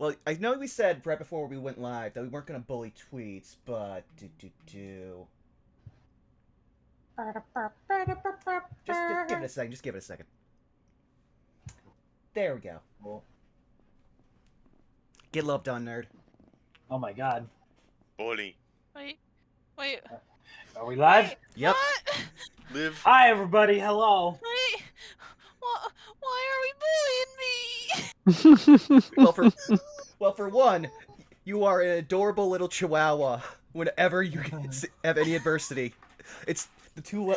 Well, I know we said right before we went live that we weren't going to bully tweets, but just give it a second. Just give it a second. There we go. Cool. Get love done, nerd. Oh my god. Bully. Wait. Are we live? Wait, Yep. What? Live. Hi everybody, hello. Wait. Why are we bullying me? Well, for one, you are an adorable little chihuahua. Whenever you have any adversity, it's the two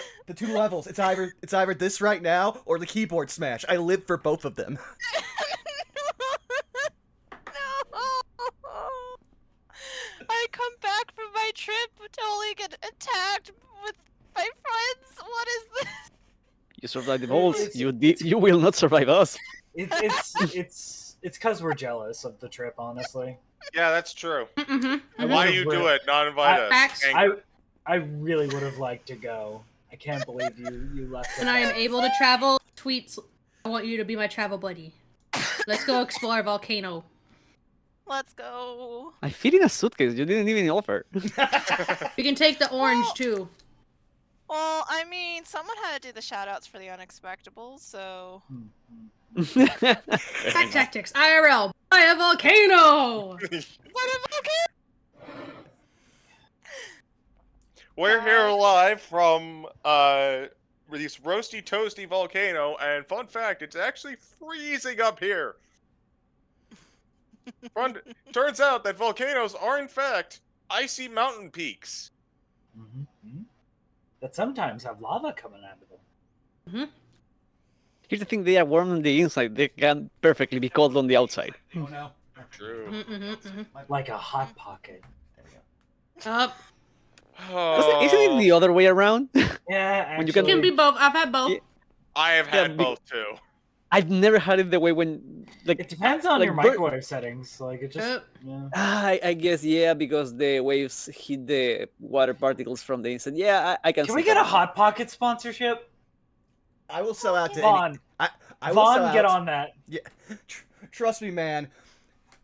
levels. It's either this right now or the keyboard smash. I live for both of them. No. I come back from my trip to only get attacked with my friends. What is this? You survived the bolts. You will not survive us. It's because we're jealous of the trip, honestly. Yeah, that's true. Mm-hmm. Why do you do it? Not invite us. Facts. Anger. I really would have liked to go. I can't believe you left. And I am able to travel. Tweets. I want you to be my travel buddy. Let's go explore a volcano. Let's go. I fit in a suitcase. You didn't even offer. We can take the orange too. Well, I mean, someone had to do the shoutouts for the unexpectables, so. Pact Tactics, IRL, by a volcano! What a volcano! We're here live from this roasty toasty volcano, and fun fact, it's actually freezing up here. Turns out that volcanoes are in fact icy mountain peaks. That sometimes have lava coming out of them. Here's the thing: they are warm on the inside. They can perfectly be cold on the outside. Oh no. True. Like a hot pocket. There we go. Up. Isn't it the other way around? Yeah, actually. When you It can be both. I've had both. Yeah. I have had Yeah, both too. I've never had it the way when like. It depends on like your microwave settings. Like it just. Yeah. I guess yeah, because the waves hit the water particles from the inside. Yeah, I can. Can see we get that. a hot pocket sponsorship? I will sell out to Vaughn. I will sell Vaughn, get out. on that. Yeah, trust me, man.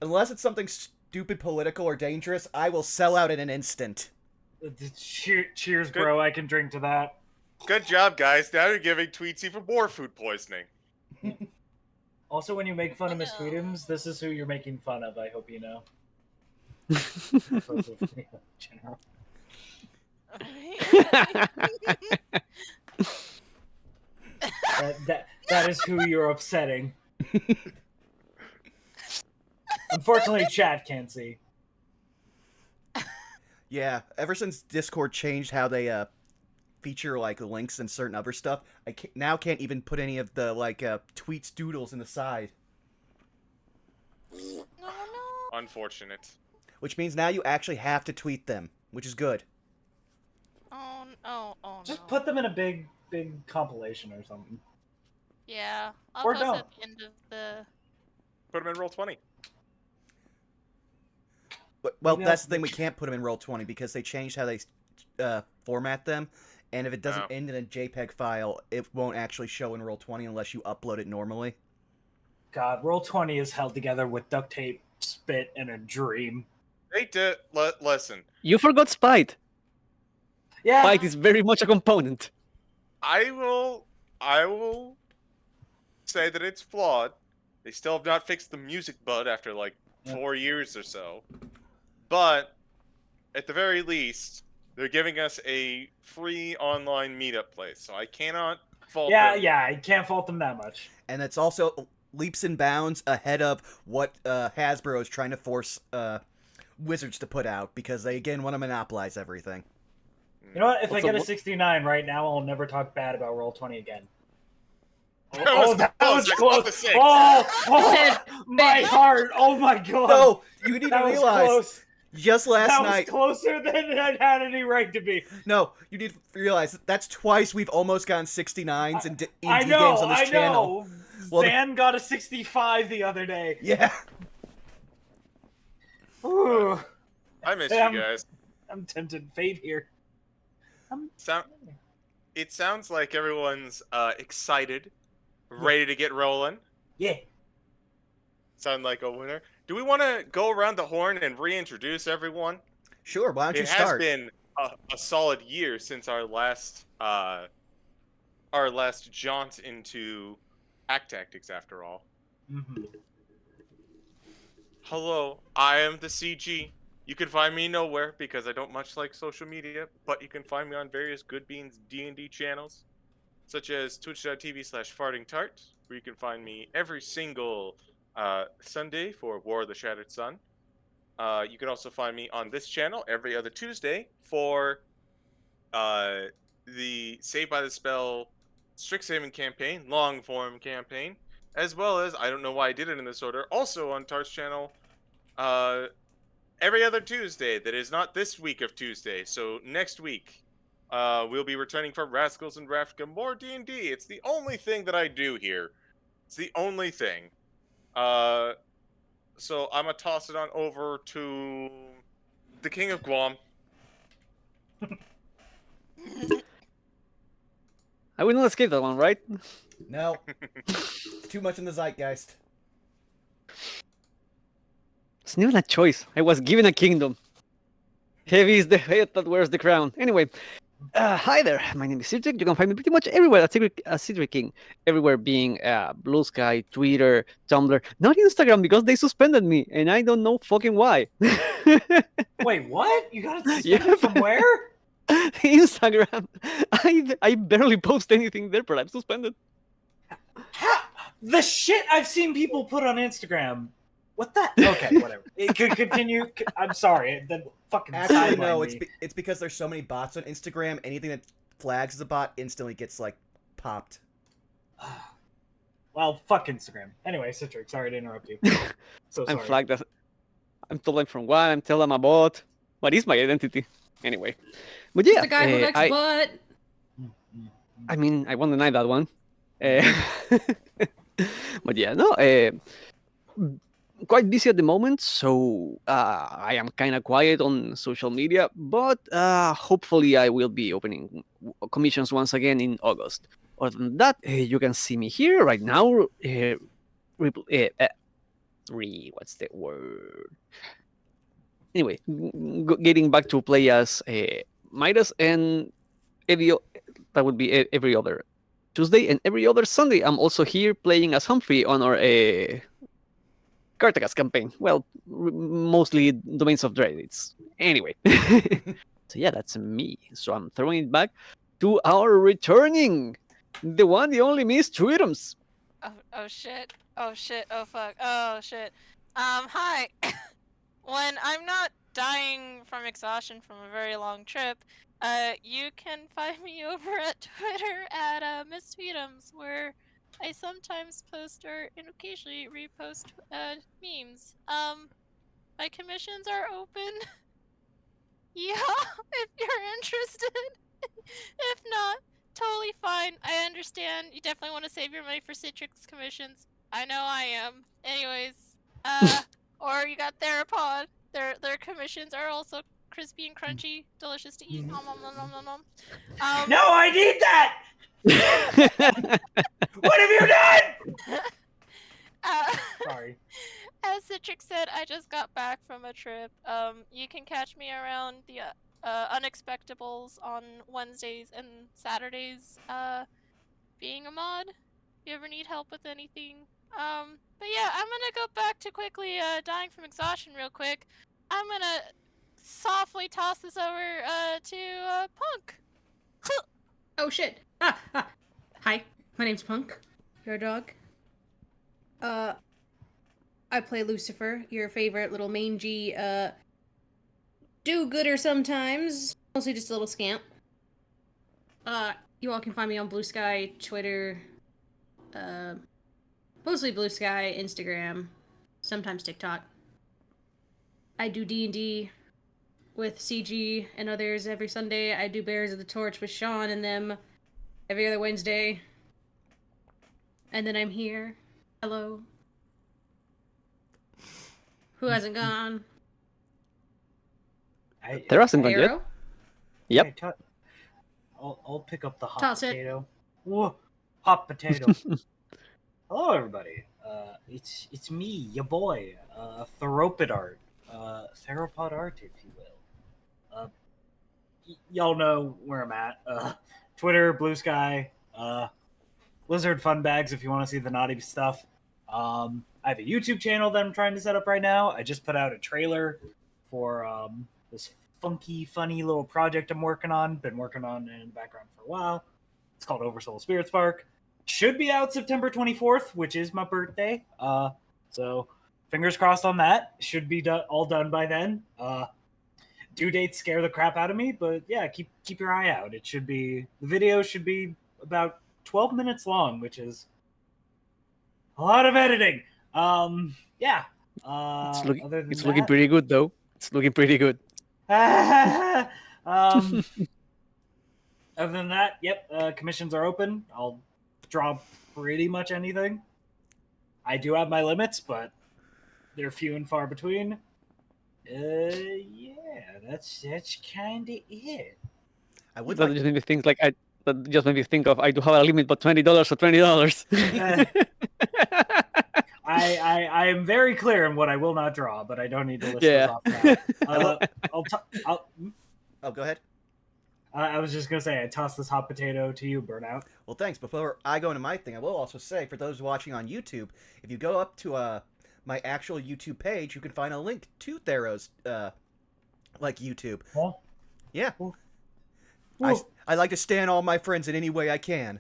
Unless it's something stupid, political, or dangerous, I will sell out in an instant. Cheers, bro. I can drink to that. Good job, guys. Now you're giving Tweets even more food poisoning. Also, when you make fun of Miss Freedoms, this is who you're making fun of. I hope you know. General. That is who you're upsetting. Unfortunately, chat can't see. Yeah, ever since Discord changed how they feature like links and certain other stuff, I now can't even put any of the like tweets doodles in the side. No. Unfortunate. Which means now you actually have to tweet them, which is good. Oh, no. Just put them in a big compilation or something. Yeah. I'll Or post don't. at the end of the... Put them in roll 20. Well, Maybe that's I'll- the thing. We can't put them in Roll20 because they changed how they format them, and if it doesn't end in a JPEG file, it won't actually show in Roll20 unless you upload it normally. God, Roll20 is held together with duct tape, spit, and a dream. They did. Listen, You forgot Spite. Yeah. Spite is very much a component. I will say that it's flawed. They still have not fixed the music bud after like 4 years or so. But at the very least, they're giving us a free online meetup place, so I cannot fault them. Yeah, I can't fault them that much. And it's also leaps and bounds ahead of what Hasbro is trying to force Wizards to put out, because they again want to monopolize everything. You know what? If I Also, get a 69 right now, I'll never talk bad about Roll20 again. That was that was close. close. Six. Oh, my heart. Oh my god. No, you need that to was realize, close. just last That night... was closer than it had any right to be. No, you need to realize that's twice we've almost gotten 69s in I indie know, games on this I channel. know. Well, Zan got a 65 the other day. Yeah. Ooh, I miss Damn. you guys. I'm tempted fate here. It sounds like everyone's excited, ready to get rolling. Yeah. Sound like a winner. do we want to go around the horn and reintroduce everyone? Sure, why don't you It has start? been a solid year since our last jaunt into Pact Tactics, after all. Mhm. Hello, I am the CG. You can find me nowhere because I don't much like social media, but you can find me on various Good Beans D&D channels, such as twitch.tv/fartingtart, where you can find me every single Sunday for War of the Shattered Sun. You can also find me on this channel every other Tuesday for the Saved by the Spell Strixhaven campaign, long form campaign, as well as, I don't know why I did it in this order, also on Tart's channel every other Tuesday that is not this week of Tuesday. So next week, we'll be returning from Rascals and Rafka, more D&D. It's the only thing that I do here. It's the only thing. So I'm gonna toss it on over to the King of Guam. I will not escape that one, right? No. It's too much in the zeitgeist. It's not even a choice. I was given a kingdom. Heavy is the head that wears the crown. Anyway, hi there. My name is Cedric. You can find me pretty much everywhere at Cedric King. Everywhere being Blue Sky, Twitter, Tumblr. Not Instagram because they suspended me and I don't know fucking why. Wait, what? You got suspended Yep. from where? Instagram. I barely post anything there, but I'm suspended. How? The shit I've seen people put on Instagram. What the? Okay, whatever. It could continue. I'm sorry. Then fucking Actually, no. sideline me. It's because there's so many bots on Instagram. Anything that flags as a bot instantly gets like popped. Well, fuck Instagram. Anyway, Citric, sorry to interrupt you. So I'm sorry. flagged as. I'm told I'm from what? I'm told I'm a bot. What is my identity? Anyway. But yeah. The guy who likes butt. I mean, I won't deny that one. But yeah, no. Quite busy at the moment, so I am kind of quiet on social media. But hopefully, I will be opening commissions once again in August. Other than that, you can see me here right now. What's the word? Anyway, getting back to play as Midas, and that would be every other Tuesday and every other Sunday. I'm also here playing as Humphrey on our Cartagas campaign. Well, mostly Domains of Dread. Anyway. So yeah, that's me. So I'm throwing it back to our returning, the one, the only Miss Tweetums. Oh shit. Oh shit. Oh fuck. Oh shit. Hi. When I'm not dying from exhaustion from a very long trip, you can find me over at Twitter at Miss Tweetums, where I sometimes post or occasionally repost memes. My commissions are open. Yeah, if you're interested. If not, totally fine. I understand. You definitely want to save your money for Citrix commissions. I know I am. Anyways, or you got Therapod. Their commissions are also crispy and crunchy, delicious to eat. Nom nom nom nom nom nom. No, I need that. What have you done? Sorry. As Citrix said, I just got back from a trip. You can catch me around the Unexpectables on Wednesdays and Saturdays, being a mod. If you ever need help with anything. But yeah, I'm gonna go back to quickly dying from exhaustion real quick. I'm gonna softly toss this over to Punk. Oh shit. Hi, my name's Punk. Your dog. I play Lucifer, your favorite little mangy, do-gooder sometimes. Mostly just a little scamp. You all can find me on Blue Sky, Twitter, mostly Blue Sky, Instagram, sometimes TikTok. I do D&D with CG and others every Sunday. I do Bears of the Torch with Sean and them every other Wednesday. And then I'm here. Hello. Who hasn't gone? There hasn't gone yet. Arrow? Yep. Hey, I'll pick up the hot Toss it. potato. Whoa, hot potato. Hello, everybody. It's me, your boy, Theropod Art, Theropod Art, if you will. Y'all know where I'm at. Twitter, Blue Sky, Lizard Fun Bags if you want to see the naughty stuff. I have a YouTube channel that I'm trying to set up right now. I just put out a trailer for this funky, funny little project I'm working on. Been working on in the background for a while. It's called Oversoul Spirit Spark. Should be out September 24th, which is my birthday. So fingers crossed on that. Should be all done by then. Due dates scare the crap out of me, but yeah, keep your eye out. The video should be about 12 minutes long, which is a lot of editing. Yeah. It's looking pretty good though. It's looking pretty good. Other than that, yep, commissions are open. I'll draw pretty much anything. I do have my limits, but they're few and far between. Yeah, that's kind of it. I would That like just made me think that just made me think of I do have a limit, but $20 or $20. I am very clear on what I will not draw, but I don't need to list Yeah. those off now. Oh, go ahead. I was just gonna say I toss this hot potato to you, Burnout. Well, thanks. Before I go into my thing, I will also say for those watching on YouTube, if you go up to my actual YouTube page, you can find a link to Theros YouTube. Huh? Yeah. Ooh. I like to stand all my friends in any way I can.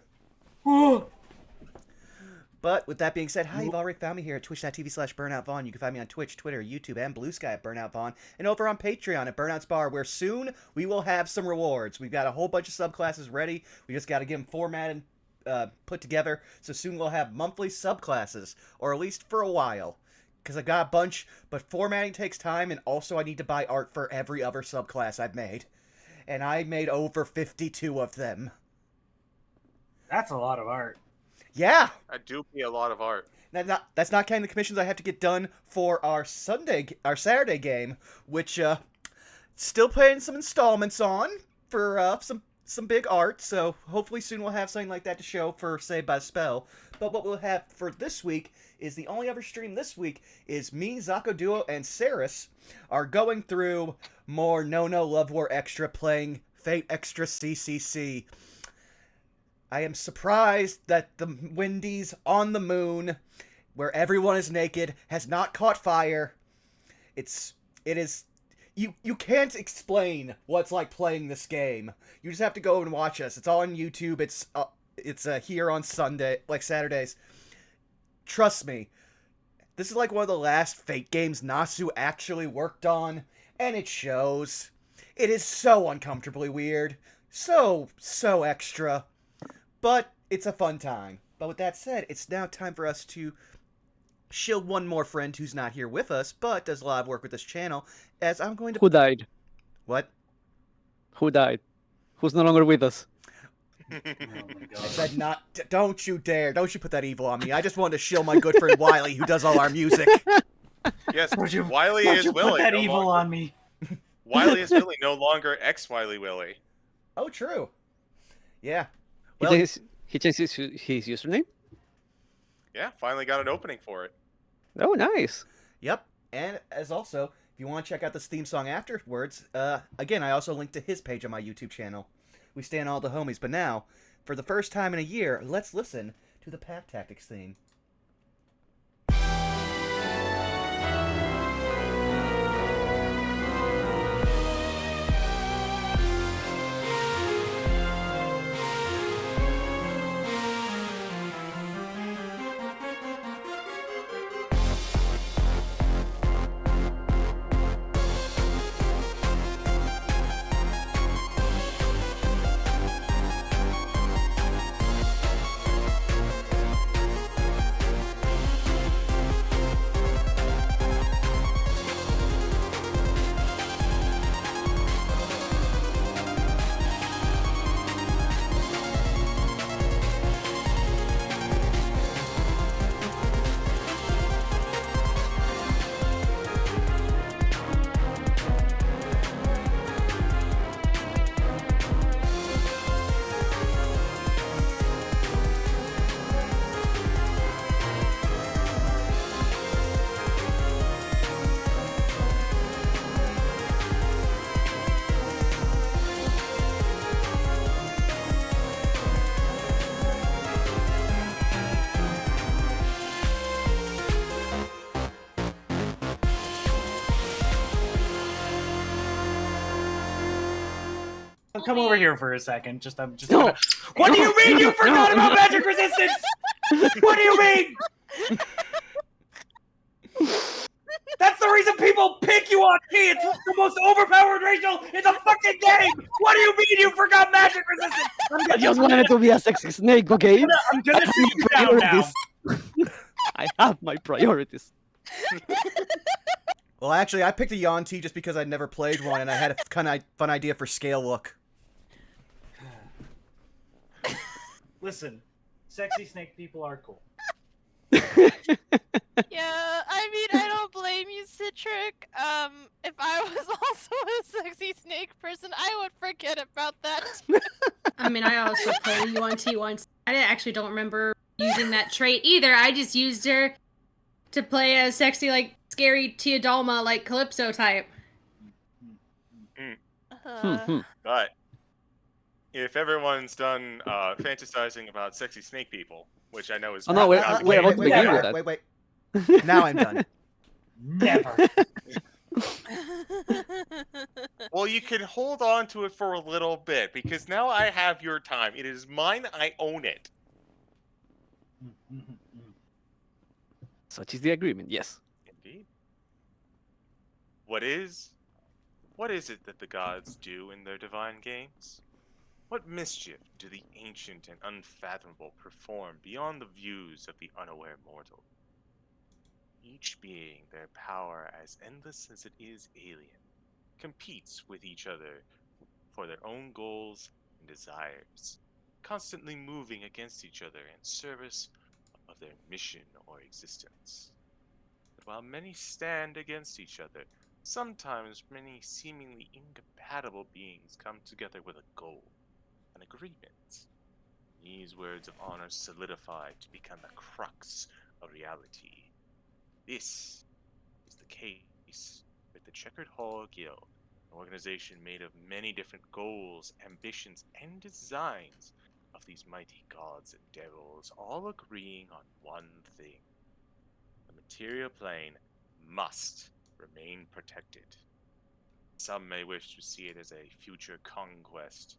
Ooh. But with that being said, hi, you've already found me here at twitch.tv/BurnoutVaughn. You can find me on Twitch, Twitter, YouTube, and Blue Sky at BurnoutVaughn, and over on Patreon at Burnout's Bar, where soon we will have some rewards. We've got a whole bunch of subclasses ready. We just got to get them formatted, put together, so soon we'll have monthly subclasses, or at least for a while. Because I've got a bunch, but formatting takes time, and also I need to buy art for every other subclass I've made. And I made over 52 of them. That's a lot of art. Yeah! I do be a lot of art. That's not counting the commissions I have to get done for our Saturday game, which still paying some installments on for some big art. So hopefully soon we'll have something like that to show for Saved by the Spell. But what we'll have for this week is the only other stream this week is me, Zako Duo, and Saris are going through more No Love War Extra, playing Fate Extra CCC. I am surprised that the Wendy's on the moon, where everyone is naked, has not caught fire. It is you can't explain what it's like playing this game. You just have to go and watch us. It's all on YouTube. It's here on Saturdays. Trust me, this is like one of the last Fate games Nasu actually worked on, and it shows. It is so uncomfortably weird, so extra. But it's a fun time. But with that said, it's now time for us to shield one more friend who's not here with us, but does a lot of work with this channel, as I'm going to... Who died? What? Who died? Who's no longer with us? Oh my god. I said not... Don't you dare. Don't you put that evil on me. I just wanted to shield my good friend Wiley, who does all our music. Yes, Don't you- Wiley Don't is you put Willie. that no evil longer- on me. Wiley is Willie, no longer ex-Wiley Willie. Oh, true. Yeah. He Well, changed his username? Yeah, finally got an opening for it. Oh, nice. Yep. And as also, if you want to check out this theme song afterwards, again, I also linked to his page on my YouTube channel. We stand all the homies. But now, for the first time in a year, let's listen to the Pact Tactics theme. Come over here for a second. I'm just. No. Gonna... What do you mean you forgot No. about magic resistance? What do you mean? That's the reason people pick you on T. It's the most overpowered racial in the fucking game. What do you mean you forgot magic resistance? I just wanted to be a sexy snake, okay? I'm gonna sit you down now. I have my priorities. Well, actually, I picked a Yuan-Ti just because I'd never played one, and I had a kind of fun idea for scale look. Listen, sexy snake people are cool. Yeah, I mean, I don't blame you, Citric. If I was also a sexy snake person, I would forget about that. I mean, I also played Yuan-Ti once. I actually don't remember using that trait either. I just used her to play a sexy, like, scary Teodalma, like, Calypso type. But if everyone's done fantasizing about sexy snake people, which I know is Oh, no, we're about to begin with that. Wait. Now I'm done. Never. Well, you can hold on to it for a little bit because now I have your time. It is mine. I own it. Such is the agreement, yes. Indeed. What is it that the gods do in their divine games? What mischief do the ancient and unfathomable perform beyond the views of the unaware mortal? Each being, their power as endless as it is alien, competes with each other for their own goals and desires, constantly moving against each other in service of their mission or existence. But while many stand against each other, sometimes many seemingly incompatible beings come together with a goal, an agreement. These words of honor solidify to become the crux of reality. This is the case with the Checkered Hall Guild, an organization made of many different goals, ambitions, and designs of these mighty gods and devils, all agreeing on one thing. The material plane must remain protected. Some may wish to see it as a future conquest.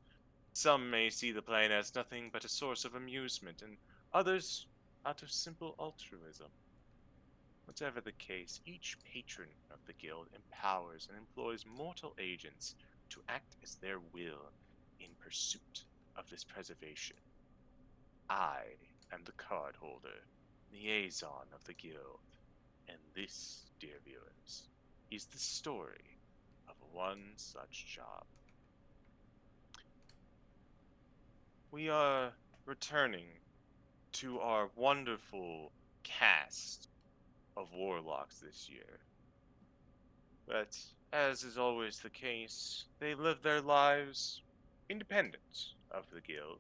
Some may see the plane as nothing but a source of amusement, and others out of simple altruism. Whatever the case, each patron of the guild empowers and employs mortal agents to act as their will in pursuit of this preservation. I am the card holder, liaison of the guild, and this, dear viewers, is the story of one such job. We are returning to our wonderful cast of warlocks this year. But, as is always the case, they live their lives independent of the guild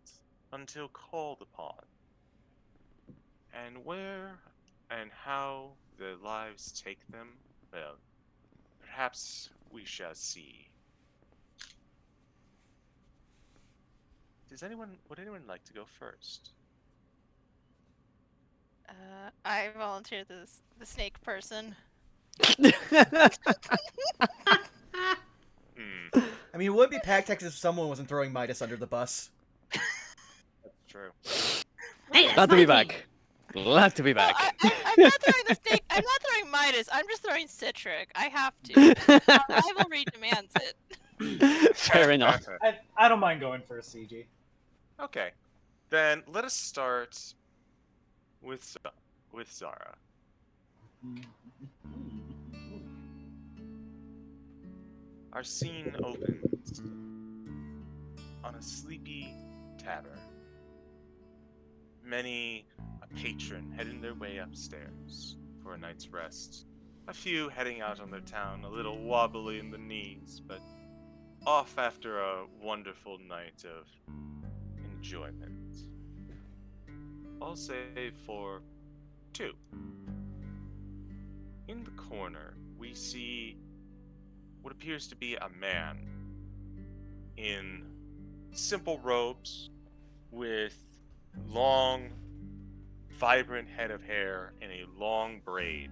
until called upon. And where and how their lives take them, well, perhaps we shall see. Would anyone like to go first? I volunteer the snake person. I mean, it would be Pact Tactics if someone wasn't throwing Midas under the bus. That's true. Hey, that's Glad to my be team. back. Glad to be Well, back. I'm not throwing the snake. I'm not throwing Midas. I'm just throwing Citric. I have to. Rivalry demands it. Fair enough. I don't mind going for a CG. Okay. Then let us start with Zara. Our scene opens on a sleepy tavern. Many a patron heading their way upstairs for a night's rest. A few heading out on their town, a little wobbly in the knees, but off after a wonderful night of enjoyment. All save for two. In the corner, we see what appears to be a man in simple robes with long, vibrant head of hair and a long braid.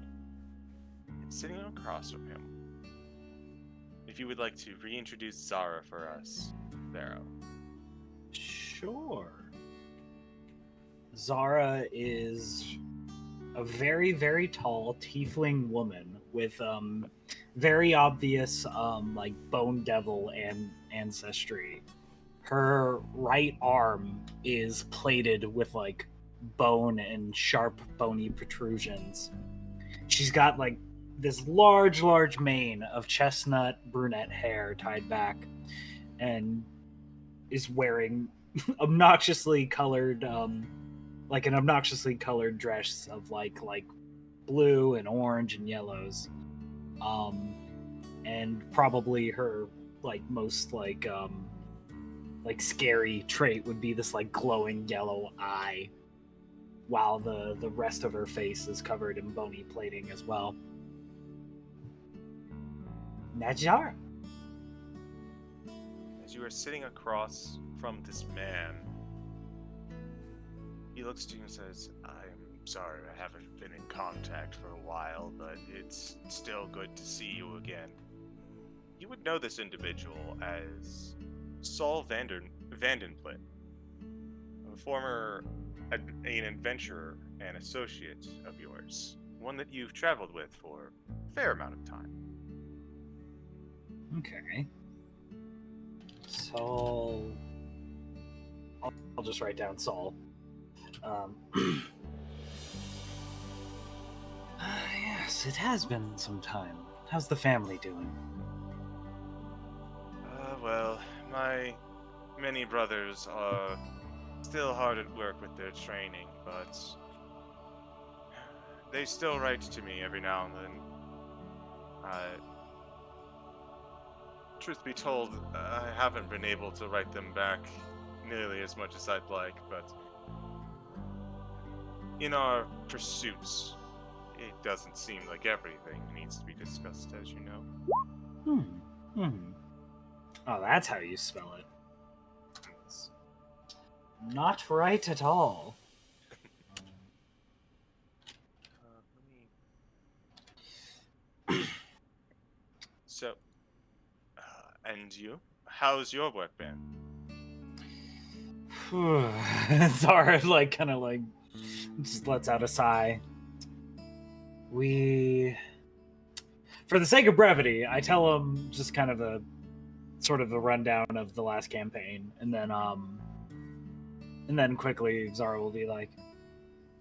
And sitting across from him, if you would like to reintroduce Zara for us, Barrow. Sure. Zara is a very, very tall tiefling woman with very obvious like bone devil and ancestry. Her right arm is plated with like bone and sharp bony protrusions. She's got like this large mane of chestnut brunette hair tied back, and is wearing obnoxiously colored like an obnoxiously colored dress of like blue and orange and yellows. And probably her like most like scary trait would be this like glowing yellow eye, while the rest of her face is covered in bony plating as well. Najjar. As you are sitting across from this man, he looks to you and says, I'm sorry I haven't been in contact for a while, but it's still good to see you again. You would know this individual as Saul Vandenplit, a former an adventurer and associate of yours, one that you've traveled with for a fair amount of time. Okay. Saul. I'll just write down Saul. Yes, it has been some time. How's the family doing? Well, my many brothers are still hard at work with their training, but they still write to me every now and then. Truth be told, I haven't been able to write them back nearly as much as I'd like, but in our pursuits, it doesn't seem like everything needs to be discussed, as you know. Oh, that's how you spell it. It's not right at all. So, and you? How's your work been? Zara like kind of like just lets out a sigh. We, for the sake of brevity, I tell him just kind of a sort of a rundown of the last campaign, and then quickly Zara will be like,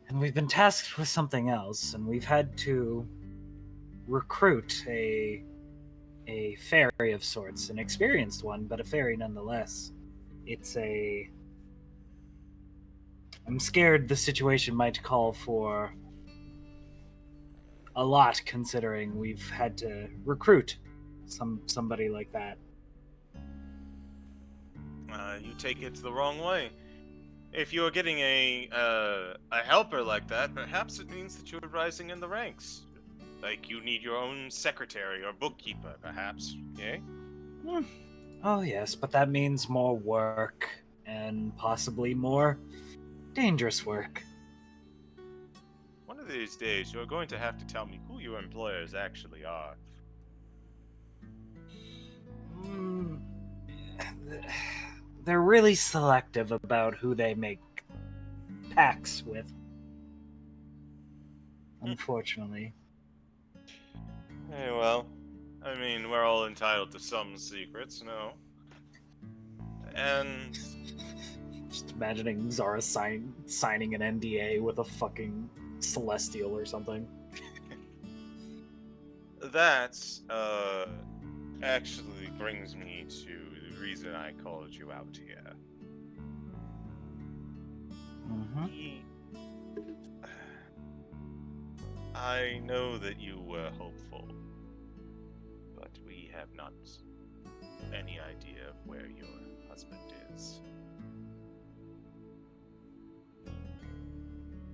and we've been tasked with something else, and we've had to recruit a fairy of sorts, an experienced one, but a fairy nonetheless. I'm scared the situation might call for a lot, considering we've had to recruit somebody like that. You take it the wrong way. If you're getting a helper like that, perhaps it means that you're rising in the ranks. Like you need your own secretary or bookkeeper, perhaps. Okay? Oh yes, but that means more work, and possibly more dangerous work. One of these days, you're going to have to tell me who your employers actually are. They're really selective about who they make pacts with. Unfortunately. Hey, well, I mean, we're all entitled to some secrets, no? And Just imagining Zara signing an NDA with a fucking celestial or something. that, actually brings me to the reason I called you out here. I know that you were hopeful, but we have not any idea of where your husband is.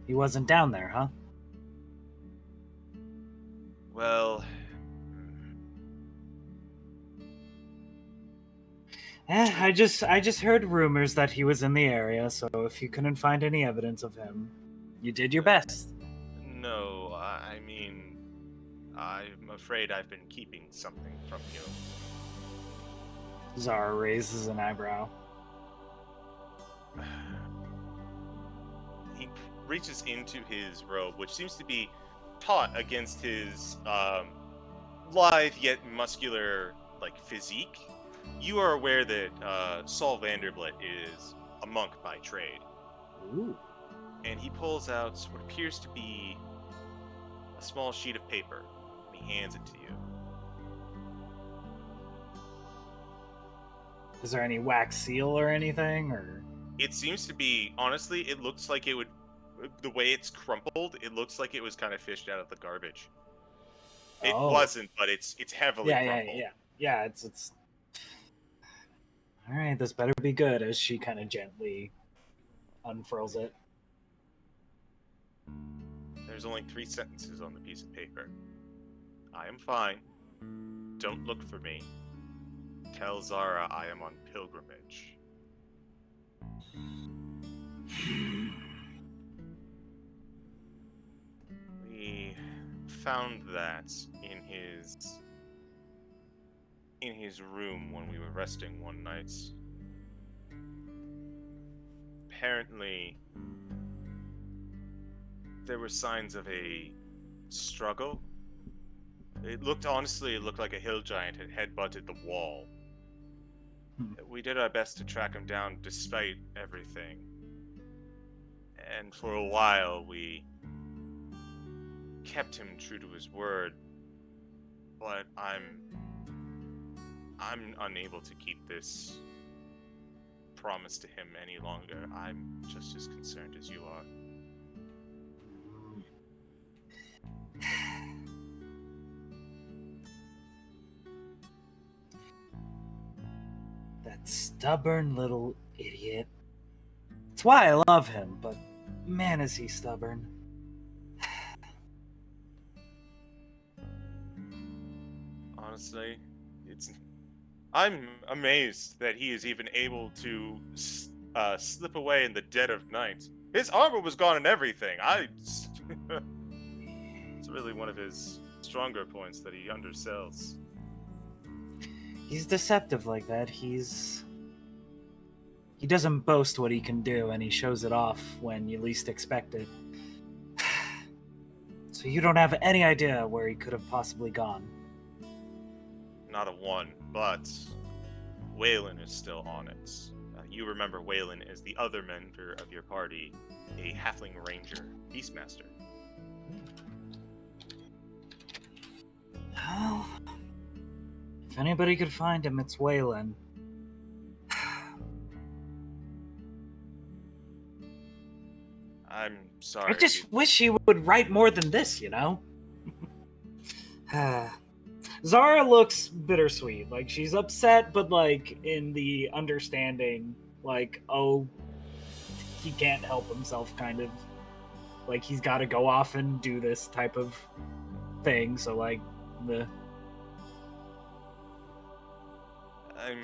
He wasn't down there, huh? Well, I just heard rumors that he was in the area, so if you couldn't find any evidence of him, you did your best. no, I mean, I'm afraid I've been keeping something from you. Zara raises an eyebrow. He reaches into his robe, which seems to be taut against his lithe yet muscular physique. You are aware that Saul Vanderblit is a monk by trade. Ooh. And he pulls out what appears to be a small sheet of paper, and he hands it to you. Is there any wax seal or anything, or? It seems to be, honestly, it looks like it would, the way it's crumpled, it looks like it was kind of fished out of the garbage. It wasn't, but it's heavily crumpled. Yeah, it's... Alright, this better be good, as she kind of gently unfurls it. There's only 3 sentences on the piece of paper. I am fine. Don't look for me. Tell Zara I am on pilgrimage. We found that in his room when we were resting one night. Apparently, there were signs of a struggle. It looked like a hill giant had headbutted the wall. We did our best to track him down despite everything. And for a while, we kept him true to his word. But I'm unable to keep this promise to him any longer. I'm just as concerned as you are. That stubborn little idiot. That's why I love him, but man is he stubborn. Honestly, I'm amazed that he is even able to slip away in the dead of night. His armor was gone and everything. It's really one of his stronger points that he undersells. He's deceptive like that. He doesn't boast what he can do, and he shows it off when you least expect it. So you don't have any idea where he could have possibly gone. Not a one, but Waylon is still on it. You remember Waylon as the other member of your party, a halfling ranger, beastmaster. Well, if anybody could find him, it's Waylon. I'm sorry. I just wish he would write more than this, you know? Zara looks bittersweet. Like, she's upset, but, like, in the understanding, like, oh, he can't help himself, kind of. Like, he's got to go off and do this type of thing, so, like, I'm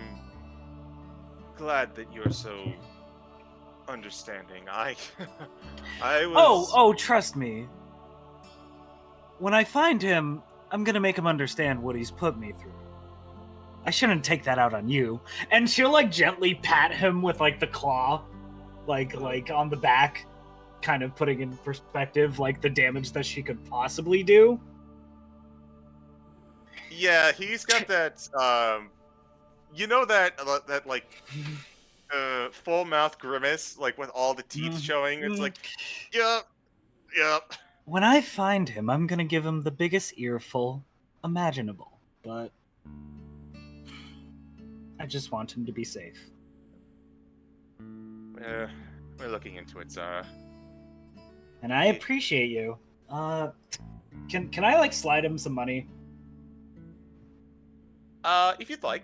glad that you're so understanding. I was... Oh, trust me. When I find him, I'm gonna make him understand what he's put me through. I shouldn't take that out on you. And she'll, like, gently pat him with, like, the claw, like on the back, kind of putting in perspective, like, the damage that she could possibly do. Yeah, he's got that, you know that full mouth grimace, like, with all the teeth showing? It's like, yep. When I find him, I'm gonna give him the biggest earful imaginable, but I just want him to be safe. We're looking into it, Zara. And I appreciate you. Can I, like, slide him some money? If you'd like.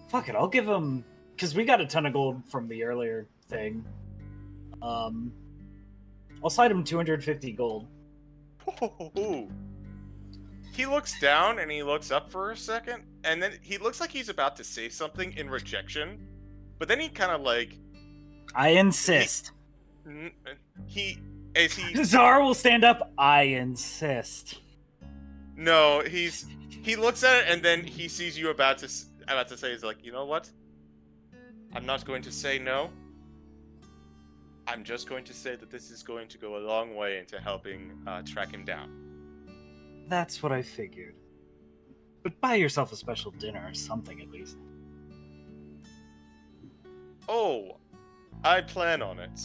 Fuck it, I'll give him... Because we got a ton of gold from the earlier thing. I'll slide him 250 gold. Ooh. He looks down and he looks up for a second, and then he looks like he's about to say something in rejection, but then he kind of like... I insist. As he... Zara will stand up. I insist. No, he looks at it and then he sees you about to say, he's like, you know what? I'm not going to say no. I'm just going to say that this is going to go a long way into helping track him down. That's what I figured. But buy yourself a special dinner or something at least. Oh, I plan on it.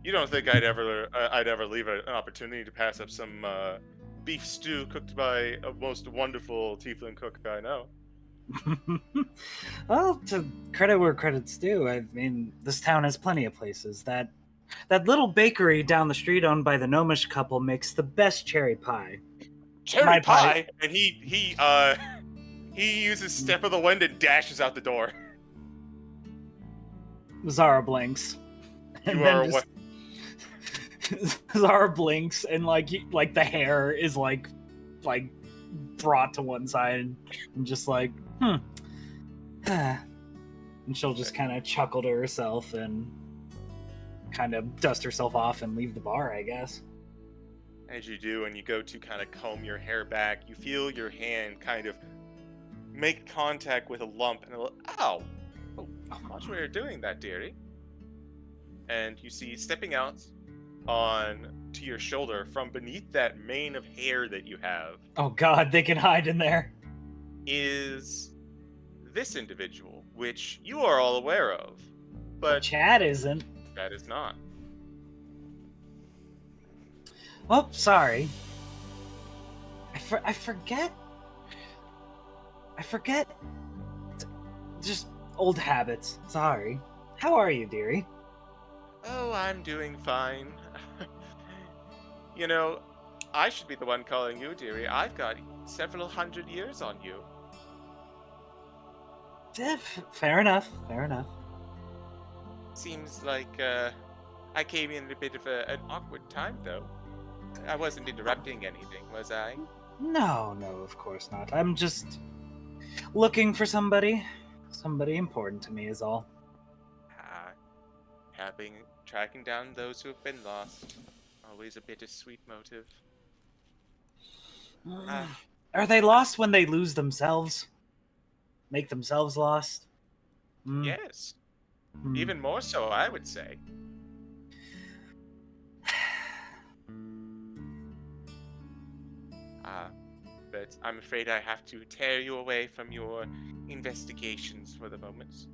You don't think I'd ever leave an opportunity to pass up some beef stew cooked by a most wonderful tiefling cook I know? Well, to credit where credit's due, I mean, this town has plenty of places. That little bakery down the street owned by the gnomish couple makes the best cherry pie. Cherry My pie? And he uses Step of the Wind and dashes out the door. Zara blinks. You are aware. Zara blinks and like the hair is like brought to one side and just like and she'll just kind of chuckle to herself and kind of dust herself off and leave the bar, I guess. As you do, and you go to kind of comb your hair back, you feel your hand kind of make contact with a lump, and ow! Oh, watch where you're doing that, dearie. And you see stepping out to your shoulder from beneath that mane of hair that you have. Oh God, they can hide in there. Is this individual, which you are all aware of, but Chad isn't. that is not. Oh, sorry. I forget. Just old habits. Sorry. How are you, dearie? Oh, I'm doing fine. You know, I should be the one calling you dearie. I've got several hundred years on you. Fair enough. Seems like I came in a bit of an awkward time, though. I wasn't interrupting anything, was I? No, of course not. I'm just looking for somebody. Somebody important to me is all. Tracking down those who have been lost. Always a bittersweet motive. Are they lost when they lose themselves? Make themselves lost? Yes. Even more so, I would say. But I'm afraid I have to tear you away from your investigations for the moment.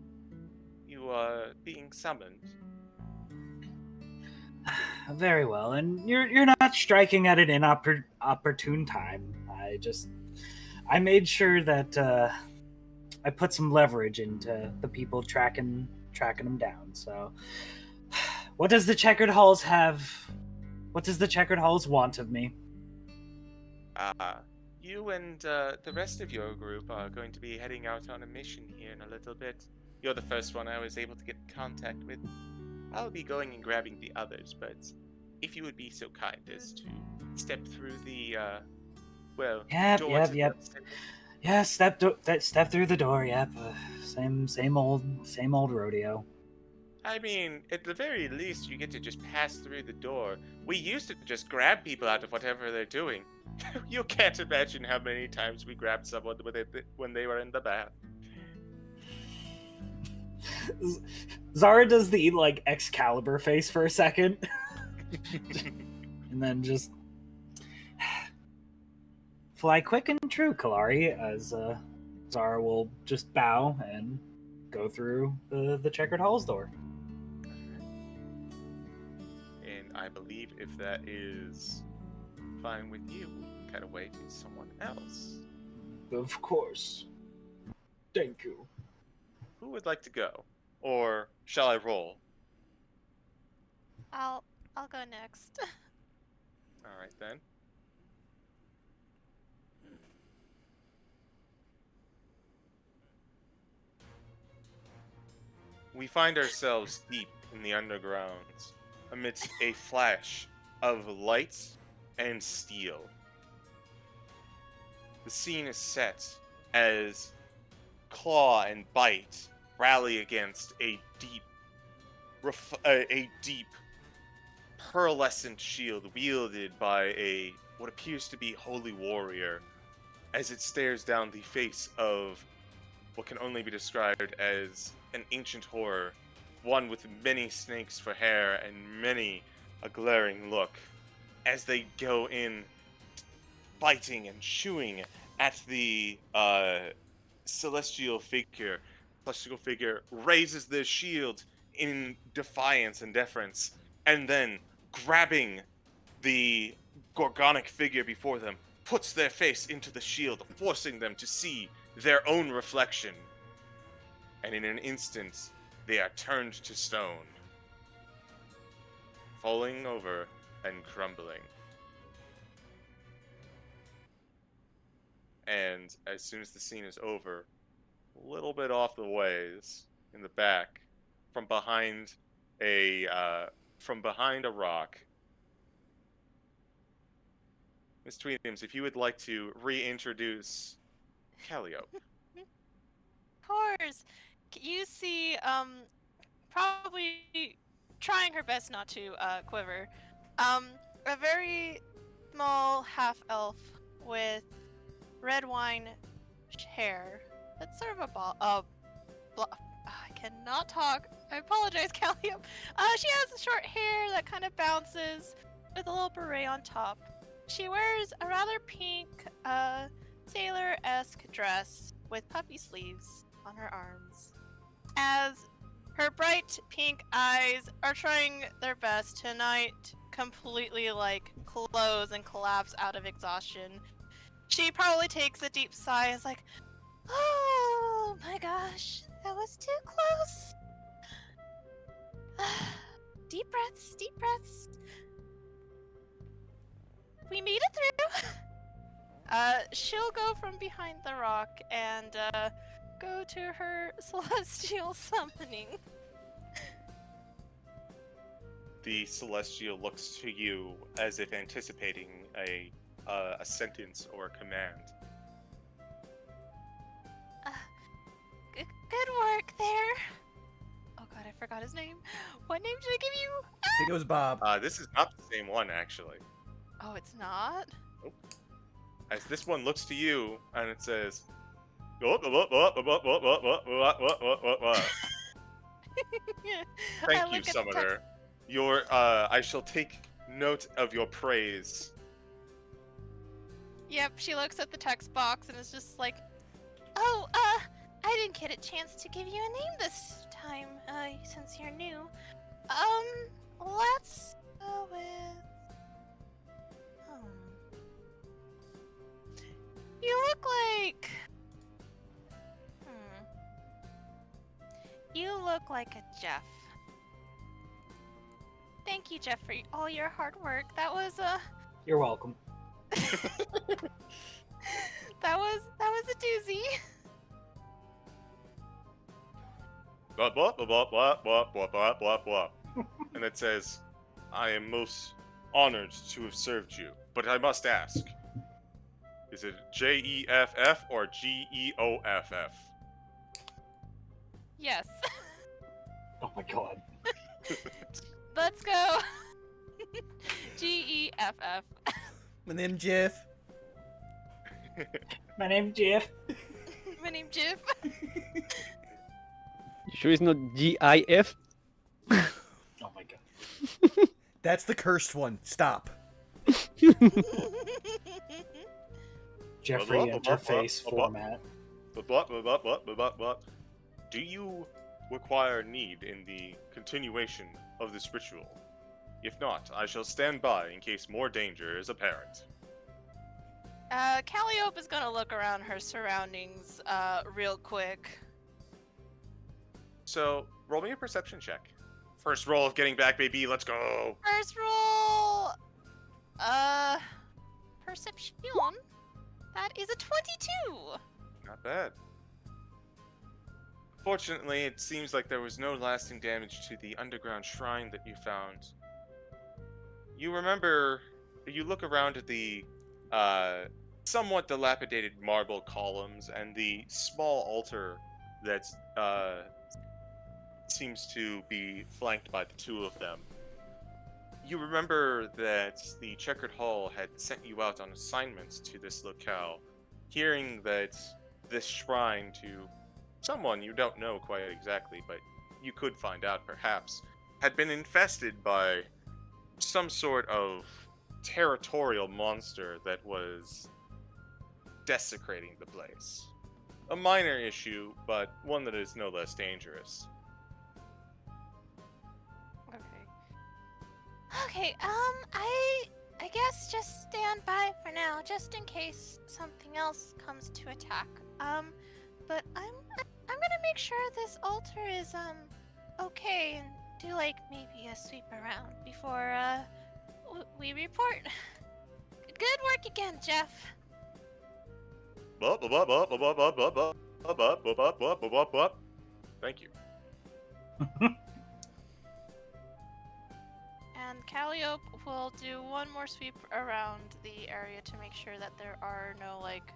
You are being summoned. Very well, and you're not striking at an inopportune time. I made sure that I put some leverage into the people tracking them down. So, what does the Checkered Halls have? What does the Checkered Halls want of me? You and the rest of your group are going to be heading out on a mission here in a little bit. You're the first one I was able to get in contact with. I'll be going and grabbing the others, but if you would be so kind as to step through the, door Yep. to the city. Yeah, step through the door. Yep, same old rodeo. I mean, at the very least, you get to just pass through the door. We used to just grab people out of whatever they're doing. You can't imagine how many times we grabbed someone when they were in the bath. Zara does the like Excalibur face for a second, and then just fly quick and true, Kalari. As Zara will just bow and go through the Checkered Halls door. And I believe if that is fine with you, we can kind of wait to someone else. Of course. Thank you. Who would like to go? Or shall I roll? I'll go next. Alright then. We find ourselves deep in the undergrounds, amidst a flash of lights and steel. The scene is set as Claw and Bite rally against a deep pearlescent shield wielded by what appears to be holy warrior, as it stares down the face of what can only be described as an ancient horror, one with many snakes for hair and many a glaring look, as they go in biting and chewing at the celestial figure. Celestial figure raises their shield in defiance and deference, and then grabbing the gorgonic figure before them, puts their face into the shield, forcing them to see their own reflection. And in an instant, they are turned to stone, falling over and crumbling. And as soon as the scene is over, a little bit off the ways, in the back, from behind a rock, Miss Tweedums, if you would like to reintroduce Calliope. Of course. You see, probably trying her best not to quiver. A very small half elf with red wine hair. That's sort of a I cannot talk. I apologize, Calliope. She has short hair that kind of bounces with a little beret on top. She wears a rather pink, sailor-esque dress with puffy sleeves on her arms. As her bright pink eyes are trying their best to not completely close and collapse out of exhaustion. She probably takes a deep sigh and is like, oh my gosh, that was too close. Deep breaths, deep breaths. We made it through. She'll go from behind the rock and go to her celestial summoning. The celestial looks to you as if anticipating a sentence or a command. Good work there. Oh god, I forgot his name. What name did I give you? I think it was Bob. This is not the same one, actually. Oh, it's not? As this one looks to you, and it says, Thank you, Summoner. I shall take note of your praise. Yep, she looks at the text box and is just like, oh, I didn't get a chance to give you a name this time, since you're new. Let's go with... You look like... You look like a Jeff. Thank you, Jeff, for all your hard work. That was You're welcome. that was a doozy. Blah, blah, blah, blah, blah, blah, blah, blah, blah, blah. And it says, I am most honored to have served you, but I must ask, is it Jeff or Geoff? Yes. Oh my god. Let's go. Geff. My name's Jeff. My name's Jeff. My name's Jeff. You sure it's not GIF? Oh my god. That's the cursed one. Stop. Jeffrey interface format. Blah, blah, blah, blah, blah, blah, blah. Do you require need in the continuation of this ritual? If not, I shall stand by in case more danger is apparent. Calliope is gonna look around her surroundings real quick. So, roll me a perception check. First roll of getting back, baby. Let's go. First roll, perception. That is a 22. Not bad. Fortunately, it seems like there was no lasting damage to the underground shrine that you found. You remember, you look around at the somewhat dilapidated marble columns and the small altar that seems to be flanked by the two of them. You remember that the Checkered Hall had sent you out on assignments to this locale hearing that this shrine to someone you don't know quite exactly, but you could find out perhaps, had been infested by some sort of territorial monster that was desecrating the place. A minor issue, but one that is no less dangerous. Okay, I guess just stand by for now, just in case something else comes to attack. But I'm gonna make sure this altar is okay and do like maybe a sweep around before we report. Good work again, Jeff. Thank you. And Calliope will do one more sweep around the area to make sure that there are no like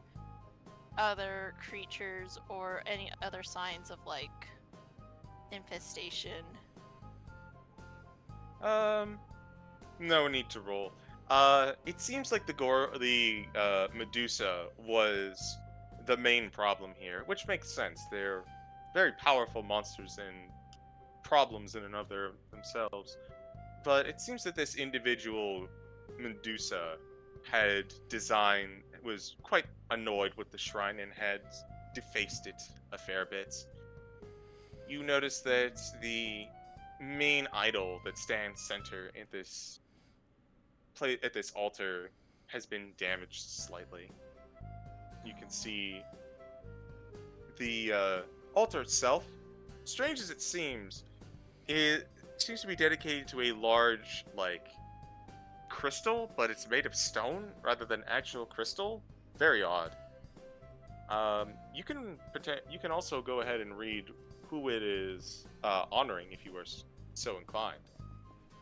other creatures or any other signs of like infestation. No need to roll. It seems like the Medusa was the main problem here, which makes sense. They're very powerful monsters and problems in and of themselves. But it seems that this individual Medusa was quite annoyed with the shrine and had defaced it a fair bit. You notice that the main idol that stands center at this altar has been damaged slightly. You can see the altar itself, strange as it seems, it seems to be dedicated to a large, like, crystal, but it's made of stone rather than actual crystal. Very odd. You can also go ahead and read who it is honoring if you are so inclined.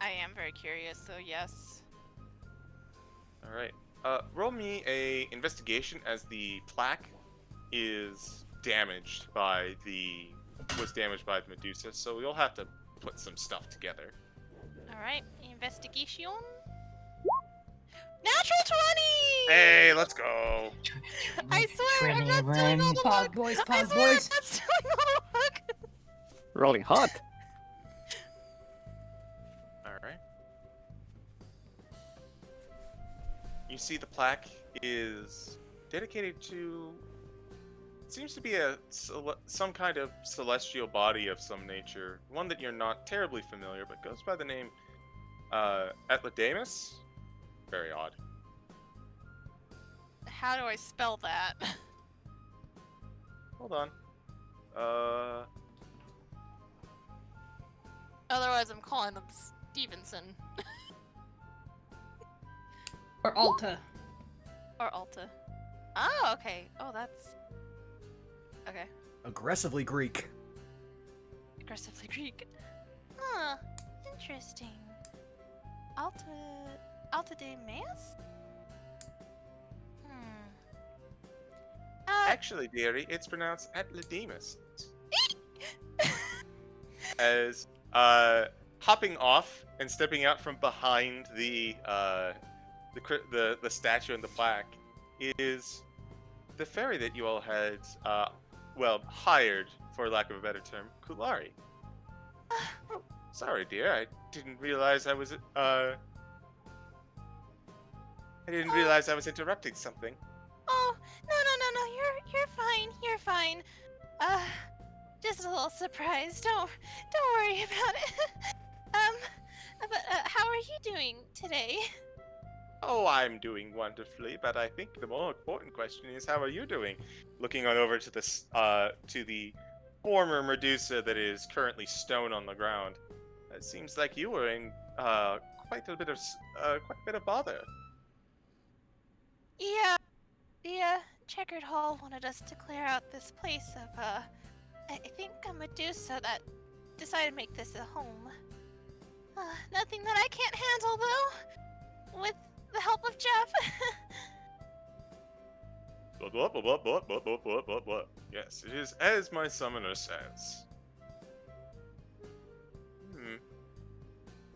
I am very curious, so yes. All right. Roll me a investigation as the plaque was damaged by the Medusa, so you'll have to put some stuff together. All right, investigation. Natural 20! Hey, let's go. I swear I'm not doing all the Pog work. boys, I pog swear boys. I'm not doing all the work. Rolling hot. All right. You see the plaque is dedicated to, it seems to be some kind of celestial body of some nature, one that you're not terribly familiar, but goes by the name Atlademus. Very odd. How do I spell that? Hold on. Otherwise, I'm calling him Stevenson Or Alta. or Alta. Oh, okay. Oh, that's okay. Aggressively Greek. Aggressively Greek. Huh. Interesting. Alta de Meas? Actually, dearie, it's pronounced Atlademus. As hopping off and stepping out from behind the statue and the plaque is the fairy that you all had hired, for lack of a better term, Kulari. Oh, sorry, dear, I didn't realize I was interrupting something. Oh, no, you're fine, you're fine. Just a little surprised. Don't worry about it. But how are you doing today? Oh, I'm doing wonderfully, but I think the more important question is, how are you doing? Looking on over to this, to the former Medusa that is currently stone on the ground. It seems like you were in quite a bit of bother. Yeah, the Checkered Hall wanted us to clear out this place of I think a Medusa that decided to make this a home. Nothing that I can't handle though, with the help of Jeff. Yes, it is as my summoner says.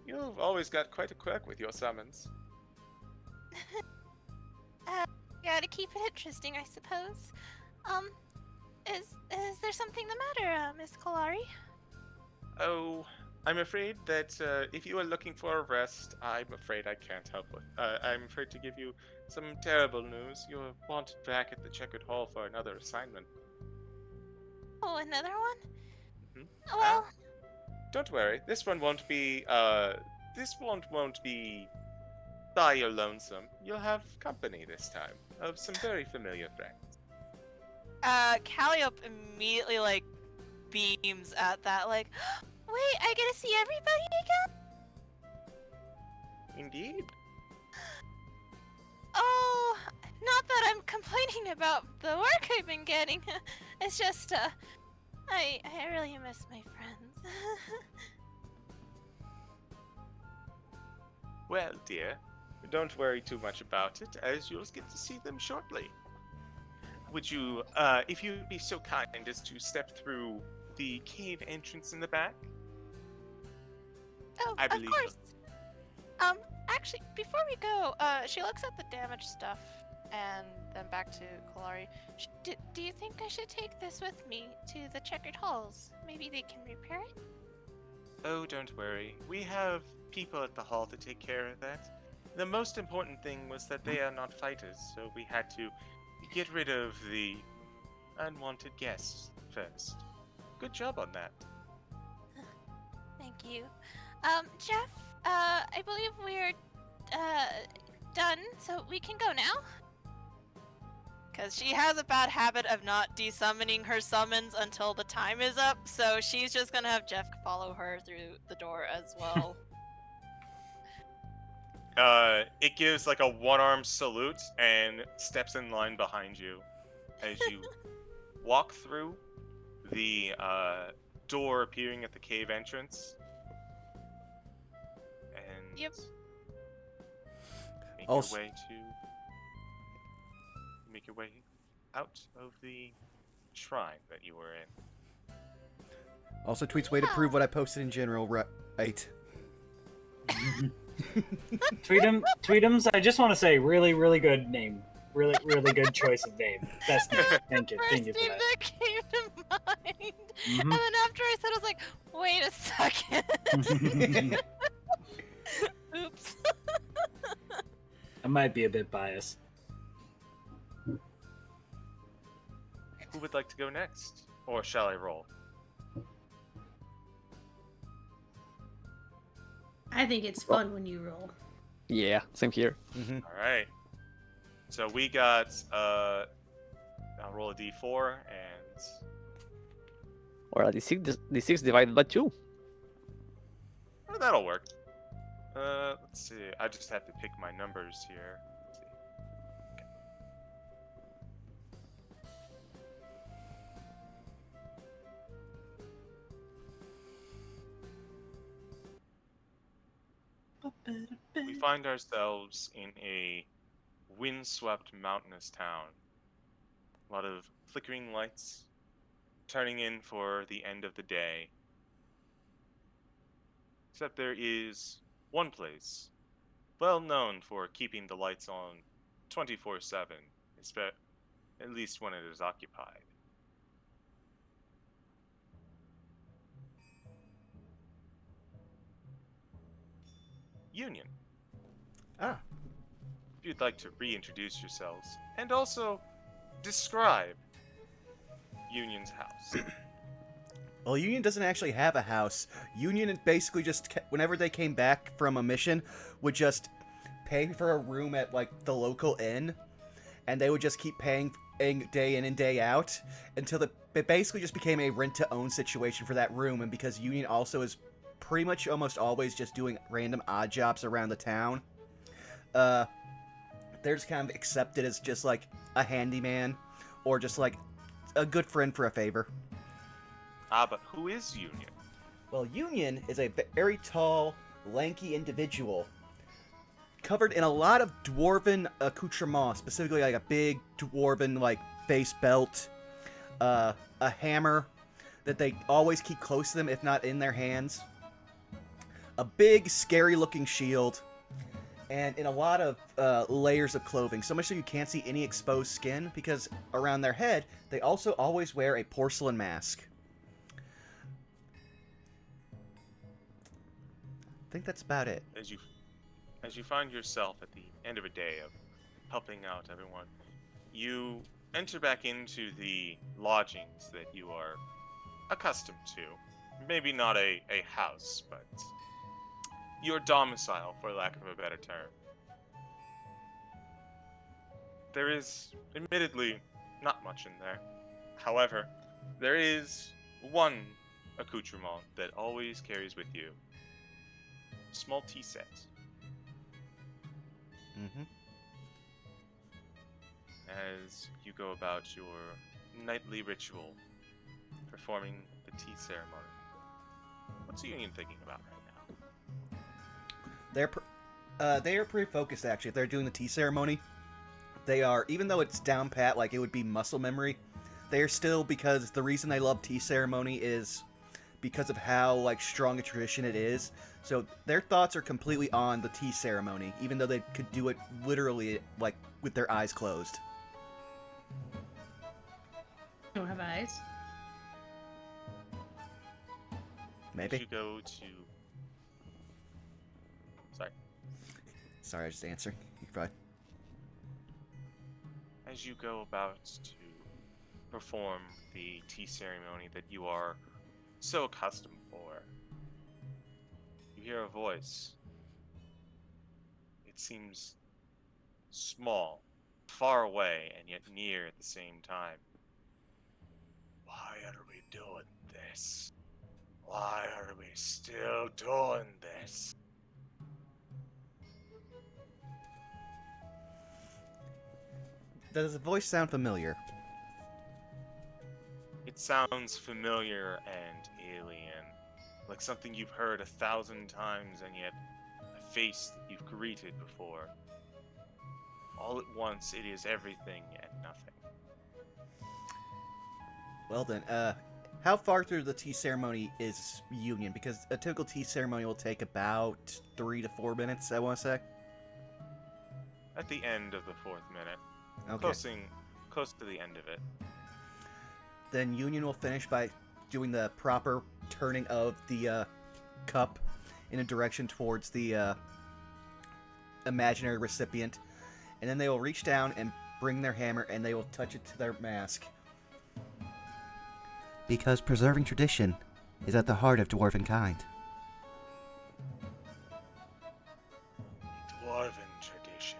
You've always got quite a quirk with your summons. Yeah, to keep it interesting, I suppose. Is there something the matter, Miss Kalari? Oh, I'm afraid that if you are looking for a rest, I'm afraid I can't help with. I'm afraid to give you some terrible news. You're wanted back at the Checkered Hall for another assignment. Oh, another one? Mhm. Well, Don't worry. This one won't be. This won't be by your lonesome. You'll have company this time of some very familiar friends. Calliope immediately, like, beams at that, like, wait, I get to see everybody again? Indeed. Oh, not that I'm complaining about the work I've been getting. It's just, I really miss my friends. Well, dear, don't worry too much about it, as you'll get to see them shortly. Would you, if you'd be so kind as to step through the cave entrance in the back? Oh, I of believe course. Actually, before we go, she looks at the damaged stuff and then back to Kalari. Do you think I should take this with me to the Checkered Halls? Maybe they can repair it? Oh, don't worry. We have people at the hall to take care of that. The most important thing was that they are not fighters, so we had to get rid of the unwanted guests first. Good job on that. Thank you. Jeff, I believe we're, done, so we can go now? Because she has a bad habit of not desummoning her summons until the time is up, so she's just gonna have Jeff follow her through the door as well. It gives like a one-arm salute and steps in line behind you as you walk through the door appearing at the cave entrance. And Yep. make Also- your way out of the shrine that you were in. Also tweets way to Yeah. prove what I posted in general, right? Tweetums, I just want to say, really, really good name. Really, really good choice of name. Best name. Thank you. First Thank you for name that. that came to mind. Mhm. And then after I said it, I was like, wait a second. Oops. I might be a bit biased. Who would like to go next? Or shall I roll? I think it's fun when you roll. Yeah, same here. Mm-hmm. Alright. So we got I'll roll a d4 and Or d6 divided by 2. oh, that'll work. Let's see. I just have to pick my numbers here. Let's see. We find ourselves in a windswept mountainous town. A lot of flickering lights, turning in for the end of the day. Except there is one place, well known for keeping the lights on 24/7, at least when it is occupied. Union. Ah. If you'd like to reintroduce yourselves and also describe Union's house. Well, Union doesn't actually have a house. Union basically just, whenever they came back from a mission, would just pay for a room at, like, the local inn, and they would just keep paying day in and day out until it basically just became a rent-to-own situation for that room, and because Union also is pretty much almost always just doing random odd jobs around the town, they're just kind of accepted as just, like, a handyman, or just, like, a good friend for a favor. Ah, but who is Union? Well, Union is a very tall, lanky individual, covered in a lot of dwarven accoutrements, specifically like a big dwarven like face belt, a hammer that they always keep close to them, if not in their hands, a big, scary-looking shield, and in a lot of layers of clothing, so much so you can't see any exposed skin, because around their head, they also always wear a porcelain mask. I think that's about it. As you find yourself at the end of a day of helping out everyone, you enter back into the lodgings that you are accustomed to. Maybe not a house, but your domicile, for lack of a better term. There is, admittedly, not much in there. However, there is one accoutrement that always carries with you. Small tea set. Mm-hmm. As you go about your nightly ritual, performing the tea ceremony. What's the Union thinking about right now? They are pretty focused, actually. If they're doing the tea ceremony, they are, even though it's down pat, like it would be muscle memory, they are still, because the reason they love tea ceremony is because of how, like, strong a tradition it is. So their thoughts are completely on the tea ceremony, even though they could do it literally, like, with their eyes closed. Don't have eyes. Maybe. As you go to... Sorry. Sorry, I was just answering. You're fine. As you go about to perform the tea ceremony that you are so accustomed for, you hear a voice. It seems small, far away, and yet near at the same time. Why are we doing this? Why are we still doing this? Does the voice sound familiar? It sounds familiar and alien, like something you've heard 1,000 times and yet a face that you've greeted before. All at once, it is everything and nothing. Well then, how far through the tea ceremony is Union? Because a typical tea ceremony will take about 3 to 4 minutes, I want to say. At the end of the 4th minute, Okay. close to the end of it. Then Union will finish by doing the proper turning of the cup in a direction towards the imaginary recipient. And then they will reach down and bring their hammer and they will touch it to their mask. Because preserving tradition is at the heart of dwarven kind. Dwarven tradition.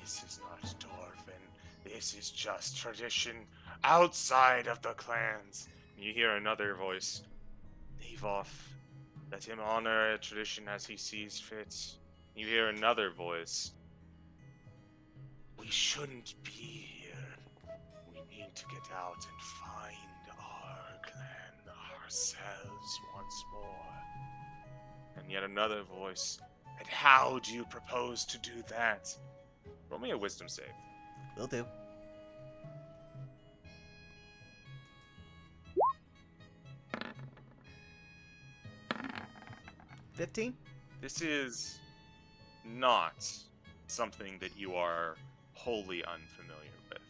This is not dwarven. This is just tradition outside of the clans. You hear another voice. Leave off. Let him honor a tradition as he sees fit. You hear another voice. We shouldn't be here. We need to get out and find our clan ourselves once more. And yet another voice. And how do you propose to do that? Roll me a wisdom save. Will do. 15? This is not something that you are wholly unfamiliar with.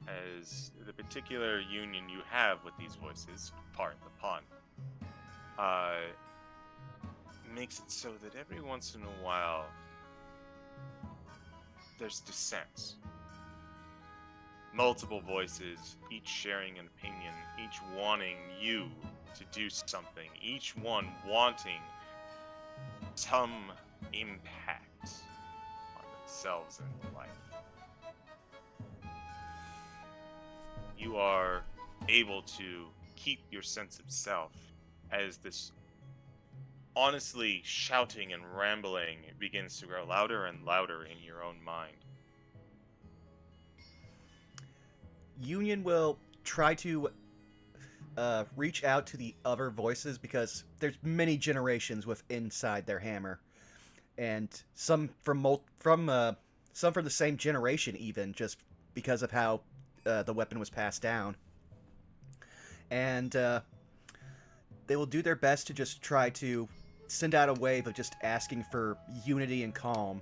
As the particular union you have with these voices, part the pun, makes it so that every once in a while there's dissent. Multiple voices, each sharing an opinion, each wanting you to do something, each one wanting some impact on themselves and life. You are able to keep your sense of self as this honestly shouting and rambling begins to grow louder and louder in your own mind. Union will try to reach out to the other voices because there's many generations with inside their hammer, and some from the same generation, even just because of how the weapon was passed down. And they will do their best to just try to send out a wave of just asking for unity and calm.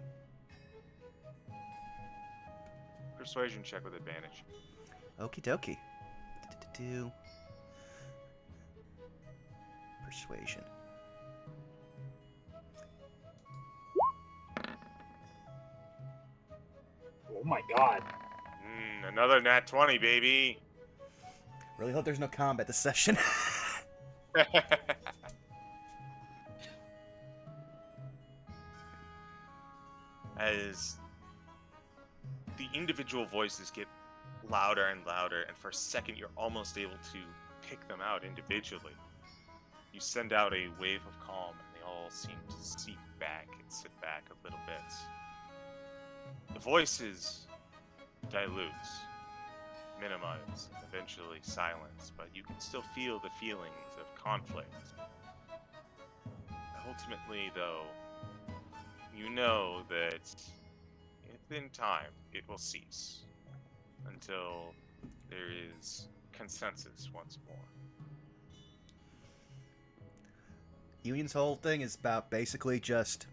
Persuasion check with advantage. Okie dokie. Do persuasion. Oh my god. Another nat 20, baby. Really hope there's no combat this session. As the individual voices get louder and louder, and for a second you're almost able to pick them out individually. You send out a wave of calm, and they all seem to seep back and sit back a little bit. The voices dilute, minimize, and eventually silence, but you can still feel the feelings of conflict. Ultimately, though, you know that within time it will cease until there is consensus once more. Union's whole thing is about basically just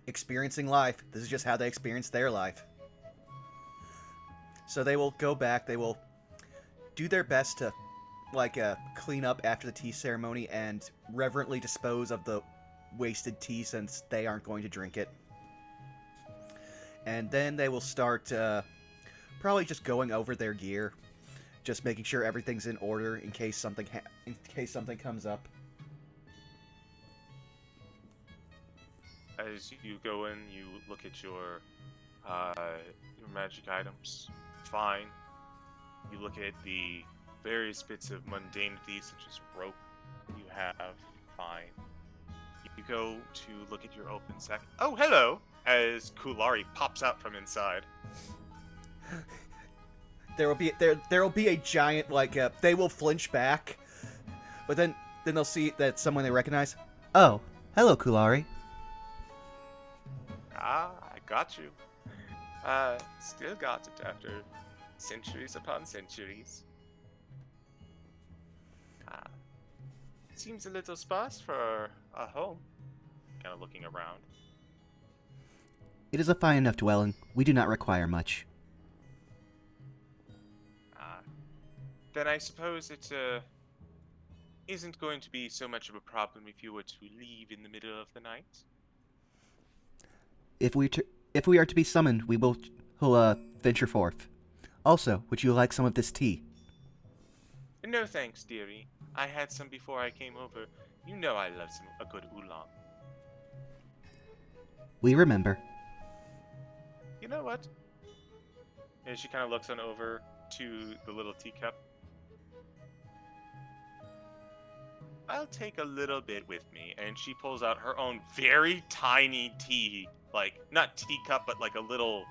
experiencing life. This is just how they experience their life. So they will go back, they will do their best to, clean up after the tea ceremony and reverently dispose of the wasted tea since they aren't going to drink it. And then they will start probably just going over their gear, just making sure everything's in order in case something comes up. As you go in, you look at your magic items. Fine. You look at the various bits of mundanity, such as rope you have. Fine. You go to look at your open sack. Oh, hello! As Kulari pops out from inside. There will be a giant they will flinch back, but then they'll see that someone they recognize. Oh, hello, Kulari. Ah, I got you. Still got it after centuries upon centuries. Seems a little sparse for a home. Kind of looking around. It is a fine enough dwelling. We do not require much. Then I suppose it isn't going to be so much of a problem if you were to leave in the middle of the night. If we are to be summoned, we will venture forth. Also, would you like some of this tea? No thanks, dearie. I had some before I came over. You know I love a good oolong. We remember. You know what? And she kind of looks on over to the little teacup. I'll take a little bit with me, and she pulls out her own very tiny tea, not teacup, but like a little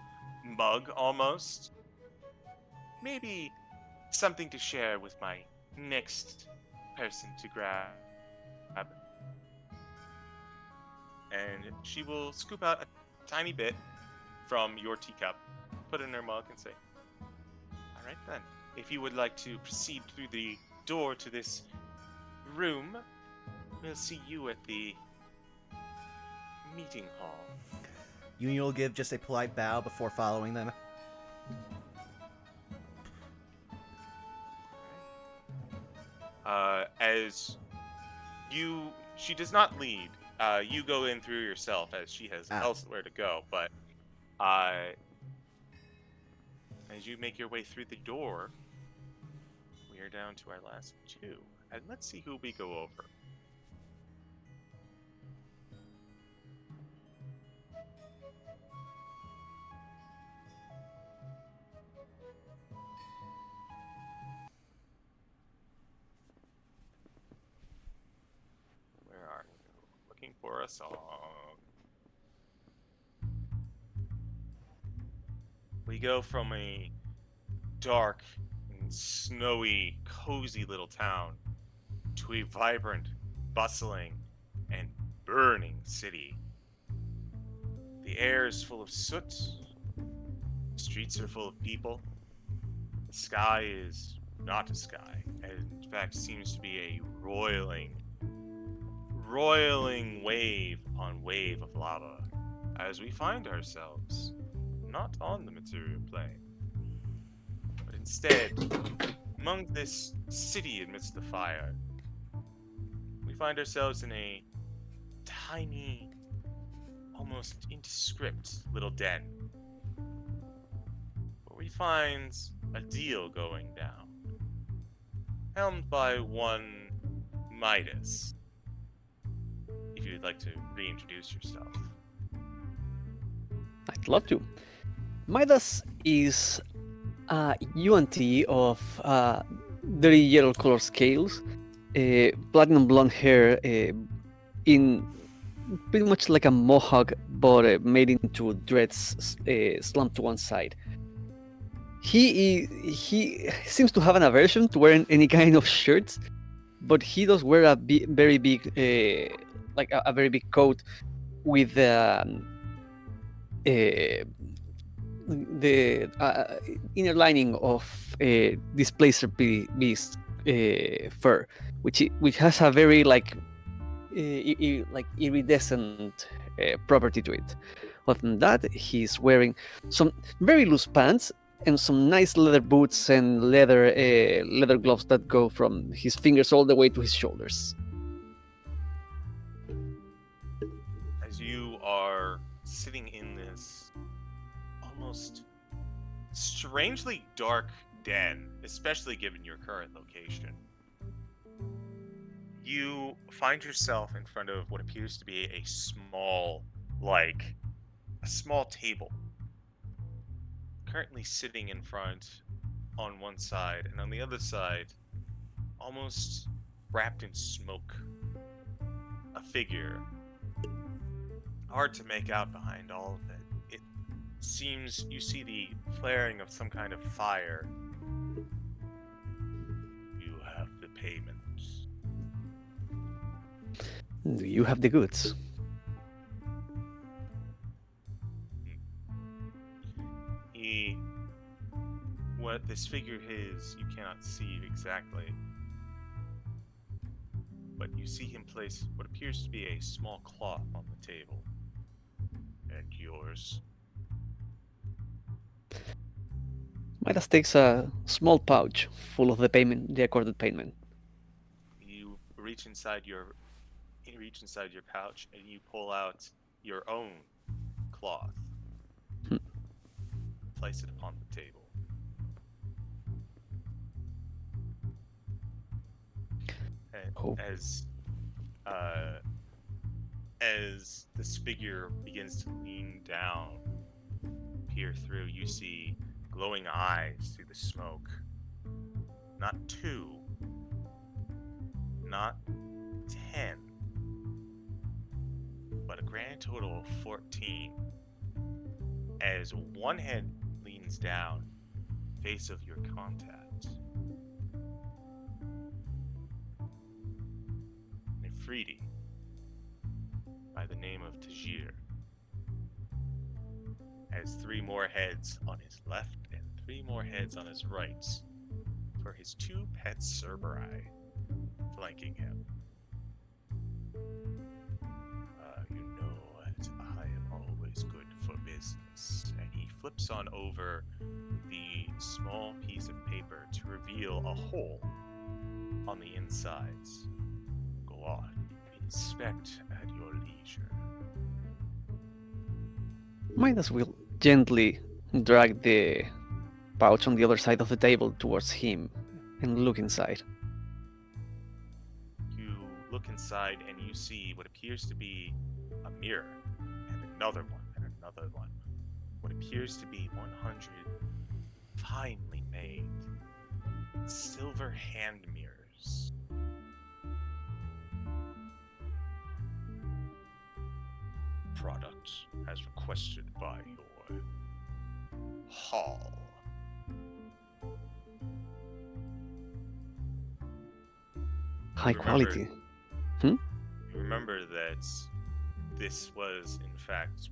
mug almost. Maybe something to share with my next person to grab. And she will scoop out a tiny bit from your teacup, put it in her mug, and say, "All right then, if you would like to proceed through the door to this room, we'll see you at the meeting hall." Union will give just a polite bow before following them. She does not lead. You go in through yourself as she has elsewhere to go, but as you make your way through the door, we are down to our last two. And let's see who we go over. Where are you? Looking for a song. We go from a dark and snowy, cozy little town to a vibrant, bustling, and burning city. The air is full of soot. The streets are full of people. The sky is not a sky, and in fact seems to be a broiling wave upon wave of lava as we find ourselves not on the material plane, but instead among this city amidst the fire. We find ourselves in a tiny, almost indescript little den where we find a deal going down, helmed by one Midas. If you'd like to reintroduce yourself. I'd love to. Midas is a UNT of dirty yellow color scales, platinum blonde hair, in pretty much like a mohawk, but made into dreads, slumped to one side. He seems to have an aversion to wearing any kind of shirts, but he does wear a very big, like a very big coat with the inner lining of displacer beast fur, which has a very like like iridescent property to it. Other than that, he's wearing some very loose pants and some nice leather boots and leather gloves that go from his fingers all the way to his shoulders. As you are sitting in this almost strangely dark den, especially given your current location, you find yourself in front of what appears to be a small table. Currently sitting in front on one side, and on the other side, almost wrapped in smoke, a figure. Hard to make out behind all of it. It seems you see the flaring of some kind of fire. You have the payments. Do you have the goods? What this figure is, you cannot see exactly. But you see him place what appears to be a small cloth on the table. And yours. Midas takes a small pouch full of the accorded payment. You reach inside your pouch and you pull out your own cloth. Place it upon the table. And Oh. as this figure begins to lean down, peer through, you see glowing eyes through the smoke. Not 2, not 10, but a grand total of 14. As one head leans down, face of your contact. Nefriti, by the name of Tajir, has 3 more heads on his left and 3 more heads on his right, for his 2 pet Cerberus flanking him. You know that I am always good for business, and he flips on over the small piece of paper to reveal a hole on the insides. Go on, inspect at your leisure. Midas will gently drag the pouch on the other side of the table towards him and look inside. You look inside and you see what appears to be a mirror, and another one, and another one. What appears to be 100 finely made silver hand mirrors. Product as requested by your hall. High Remember- quality. You remember that this was, in fact,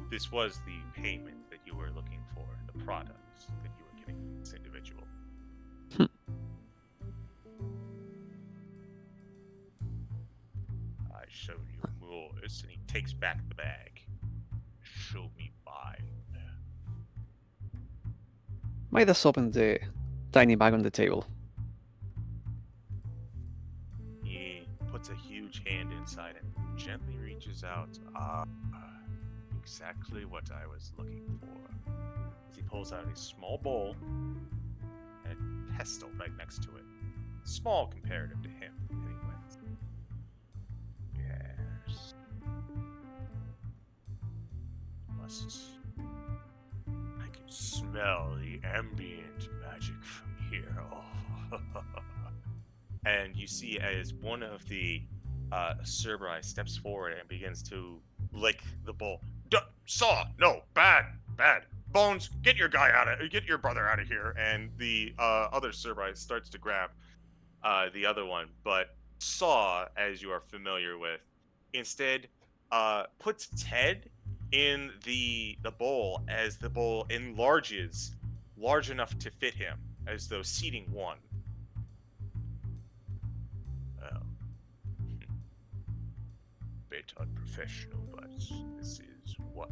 this was the payment that you were looking for, the products that you were getting from this individual. show you moors. And he takes back the bag. Show me mine. Midas opens the tiny bag on the table. He puts a huge hand inside and gently reaches out. Exactly what I was looking for. As he pulls out a small bowl and a pestle right next to it. Small comparative to him, anyways. Yes. I can smell the ambient magic from here. Oh. And you see as one of the Cerberus steps forward and begins to lick the bowl. Saw! No! Bad! Bones, get your brother out of here. And the other Cerberus starts to grab the other one, but Saw, as you are familiar with, instead puts Ted in the bowl as the bowl enlarges large enough to fit him, as though seating one. Well, bit unprofessional, but this is what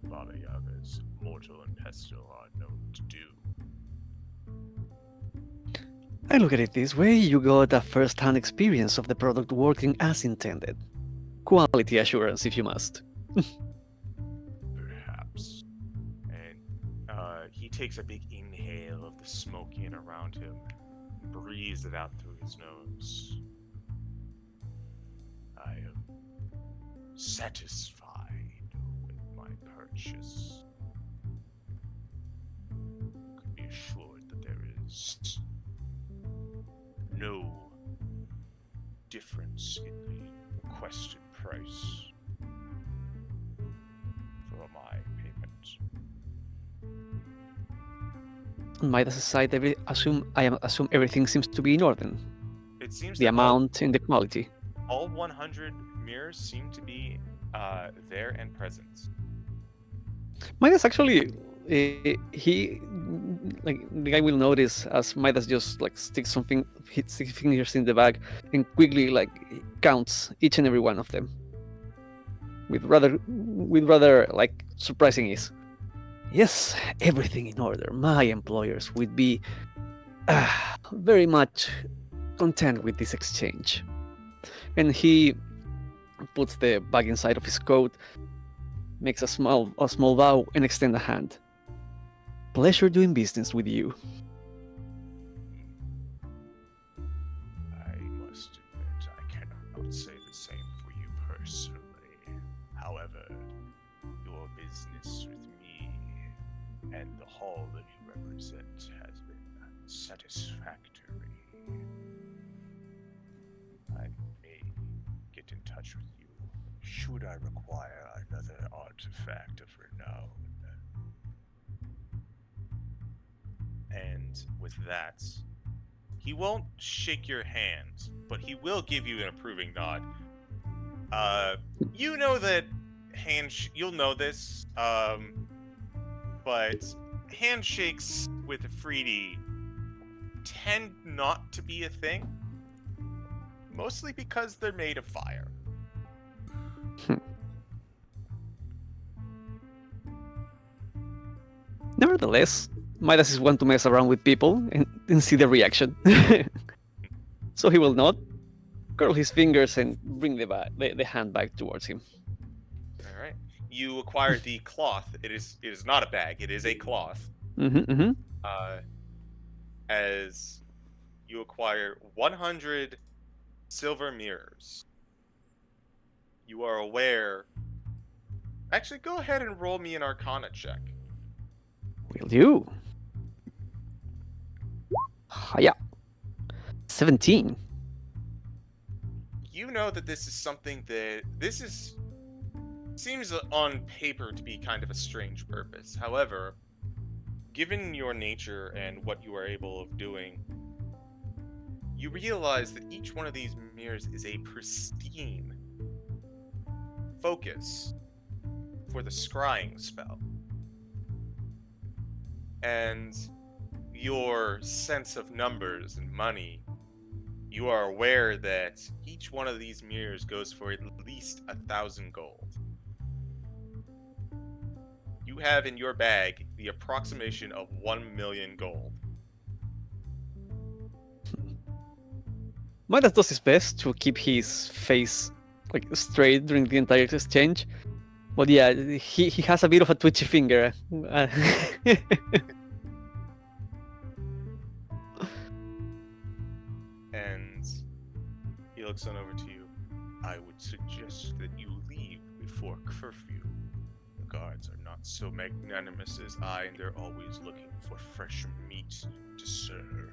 Baba Yaga's mortal and pestle are known to do. I look at it this way, you got a first-hand experience of the product working as intended. Quality assurance, if you must. Perhaps. And he takes a big inhale of the smoke in around him, breathes it out through his nose. I am satisfied with my purchase. You can be assured that there is no difference in the requested price for my payment. On Midas' side, I assume everything seems to be in order. It seems The that amount and the quality. all 100 mirrors seem to be there and present. Midas actually, he like the guy will notice as Midas just like sticks his fingers in the bag and quickly like counts each and every one of them with rather like surprising ease. Yes, everything in order. My employers would be very much content with this exchange. And he puts the bag inside of his coat, makes a small bow, and extends a hand. Pleasure doing business with you. I must admit, I cannot say the same for you personally. However, your business with me and the hall that you represent has been satisfactory. I may get in touch with you should I require another artifact of renown. And with that, he won't shake your hand, but he will give you an approving nod. You know that you'll know this, but handshakes with Afridi tend not to be a thing, mostly because they're made of fire. Nevertheless, Midas is one to mess around with people and see the reaction. So he will nod, curl his fingers, and bring the hand back towards him. All right. You acquire the cloth. It is not a bag. It is a cloth. As you acquire 100 silver mirrors. You are aware. Actually, go ahead and roll me an Arcana check. Will do. Yeah. 17. You know that this is something that seems on paper to be kind of a strange purpose. However, given your nature and what you are able of doing, you realize that each one of these mirrors is a pristine focus for the scrying spell. And your sense of numbers and money you are aware that each one of these mirrors goes for at least 1,000 gold. You have in your bag the approximation of 1 million gold. Midas does his best to keep his face like straight during the entire exchange. But yeah, he has a bit of a twitchy finger. And he looks on over to you. I would suggest that you leave before curfew. The guards are not so magnanimous as I, and they're always looking for fresh meat to serve.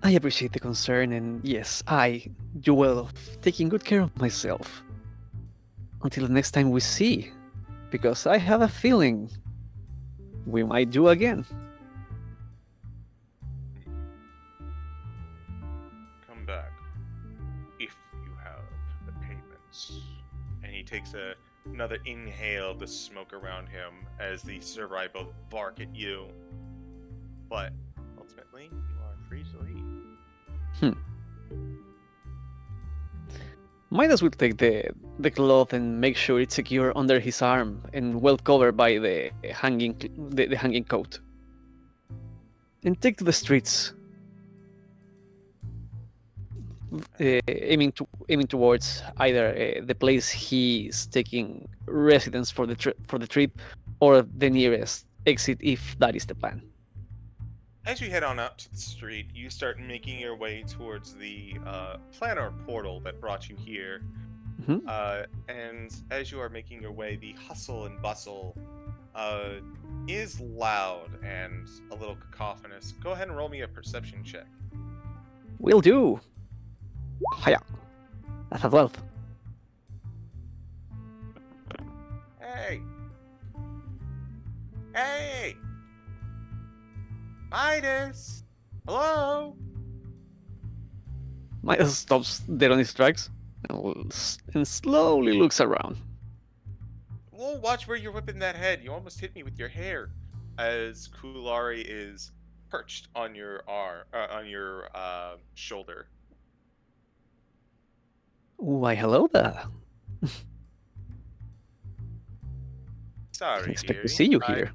I appreciate the concern, and yes, I do well of taking good care of myself. Until the next time we see, because I have a feeling we might do again. Come back if you have the payments. And he takes another inhale of the smoke around him as the Samurai both bark at you. But ultimately, you are free to leave. Midas will take the cloth and make sure it's secure under his arm and well covered by the hanging coat. And take to the streets, aiming towards either the place he's taking residence for the trip, or the nearest exit if that is the plan. As you head on out to the street, you start making your way towards the planar portal that brought you here. And as you are making your way, the hustle and bustle is loud and a little cacophonous. Go ahead and roll me a perception check. Will do. Hiya. That's a 12. Hey! Hey! Midas! Hello? Midas stops dead on his tracks and slowly looks around. Whoa, watch where you're whipping that head. You almost hit me with your hair. As Kulari is perched on your shoulder. Why, hello there. Sorry, Didn't expect to dearie. see you here.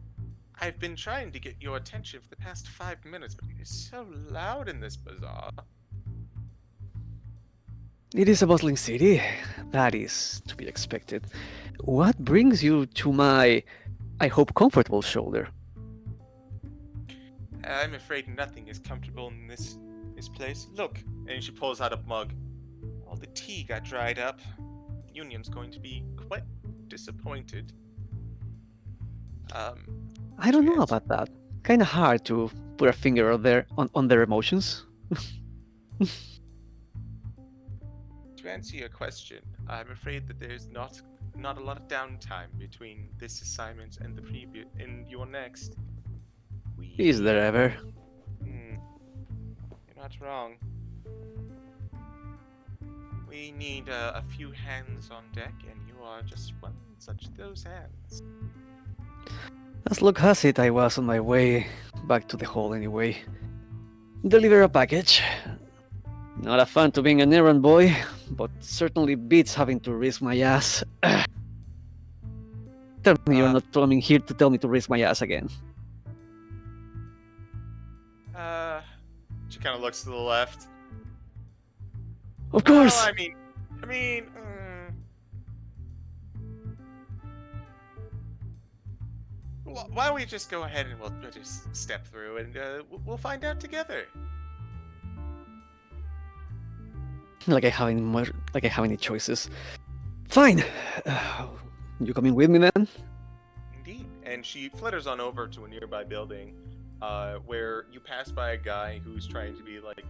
I've been trying to get your attention for the past 5 minutes, but it is so loud in this bazaar. It is a bustling city. That is to be expected. What brings you to my, I hope, comfortable shoulder? I'm afraid nothing is comfortable in this place. Look, and she pulls out a mug. All the tea got dried up. The Union's going to be quite disappointed. I don't know about that. Kind of hard to put a finger on their emotions. To answer your question, I'm afraid that there's not a lot of downtime between this assignment and the previous and your next. Is there ever? You're not wrong. We need a few hands on deck, and you are just one such those hands. As luck has it, I was on my way back to the hall anyway. Deliver a package. Not a fan to being an errand boy, but certainly beats having to risk my ass. Tell me you're not coming here to tell me to risk my ass again. She kind of looks to the left. Of course! Well, I mean, why don't we just go ahead and we'll just step through and we'll find out together. Like I have any choices. Fine. You coming with me then? Indeed. And she flitters on over to a nearby building, where you pass by a guy who's trying to be like,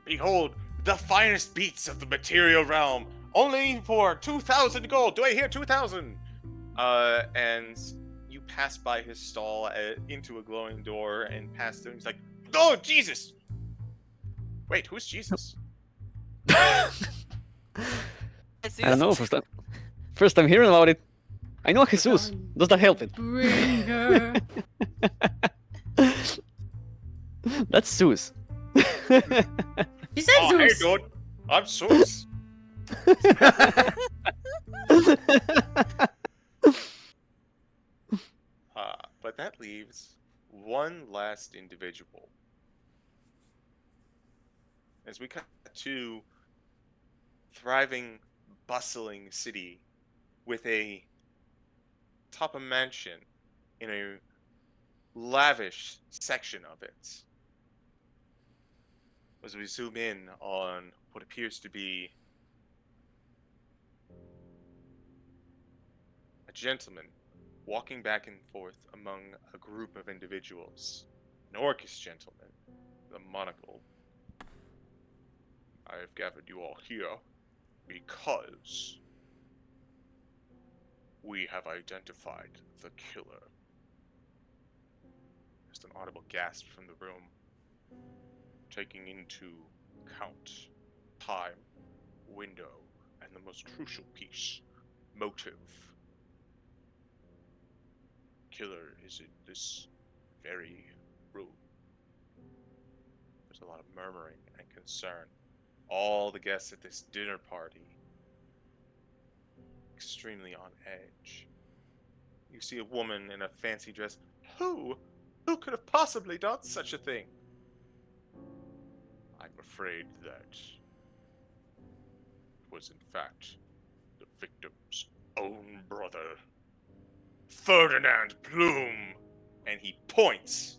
behold, the finest beats of the material realm, only for 2,000 gold. Do I hear 2,000? And you pass by his stall into a glowing door and pass through. He's like, oh, Jesus! Wait, who's Jesus? I don't know. First time hearing about it. I know Jesus. Does that help it? Bring her. That's Zeus. She said Oh, hey, Zeus. dude. I'm Zeus. But that leaves one last individual. As we cut to thriving, bustling city with a top of mansion in a lavish section of it. As we zoom in on what appears to be a gentleman walking back and forth among a group of individuals. An orcish gentleman, with a monocle. I have gathered you all here because we have identified the killer. Just an audible gasp from the room, taking into account time, window, and the most crucial piece, motive. Killer is in this very room. There's a lot of murmuring and concern. All the guests at this dinner party extremely on edge. You see a woman in a fancy dress. Who? Who could have possibly done such a thing? I'm afraid that it was in fact the victim's own brother, Ferdinand Plume. And he points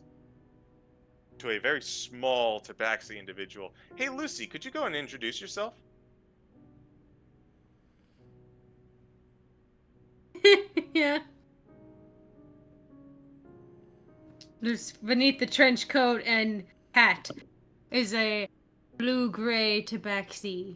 to a very small tabaxi individual. Hey, Lucy, could you go and introduce yourself? Yeah. There's beneath the trench coat and hat is a blue-gray tabaxi.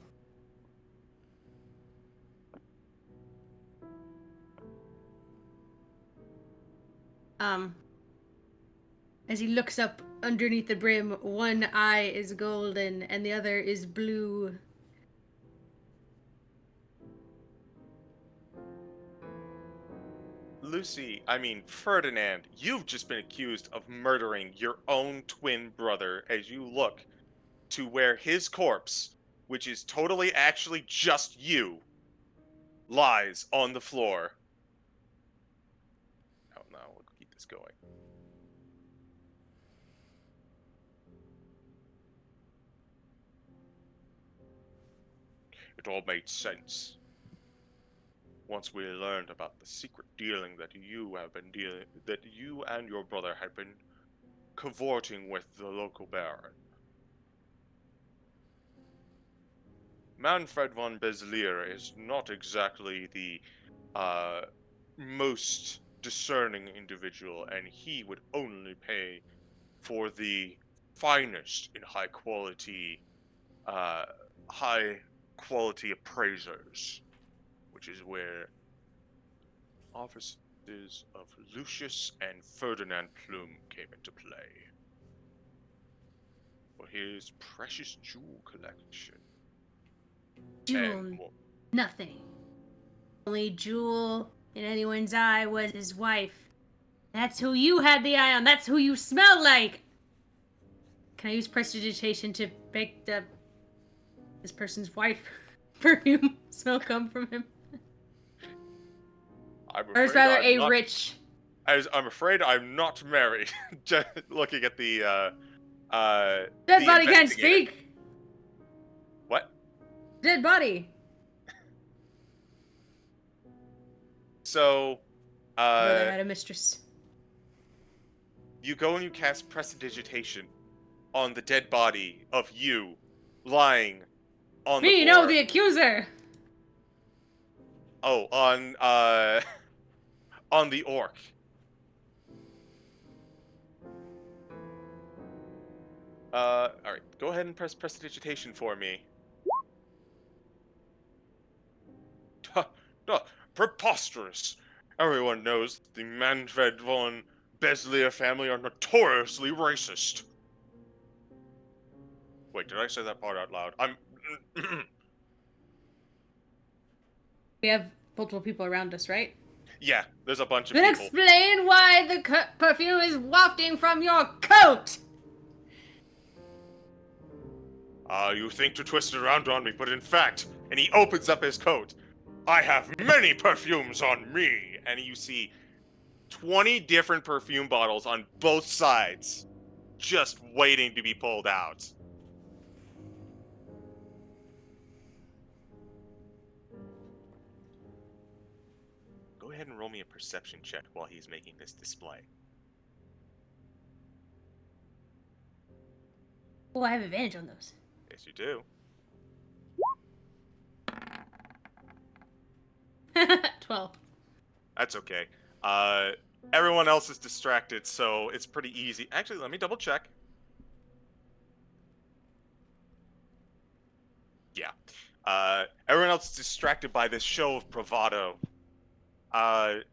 As he looks up underneath the brim, one eye is golden and the other is blue. Lucy, I mean Ferdinand, you've just been accused of murdering your own twin brother as you look to where his corpse, which is totally actually just you, lies on the floor. Oh no, we'll keep this going. It all made sense once we learned about the secret dealing that you and your brother had been cavorting with the local baron. Manfred von Beslier is not exactly the most discerning individual, and he would only pay for the finest in high quality appraisers, which is where offices of Lucius and Ferdinand Plume came into play for his precious jewel collection. Jewel, And more. nothing. Only jewel in anyone's eye was his wife. That's who you had the eye on. That's who you smell like. Can I use prestidigitation to make this person's wife perfume smell come from him? Or is rather a rich. I'm afraid I'm not married. Just looking at the Dead body can't speak. What? Dead body. So, Brother had a mistress. you go and you cast prestidigitation on the dead body of you lying on the floor. Me, no, the accuser. Oh, on the orc. Alright, go ahead and press prestidigitation for me. Preposterous! Everyone knows the Manfred von Beslier family are notoriously racist. Wait, did I say that part out loud? We have multiple people around us, right? Yeah, there's a bunch of Then people. explain why the perfume is wafting from your coat. You think to twist it around on me, but in fact, and he opens up his coat. I have many perfumes on me, and you see 20 different perfume bottles on both sides, just waiting to be pulled out. Go ahead and roll me a perception check while he's making this display. Oh, I have advantage on those. Yes, you do. 12. That's okay. Everyone else is distracted, so it's pretty easy. Actually, let me double check. Yeah. Everyone else is distracted by this show of bravado. But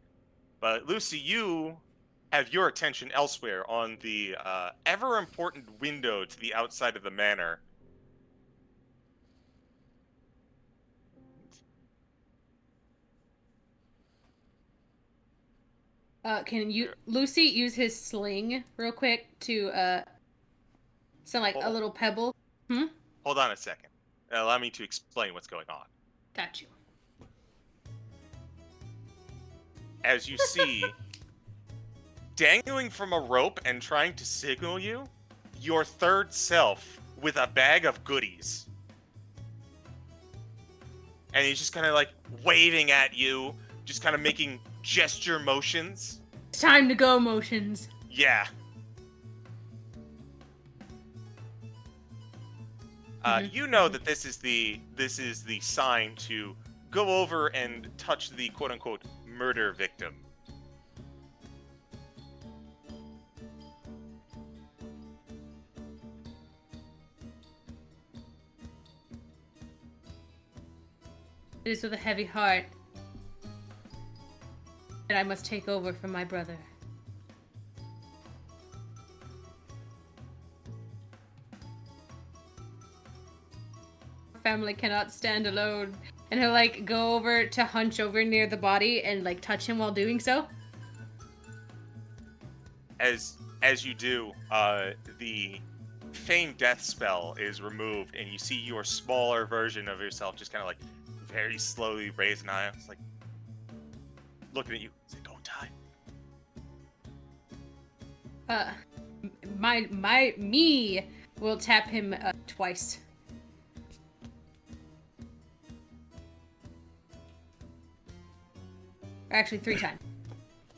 Lucy, you have your attention elsewhere on the ever important window to the outside of the manor. Can you, Lucy, use his sling real quick to sound like a little pebble? Hold on a second. Allow me to explain what's going on. Got you. As you see, dangling from a rope and trying to signal you, your third self with a bag of goodies. And he's just kind of like waving at you, just kind of making gesture motions. It's time to go motions. Yeah. You know that this is the sign to go over and touch the quote unquote murder victim. It is with a heavy heart that I must take over from my brother. Family cannot stand alone. And he'll like go over to hunch over near the body and like touch him while doing so. As you do, the feigned death spell is removed, and you see your smaller version of yourself just kind of like very slowly raise an eye. It's like looking at you. Is it going time? Me will tap him twice. Or actually 3 times.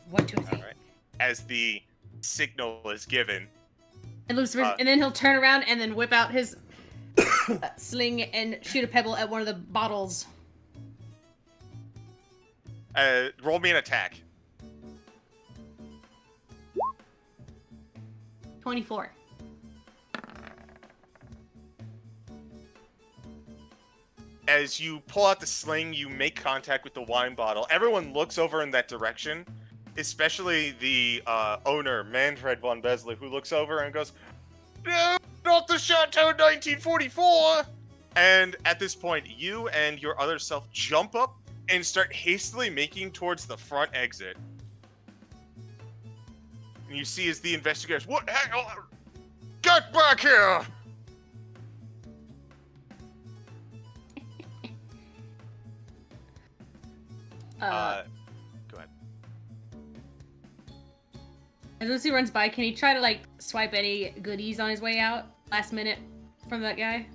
1, 2, 3. All right. As the signal is given, And Lucifer, and then he'll turn around and then whip out his sling and shoot a pebble at one of the bottles. roll me an attack. 24. As you pull out the sling, you make contact with the wine bottle. Everyone looks over in that direction, especially the owner, Manfred von Besley, who looks over and goes, "No, not the Chateau 1944!" And at this point, you and your other self jump up and start hastily making towards the front exit. And you see as the investigators, "What? Get back here!" Go ahead. As Lucy runs by, can he try to like swipe any goodies on his way out last minute from that guy?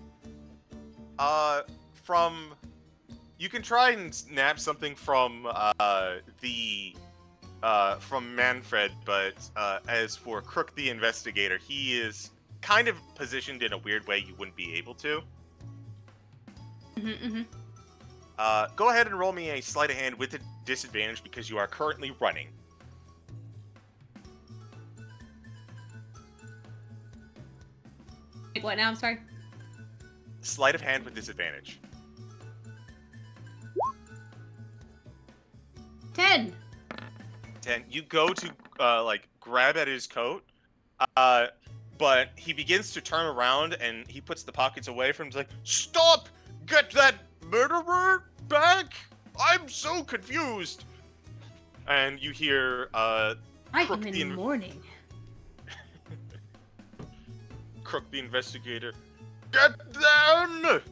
You can try and nab something from from Manfred, but as for Crook the investigator, he is kind of positioned in a weird way you wouldn't be able to. Go ahead and roll me a sleight of hand with a disadvantage because you are currently running. Wait, what now? I'm sorry. Sleight of hand with disadvantage. 10. 10. You go to like grab at his coat, but he begins to turn around and he puts the pockets away from him. He's like, "Stop! Get that murderer back! I'm so confused." And you hear I Crook am in the mourning. Crook the investigator. Get them!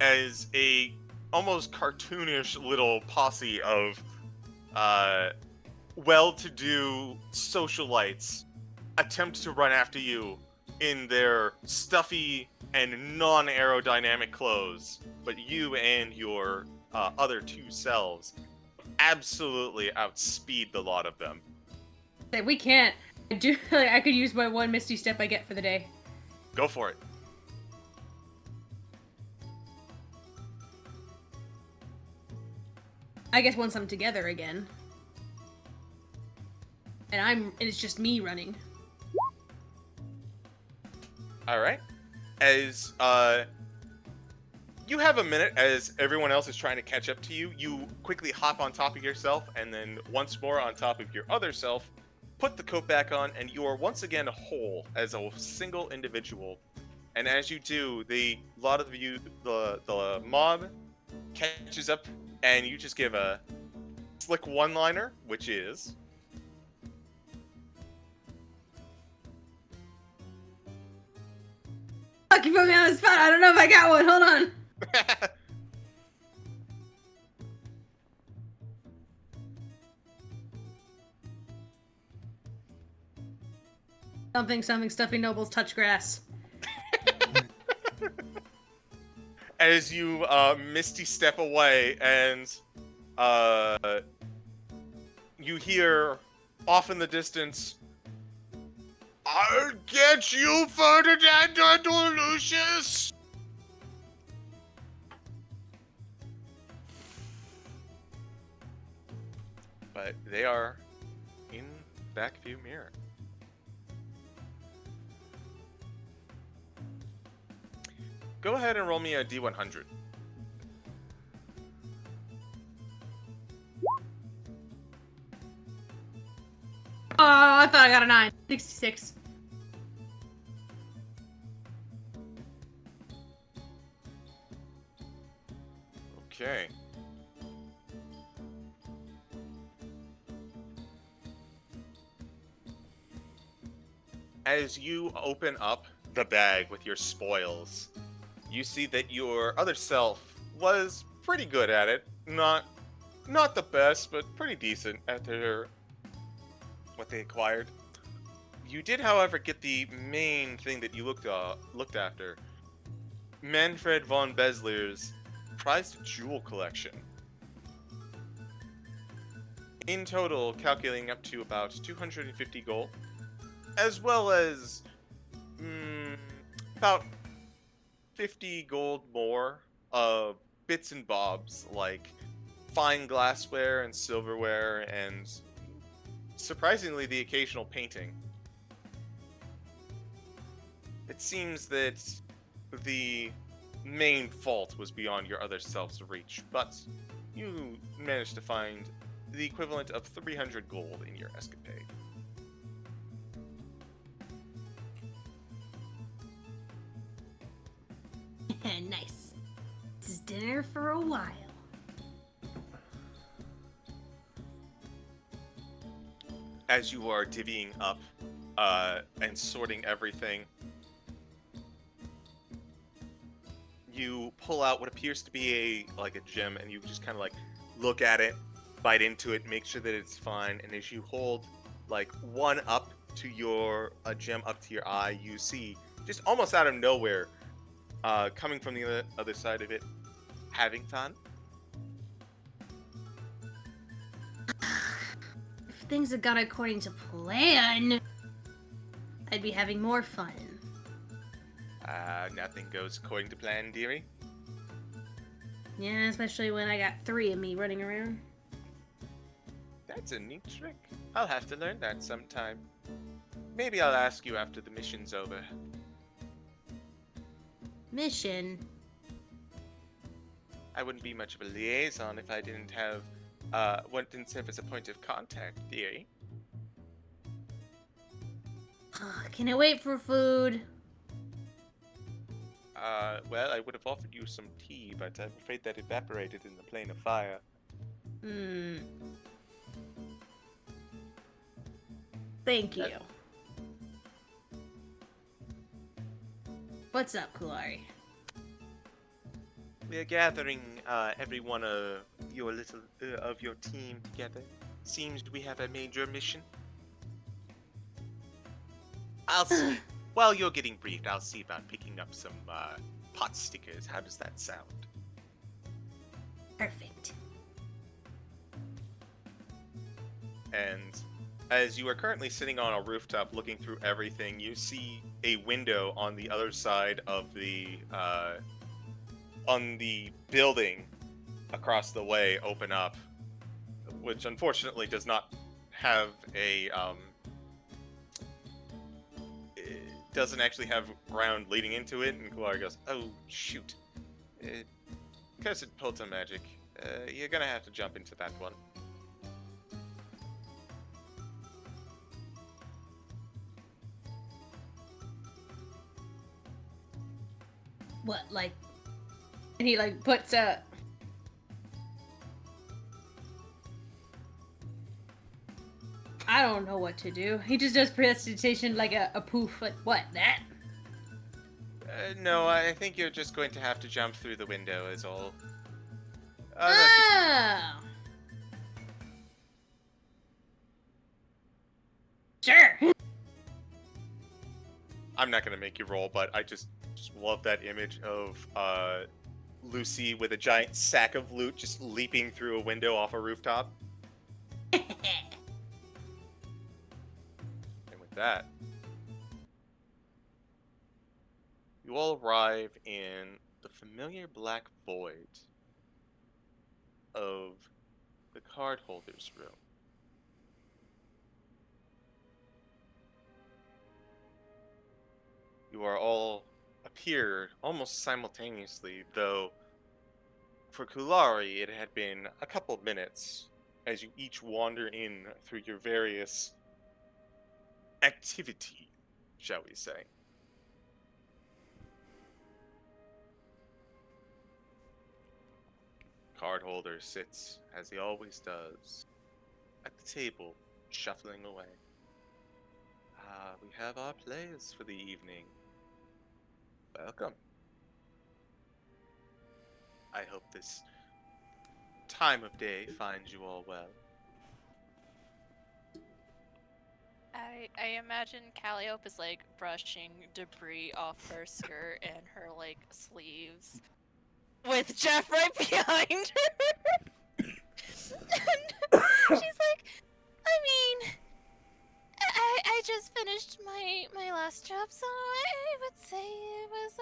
As a almost cartoonish little posse of well-to-do socialites attempt to run after you in their stuffy and non-aerodynamic clothes, but you and your other two selves absolutely outspeed the lot of them. We can't. I could use my one Misty Step I get for the day. Go for it. I guess once I'm together again. And it's just me running. All right. As you have a minute as everyone else is trying to catch up to you, you quickly hop on top of yourself and then once more on top of your other self, put the coat back on, and you are once again whole as a single individual. And as you do, the mob catches up, and you just give a slick one-liner, which is, Fuck, you put me on the spot. I don't know if I got one. Hold on. Something, stuffy nobles touch grass. as you misty step away, and you hear off in the distance, "I'll get you, Ferdinand and Lucius!" But they are in back view mirror. Go ahead and roll me a D100. Oh, I thought I got a 9. 66. Okay. As you open up the bag with your spoils, you see that your other self was pretty good at it. Not the best, but pretty decent at what they acquired. You did, however, get the main thing that you looked after. Manfred von Besler's prized jewel collection. In total, calculating up to about 250 gold, as well as about 50 gold more of bits and bobs like fine glassware and silverware and surprisingly the occasional painting. It seems that the main fault was beyond your other self's reach, but you managed to find the equivalent of 300 gold in your escapade. Nice. This is dinner for a while. As you are divvying up and sorting everything, you pull out what appears to be a gem, and you just kind of look at it, bite into it, make sure that it's fine, and as you hold one up to a gem up to your eye, you see just almost out of nowhere, coming from the other side of it, having fun. If things had gone according to plan, I'd be having more fun. Nothing goes according to plan, dearie. Yeah, especially when I got 3 of me running around. That's a neat trick. I'll have to learn that sometime. Maybe I'll ask you after the mission's over. Mission? I wouldn't be much of a liaison if I didn't have, didn't serve as a point of contact, dearie. Can I wait for food? Well, I would have offered you some tea, but I'm afraid that evaporated in the plane of fire. Thank you. What's up, Kulari? We are gathering every one of your team together. Seems we have a major mission. While you're getting briefed, I'll see about picking up some pot stickers. How does that sound? Perfect. And as you are currently sitting on a rooftop looking through everything, you see a window on the other side of the on the building across the way open up, which unfortunately does not have a it doesn't actually have ground leading into it. And Kulari goes, "Oh shoot, cursed polter magic. You're gonna have to jump into that one." What, like? And he like puts a. I don't know what to do. He just does prestidigitation like a poof. Like what? That? No, I think you're just going to have to jump through the window is all. Oh. Sure. I'm not gonna make you roll, but I just love that image of Lucy with a giant sack of loot just leaping through a window off a rooftop. And with that, you all arrive in the familiar black void of the card holder's room. You are all appeared almost simultaneously, though for Kulari it had been a couple minutes as you each wander in through your various activity, shall we say. Cardholder sits, as he always does, at the table, shuffling away. We have our players for the evening. Welcome. I hope this time of day finds you all well. I imagine Calliope is like brushing debris off her skirt and her like sleeves, with Jeff right behind her. And she's like, I mean, I just finished my last job, so I would say it was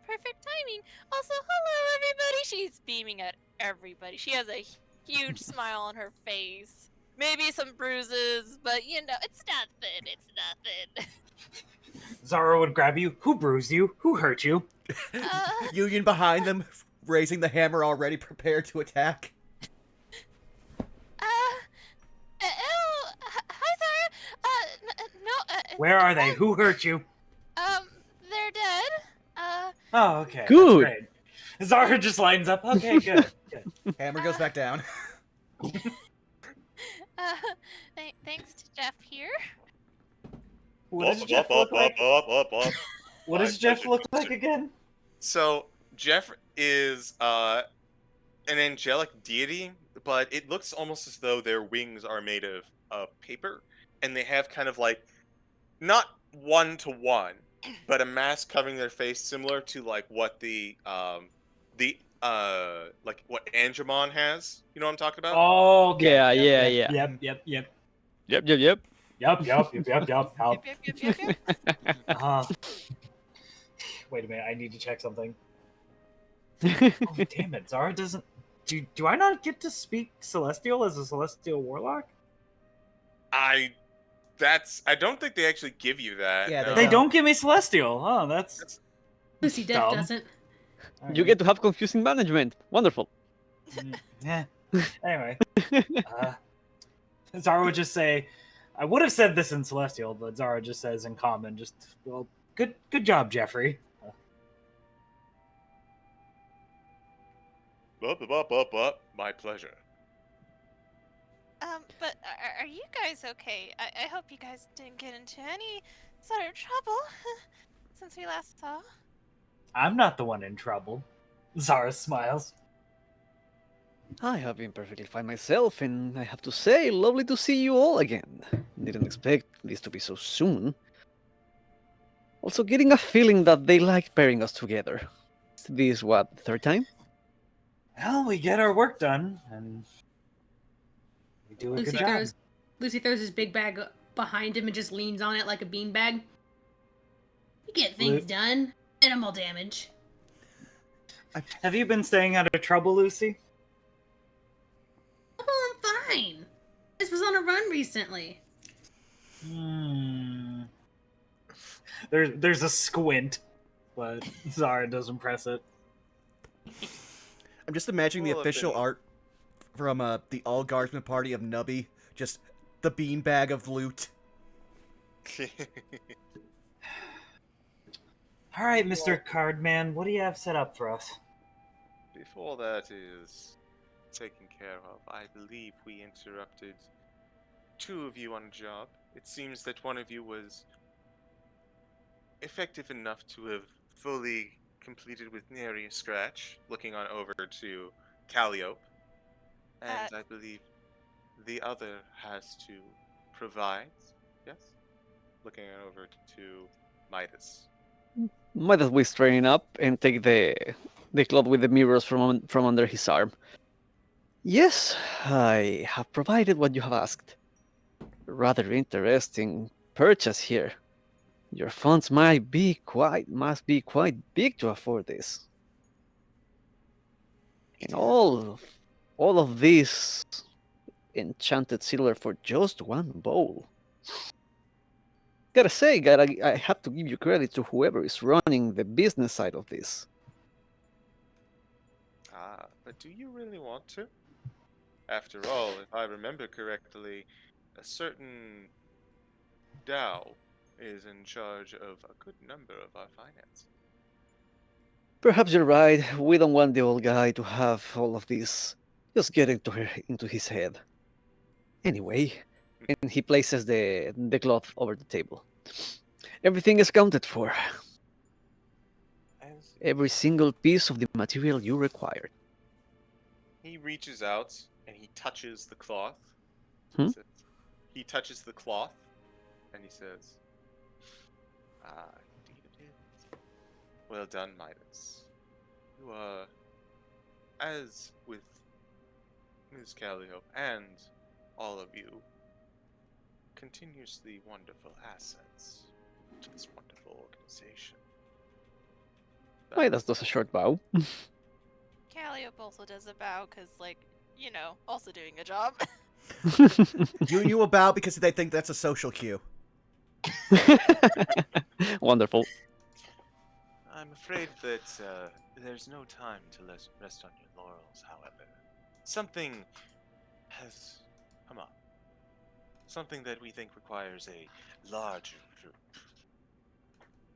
perfect timing. Also, hello everybody. She's beaming at everybody. She has a huge smile on her face. Maybe some bruises, but you know, it's nothing. It's nothing. Zara would grab you. Who bruised you? Who hurt you? Union behind them, raising the hammer already prepared to attack. Hi, Zara. No. Where are they? Who hurt you? They're dead. Oh, okay. Good. That's great. Zara just lines up. Okay, good. Good. Hammer goes back down. Thanks to Jeff here. What does Jeff look like? What does Jeff look like again? So, Jeff is an angelic deity, but it looks almost as though their wings are made of paper, and they have kind of like, not one-to-one, but a mask covering their face similar to like what like what Angemon has. You know what I'm talking about? Oh, okay. Yeah, yeah, Yep, yeah. Yep. Yep, yep. Wait a minute, I need to check something. Oh, damn it, Zara doesn't. Do I not get to speak Celestial as a Celestial Warlock? I don't think they actually give you that. Yeah, no. They don't give me Celestial. Oh, that's. Lucy Death Dumb. doesn't. You get to have confusing management. Wonderful. Yeah. Anyway, Zara would just say, I would have said this in Celestial, but Zara just says in common, just, well, good job, Jeffrey. My pleasure. But are you guys okay? I hope you guys didn't get into any sort of trouble since we last saw. I'm not the one in trouble. Zara smiles. I have been perfectly fine myself, and I have to say, lovely to see you all again. Didn't expect this to be so soon. Also, getting a feeling that they like pairing us together. Is this what, the third time? Well, we get our work done, and we do a Lucy good job. throws his big bag behind him and just leans on it like a beanbag. You get things done. Minimal damage. Have you been staying out of trouble, Lucy? Oh, I'm fine. This was on a run recently. There's a squint, but Zara doesn't press it. I'm just imagining the Well, official then- art from the all guardsman party of Nubby, just the beanbag of loot. All right, Mr. Cardman, what do you have set up for us? Before that is taken care of, I believe we interrupted two of you on a job. It seems that one of you was effective enough to have fully completed with nary a scratch, looking on over to Calliope. And I believe the other has to provide, yes? Looking over to Midas. Might as well straighten up and take the cloth with the mirrors from under his arm. Yes, I have provided what you have asked. Rather interesting purchase here. Your funds must be quite big to afford this. And all of this enchanted silver for just one bowl. I have to give you credit to whoever is running the business side of this. Ah, but do you really want to? After all, if I remember correctly, a certain Dao is in charge of a good number of our finances. Perhaps you're right. We don't want the old guy to have all of this just get into his head. Anyway, and he places the cloth over the table. Everything is counted for. As Every single piece of the material you required. he reaches out and he touches the cloth. Hmm? He touches the cloth and he says, "Ah, indeed it is. Well done, Midas. You are, as with Ms. Calliope and all of you, continuously wonderful assets to this wonderful organization." Midas does a short bow. Calliope also does a bow because, like, you know, also doing a job. Giving you a bow because they think that's a social cue. Wonderful. I'm afraid that there's no time to rest on your laurels, however. Something has come up. Something that we think requires a larger group.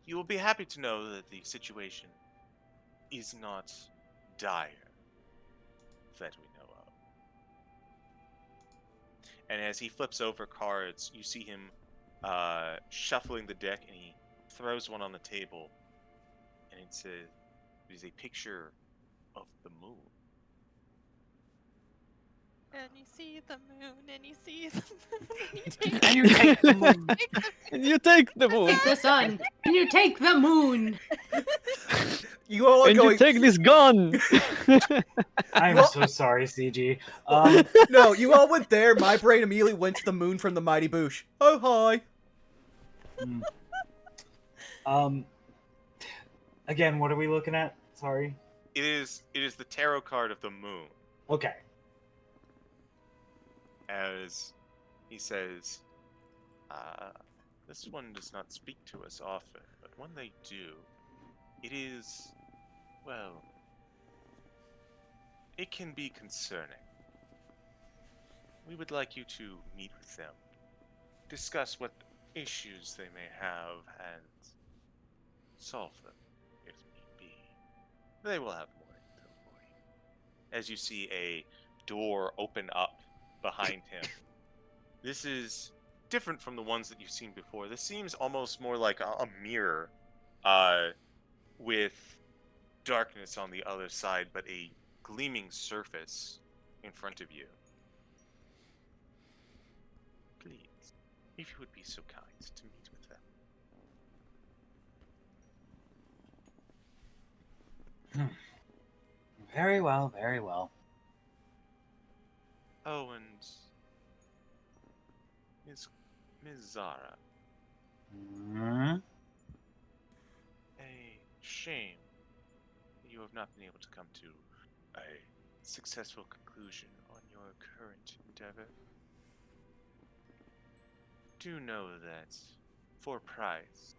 You will be happy to know that the situation is not dire that we know of. And as he flips over cards, you see him shuffling the deck, and he throws one on the table, and it is a picture of the moon. And you see the moon, and you see the moon, And you take the moon. And you take the moon. Take the sun, and you take the moon. You all are And going. you take this gun. I'm Well- so sorry, CG. No, you all went there. My brain immediately went to the moon from the Mighty Boosh. Oh hi. Again, what are we looking at? Sorry. It is the tarot card of the moon. Okay. As he says, this one does not speak to us often, but when they do, it is, well, it can be concerning. We would like you to meet with them, discuss what issues they may have, and solve them, if need be. They will have more info for you. As you see a door open up behind him. This is different from the ones that you've seen before. This seems almost more like a mirror with darkness on the other side, but a gleaming surface in front of you. Please, if you would be so kind to meet with them. Very well, very well. Oh, and Ms. Zara, Hmm? a shame that you have not been able to come to a successful conclusion on your current endeavor. Do know that, for price,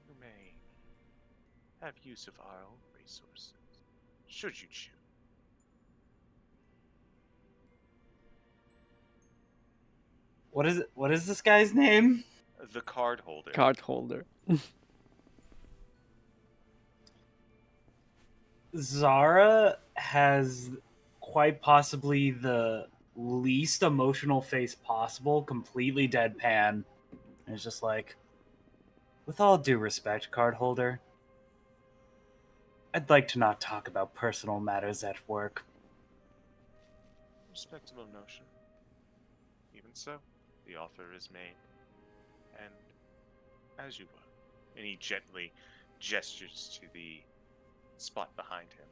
you may have use of our own resources, should you choose. What is this guy's name? The card holder. Card holder. Zara has quite possibly the least emotional face possible, completely deadpan. And it's just like, with all due respect, card holder, I'd like to not talk about personal matters at work. Respectable notion. Even so, the offer is made. And as you were. And he gently gestures to the spot behind him.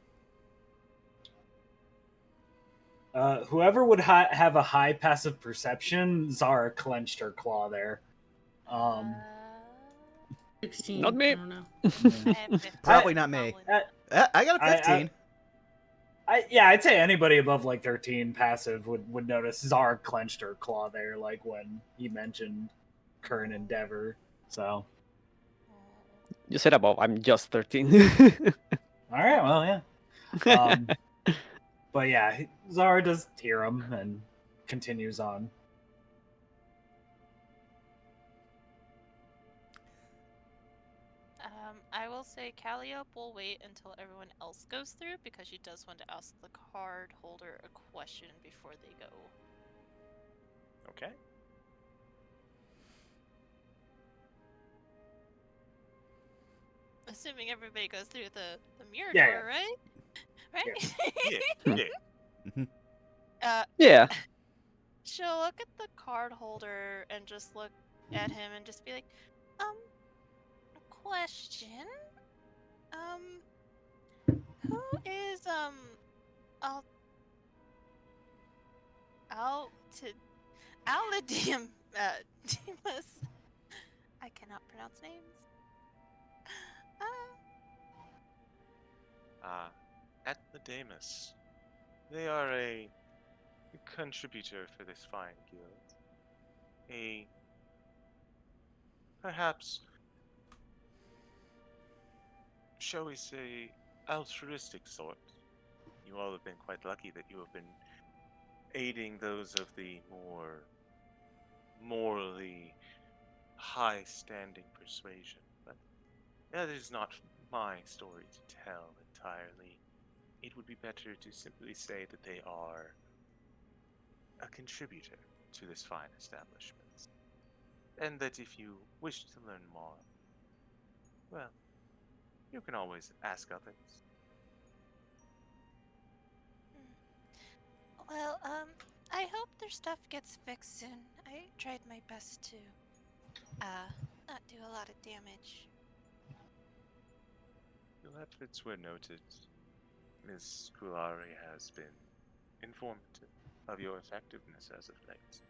Whoever would have a high passive perception, Zara clenched her claw there. 16. Not me. I don't know. I have 15. Probably not me. Probably not. I got a 15. I'd say anybody above like 13 passive would notice Zara clenched her claw there, like when he mentioned current endeavor. So, You said above. I'm just 13. all right, well, yeah. But yeah, Zara does hear him and continues on. I will say Calliope will wait until everyone else goes through because she does want to ask the card holder a question before they go. Okay. Assuming everybody goes through the mirror Yeah, door, right? Right? Yeah. Yeah. She'll look at the card holder and just look at him and just be like, question. Who is Al Aladium Demas? I cannot pronounce names. Atlademus. They are a contributor for this fine guild. A perhaps, shall we say, altruistic sort. You all have been quite lucky that you have been aiding those of the more morally high-standing persuasion, but that is not my story to tell entirely. It would be better to simply say that they are a contributor to this fine establishment, and that if you wish to learn more, well, you can always ask others. Well, I hope their stuff gets fixed soon. I tried my best to, not do a lot of damage. Your efforts were noted. Ms. Kulari has been informative of your effectiveness as of late.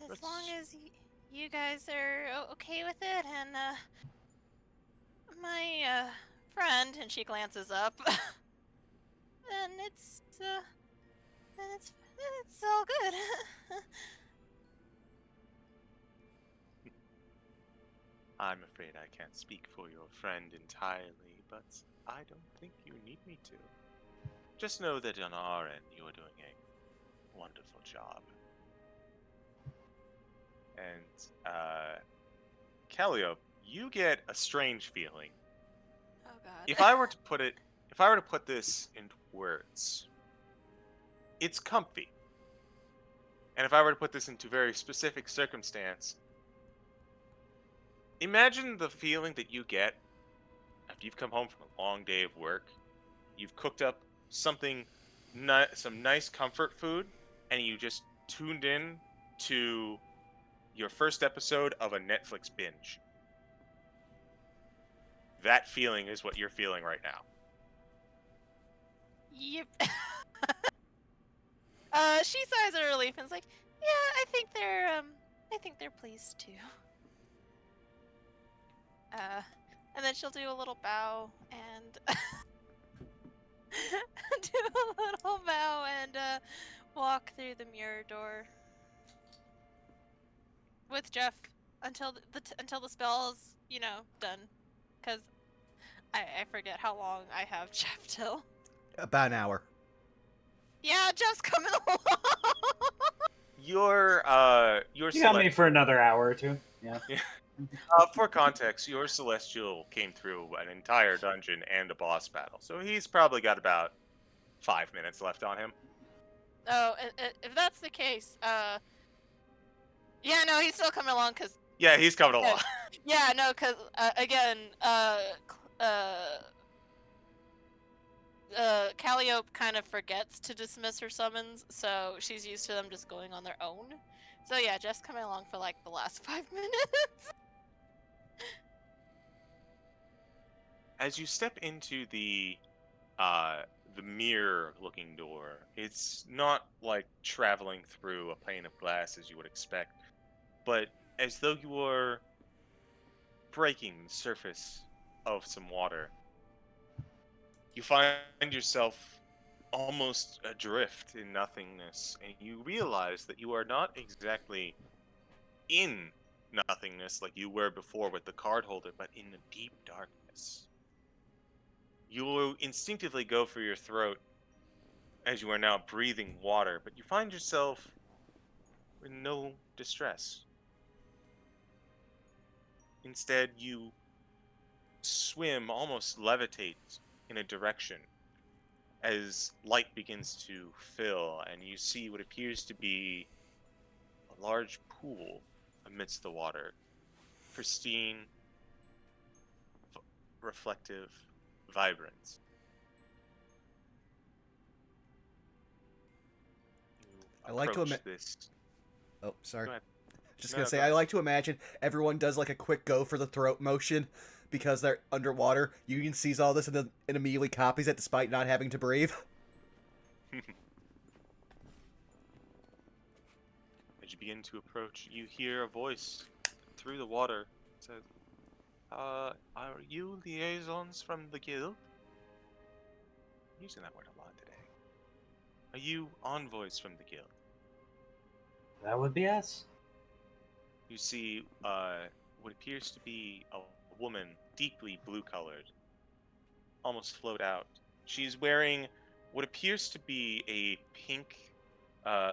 As Let's- long as you guys are okay with it, and, my, friend, and she glances up, then it's all good. I'm afraid I can't speak for your friend entirely, but I don't think you need me to. Just know that on our end, you are doing a wonderful job. And, Calliope, you get a strange feeling. Oh god. If I were to put this into words, it's comfy. And if I were to put this into very specific circumstance, Imagine the feeling that you get after you've come home from a long day of work. You've cooked up something, some nice comfort food, and you just tuned in to your first episode of a Netflix binge. That feeling is what you're feeling right now. Yep. She sighs a relief and's like, "Yeah, I think they're pleased too." And then she'll do a little bow and walk through the mirror door with Jeff until until the spell's done, because I forget how long I have Jeff till. About an hour. Yeah, Jeff's coming along. Your You got me for another hour or two. Yeah. for context, your celestial came through an entire dungeon and a boss battle, so he's probably got about 5 minutes left on him. Oh, if that's the case, yeah, no, he's still coming along because Yeah, he's coming along. yeah, no, because again, Calliope kind of forgets to dismiss her summons, so she's used to them just going on their own. So yeah, Jeff's coming along for like the last 5 minutes. As you step into the mirror-looking door, it's not like traveling through a pane of glass as you would expect, but as though you were breaking the surface of some water. You find yourself almost adrift in nothingness, and you realize that you are not exactly in nothingness like you were before with the card holder, but in a deep darkness. You will instinctively go for your throat as you are now breathing water, but you find yourself in no distress. Instead, you swim, almost levitate in a direction as light begins to fill, and you see what appears to be a large pool amidst the water. Pristine, reflective, vibrant. I like to approach this. Oh, sorry. Go ahead. Just No, gonna go say, ahead. I like to imagine everyone does like a quick go for the throat motion because they're underwater. Union sees all this and immediately copies it despite not having to breathe. As you begin to approach, you hear a voice through the water. It says, are you liaisons from the guild? I'm using that word a lot today. Are you envoys from the guild? That would be us. You see what appears to be a woman, deeply blue-colored, almost float out. She's wearing what appears to be a pink,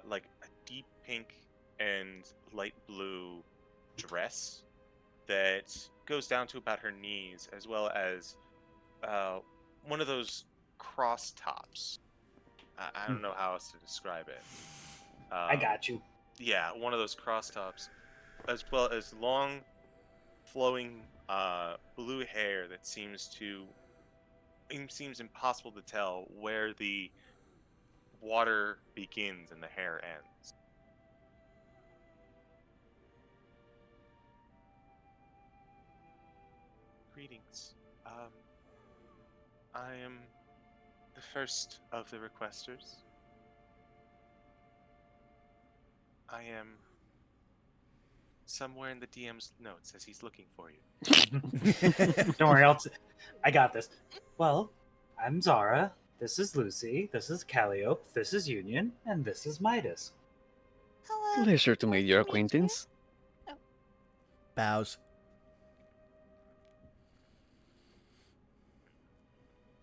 like a deep pink and light blue dress that goes down to about her knees, as well as one of those cross tops. I don't know how else to describe it. I got you. Yeah, one of those cross tops, as well as long, flowing blue hair that seems impossible to tell where the water begins and the hair ends. Greetings. I am the first of the requesters. I am somewhere in the DM's notes as he's looking for you. Don't worry, I got this. Well, I'm Zara. This is Lucy. This is Calliope. This is Union. And this is Midas. Hello. Pleasure to nice make your meet you. acquaintance. Bows.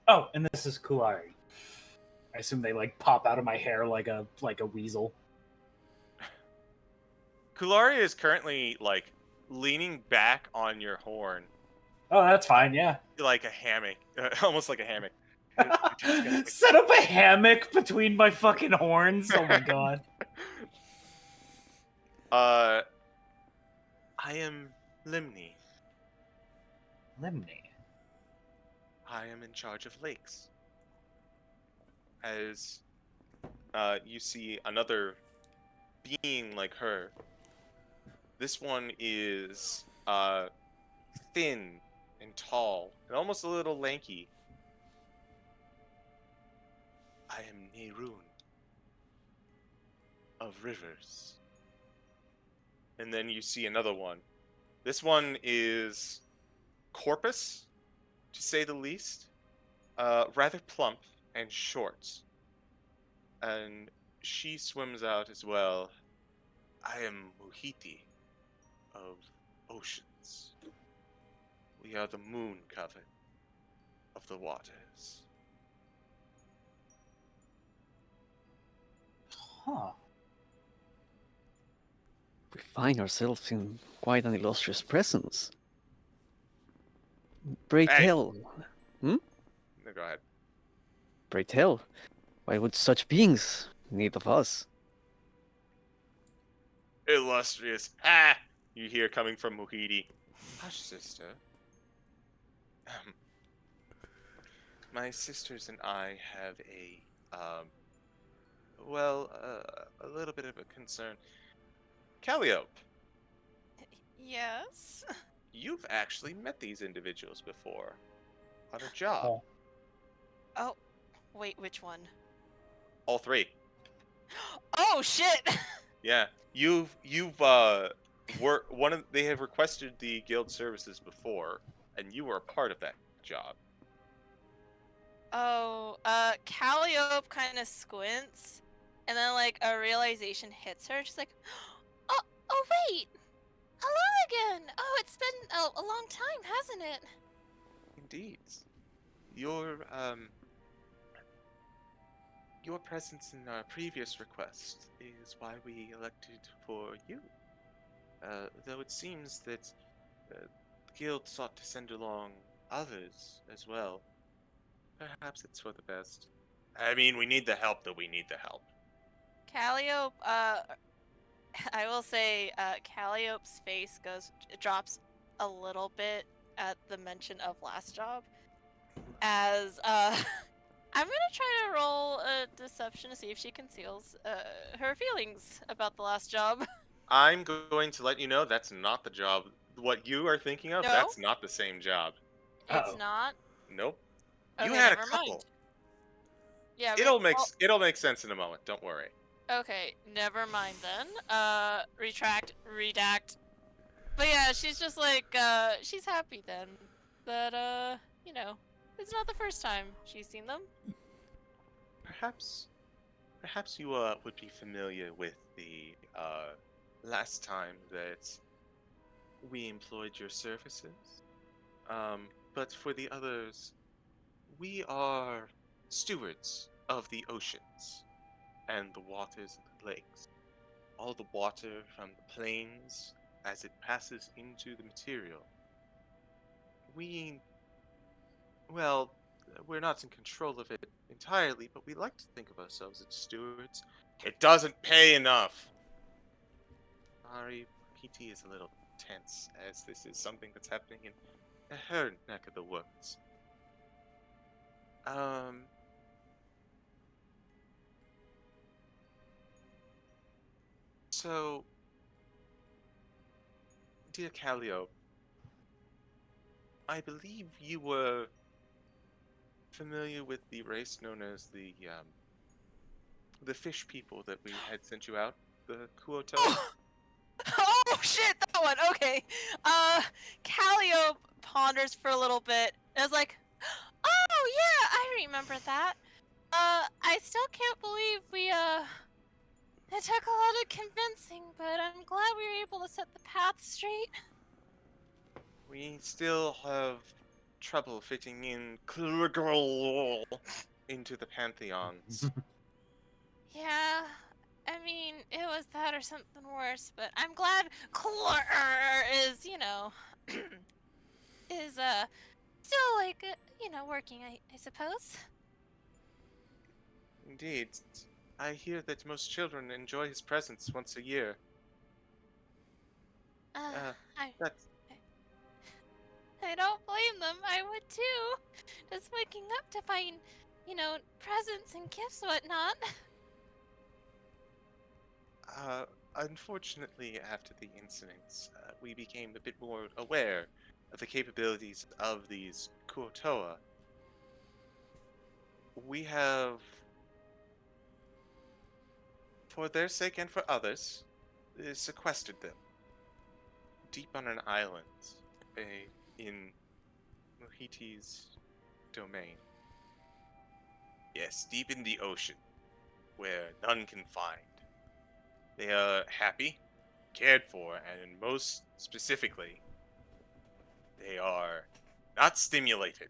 Oh, and this is Kulari. I assume they like pop out of my hair like a weasel. Kulari is currently like leaning back on your horn, Oh, that's fine. Yeah. like a hammock, almost like a hammock. Just gonna, like, Set up a hammock between my fucking horns. Oh my god. I am Limni. Limney. I am in charge of lakes. As you see another being like her. This one is thin and tall and almost a little lanky. I am Neroon of Rivers. And then you see another one. This one is Corpus, to say the least. Rather plump and short. And she swims out as well. I am Muhiti of Oceans. We are the moon coven of the waters. Huh. We find ourselves in quite an illustrious presence. Pray Hey. tell, No, go ahead. pray tell, why would such beings need of us? Illustrious. Ha! You hear coming from Muhiti. Hush, sister. My sisters and I have a little bit of a concern. Calliope, Yes. you've actually met these individuals before on a job. Oh, wait, which one? All three. Oh shit! Yeah, you've were one of they have requested the guild services before, and you were a part of that job. Oh, Calliope kind of squints, and then like a realization hits her. She's like, oh wait, hello again. Oh, it's been a long time, hasn't it? Indeed, your presence in our previous request is why we elected for you. Though it seems that the guild sought to send along others as well. Perhaps it's for the best. I mean, we need the help, though we need the help. Calliope, I will say, Calliope's face drops a little bit at the mention of last job, as I'm gonna try to roll a deception to see if she conceals her feelings about the last job. I'm going to let you know that's not the job. What you are thinking of, No? that's not the same job. It's Uh-oh. not. Nope. Okay, You had a never couple. mind. Yeah, It'll make sense in a moment. Don't worry. okay, never mind then. Retract, redact. But yeah, she's just like, she's happy then that, it's not the first time she's seen them. Perhaps you would be familiar with the last time that we employed your services. But for the others, we are stewards of the oceans and the waters of the lakes. All the water from the plains as it passes into the material. We're not in control of it entirely, but we like to think of ourselves as stewards. It doesn't pay enough. Sorry, PT is a little tense, as this is something that's happening in her neck of the woods. So, dear Calliope, I believe you were familiar with the race known as the fish people that we had sent you out, the Kuoto. Oh shit, that one. Okay. Calliope ponders for a little bit. And is like, oh yeah, I remember that. I still can't believe it took a lot of convincing, but I'm glad we were able to set the path straight. We still have trouble fitting in Klurgle into the pantheons. Yeah, I mean, it was that or something worse, but I'm glad Klur is, is, still, like, working, I suppose. Indeed. I hear that most children enjoy his presence once a year. I That's I don't blame them. I would too. Just waking up to find, presents and gifts, whatnot. Unfortunately, after the incidents, we became a bit more aware of the capabilities of these Kuotoa. We have, for their sake and for others, sequestered them deep on an island in Mohiti's domain. Yes, deep in the ocean, where none can find. They are happy, cared for, and most specifically, they are not stimulated.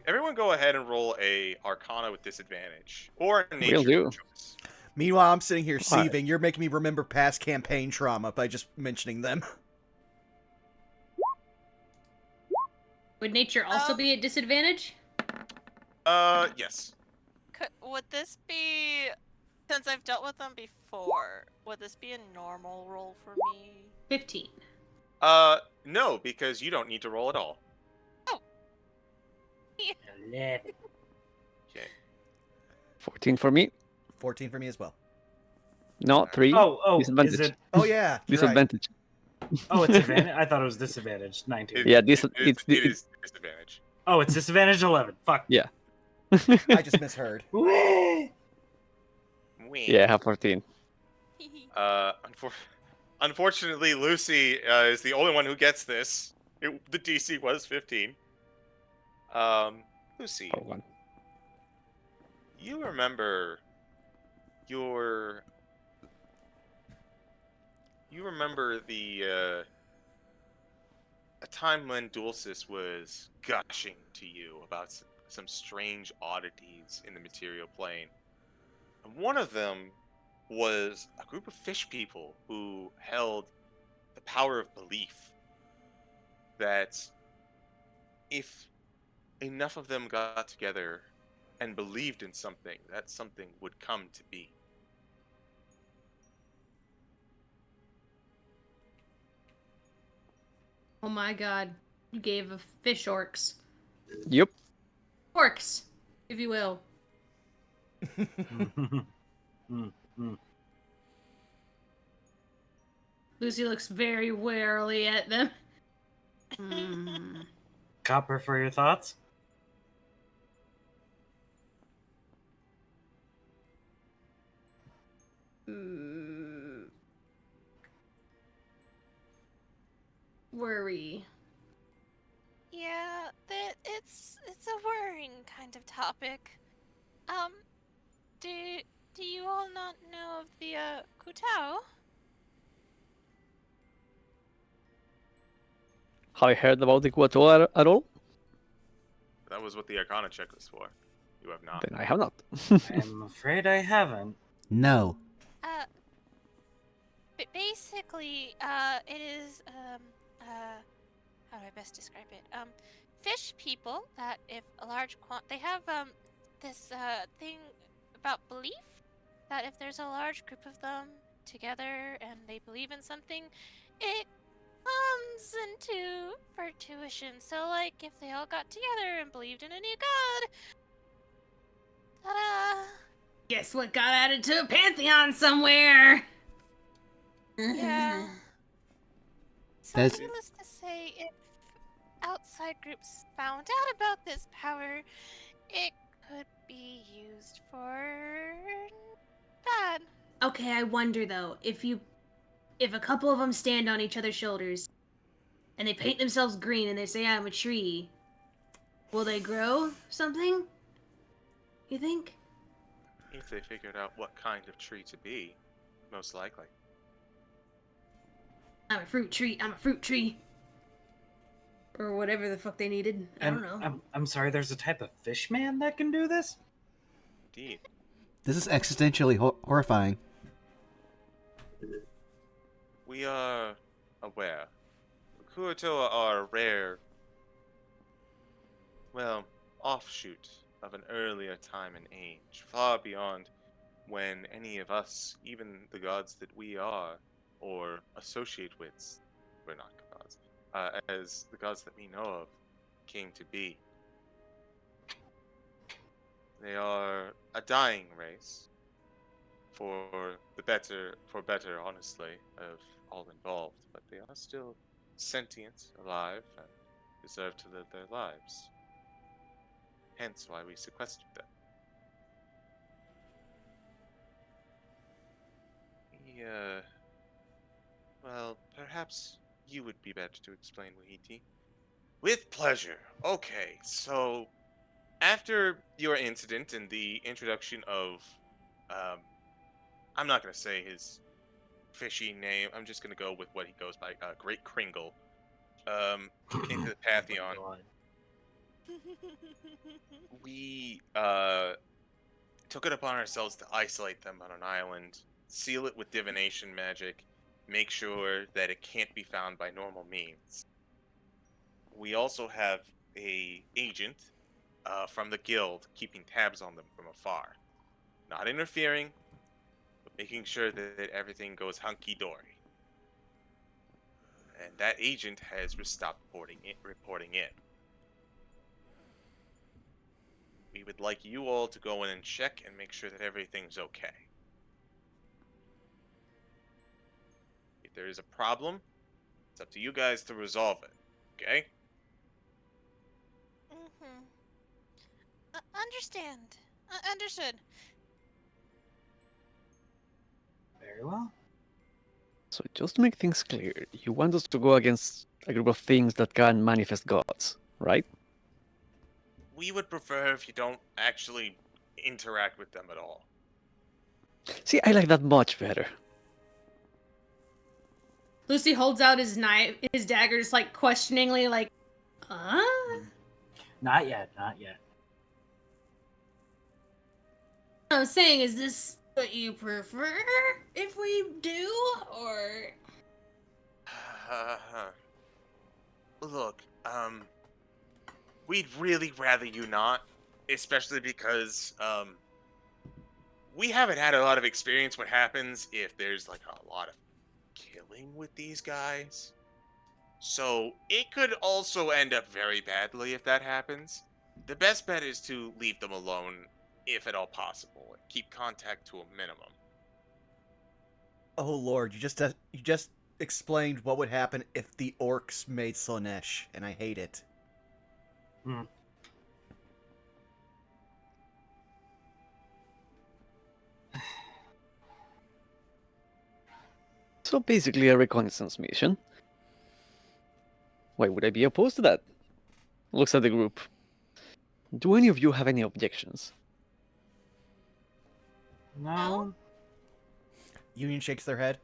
Everyone go ahead and roll a Arcana with disadvantage. Or a Nature Will do. of choice. Meanwhile, I'm sitting here Alright. seething. You're making me remember past campaign trauma by just mentioning them. Would nature also Um, be at disadvantage? Yes. Would this be, since I've dealt with them before, would this be a normal roll for me? 15. No, because you don't need to roll at all. 11. Okay. 14 for me. 14 for me as well. No, 3. Oh, Disadvantage. is it? Oh yeah, you're right. Disadvantage. Oh, it's advantage. I thought it was disadvantage. 19. Yeah, It it's is disadvantage. Oh, it's disadvantage 11. Fuck. Yeah. I just misheard. Whee! Wing. Yeah, I have 14. Unfortunately, Lucy is the only one who gets this. The DC was 15. Lucy, For one. you remember your... You remember a time when Dulcis was gushing to you about some strange oddities in the material plane. And one of them was a group of fish people who held the power of belief that if enough of them got together and believed in something, that something would come to be. Oh my god. You gave a fish orcs. Yep. Orcs, if you will. Lucy looks very warily at them. Copper for your thoughts? Worry. Yeah, it's a worrying kind of topic. Do you all not know of the Kutao? Have I heard about the Kuato at all? That was what the Arcana check was for. You have not. Then I have not. I'm afraid I haven't. No. Basically, it is how do I best describe it? Fish people that if a large they have this thing about belief that if there's a large group of them together and they believe in something, it comes into fruition. So like if they all got together and believed in a new god, ta-da! Guess what got added to a pantheon somewhere? Yeah. So That's- needless to say, if outside groups found out about this power, it could be used for bad. Okay, I wonder though, if a couple of them stand on each other's shoulders and they paint themselves green and they say I'm a tree, will they grow something? You think? If they figured out what kind of tree to be, most likely. I'm a fruit tree. I'm a fruit tree. Or whatever the fuck they needed. I don't know. I'm sorry, there's a type of fish man that can do this? Indeed. This is existentially horrifying. We are aware. The Kuotoa are a rare, well, offshoot of an earlier time and age, far beyond when any of us, even the gods that we are, or associate with, we're not gods, as the gods that we know of came to be. They are a dying race, for better, honestly, of all involved, but they are still sentient, alive, and deserve to live their lives. Hence why we sequestered them. Well, perhaps you would be better to explain, Wahiti. With pleasure. Okay, so after your incident and the introduction of, I'm not going to say his fishy name, I'm just going to go with what he goes by, Great Kringle, into the Pantheon, we took it upon ourselves to isolate them on an island, seal it with divination magic, make sure that it can't be found by normal means. We also have a agent from the guild keeping tabs on them from afar, not interfering, but making sure that everything goes hunky-dory. And that agent has stopped reporting in. We would like you all to go in and check and make sure that everything's okay. If there is a problem, it's up to you guys to resolve it, okay? Mm-hmm. Understand. Understood. Very well. So just to make things clear, you want us to go against a group of things that can manifest gods, right? We would prefer if you don't actually interact with them at all. See, I like that much better. Lucy holds out his knife, his dagger, just like questioningly, like, Not yet, not yet. I'm saying, is this what you prefer if we do, or? Look, we'd really rather you not, especially because, we haven't had a lot of experience what happens if there's, like, a lot of killing with these guys. So, it could also end up very badly if that happens. The best bet is to leave them alone, if at all possible, and keep contact to a minimum. Oh lord, you just explained what would happen if the orcs made Slanesh, and I hate it. So basically a reconnaissance mission. Why would I be opposed to that? Looks at the group. Do any of you have any objections? No. Union shakes their head.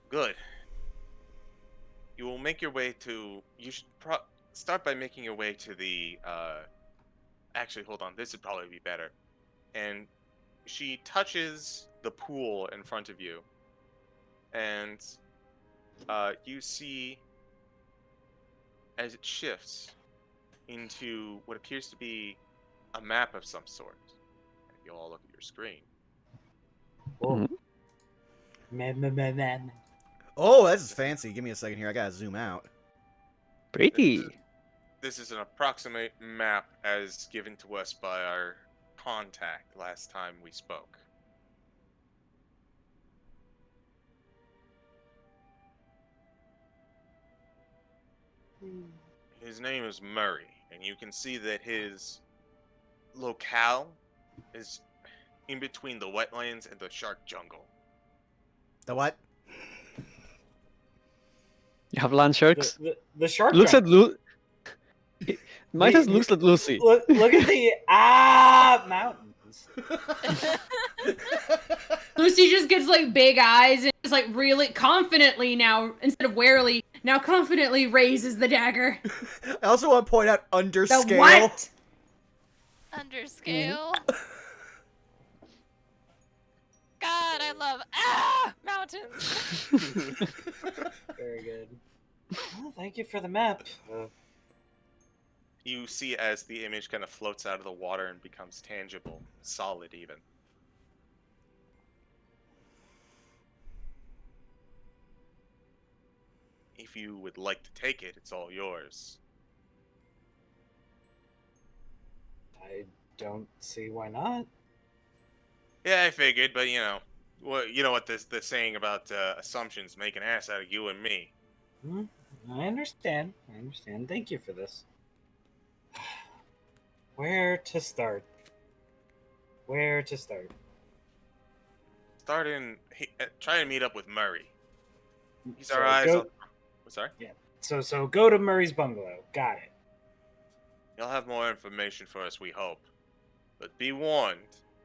Good. You will make your way to... You should start by making your way to the... Actually, hold on. This would probably be better. And she touches the pool in front of you. And you see, as it shifts into what appears to be a map of some sort. If you all look at your screen. Oh. Mhm. Man. Oh, this is fancy. Give me a second here. I gotta zoom out. Pretty. This is an approximate map as given to us by our contact last time we spoke. His name is Murray, and you can see that his locale is in between the wetlands and the shark jungle. The what? You have land sharks? The shark Looks at jungle. Midas looks at Lucy. Look at the mountains. Lucy just gets like big eyes and just like really confidently now, instead of warily, now confidently raises the dagger. I also want to point out under The scale. what? Under scale. God, I love mountains. Very good. Well, thank you for the map. You see as the image kind of floats out of the water and becomes tangible, solid even. you would like to take it, it's all yours. I don't see why not. Yeah, I figured, but you know what the saying about assumptions make an ass out of you and me. Hmm, I understand. I understand. Thank you for this. Where to start? Where to start? Try to meet up with Murray. He's our So eyes go. on. Sorry. Yeah. So go to Murray's bungalow. Got it. He'll have more information for us, we hope. But be warned.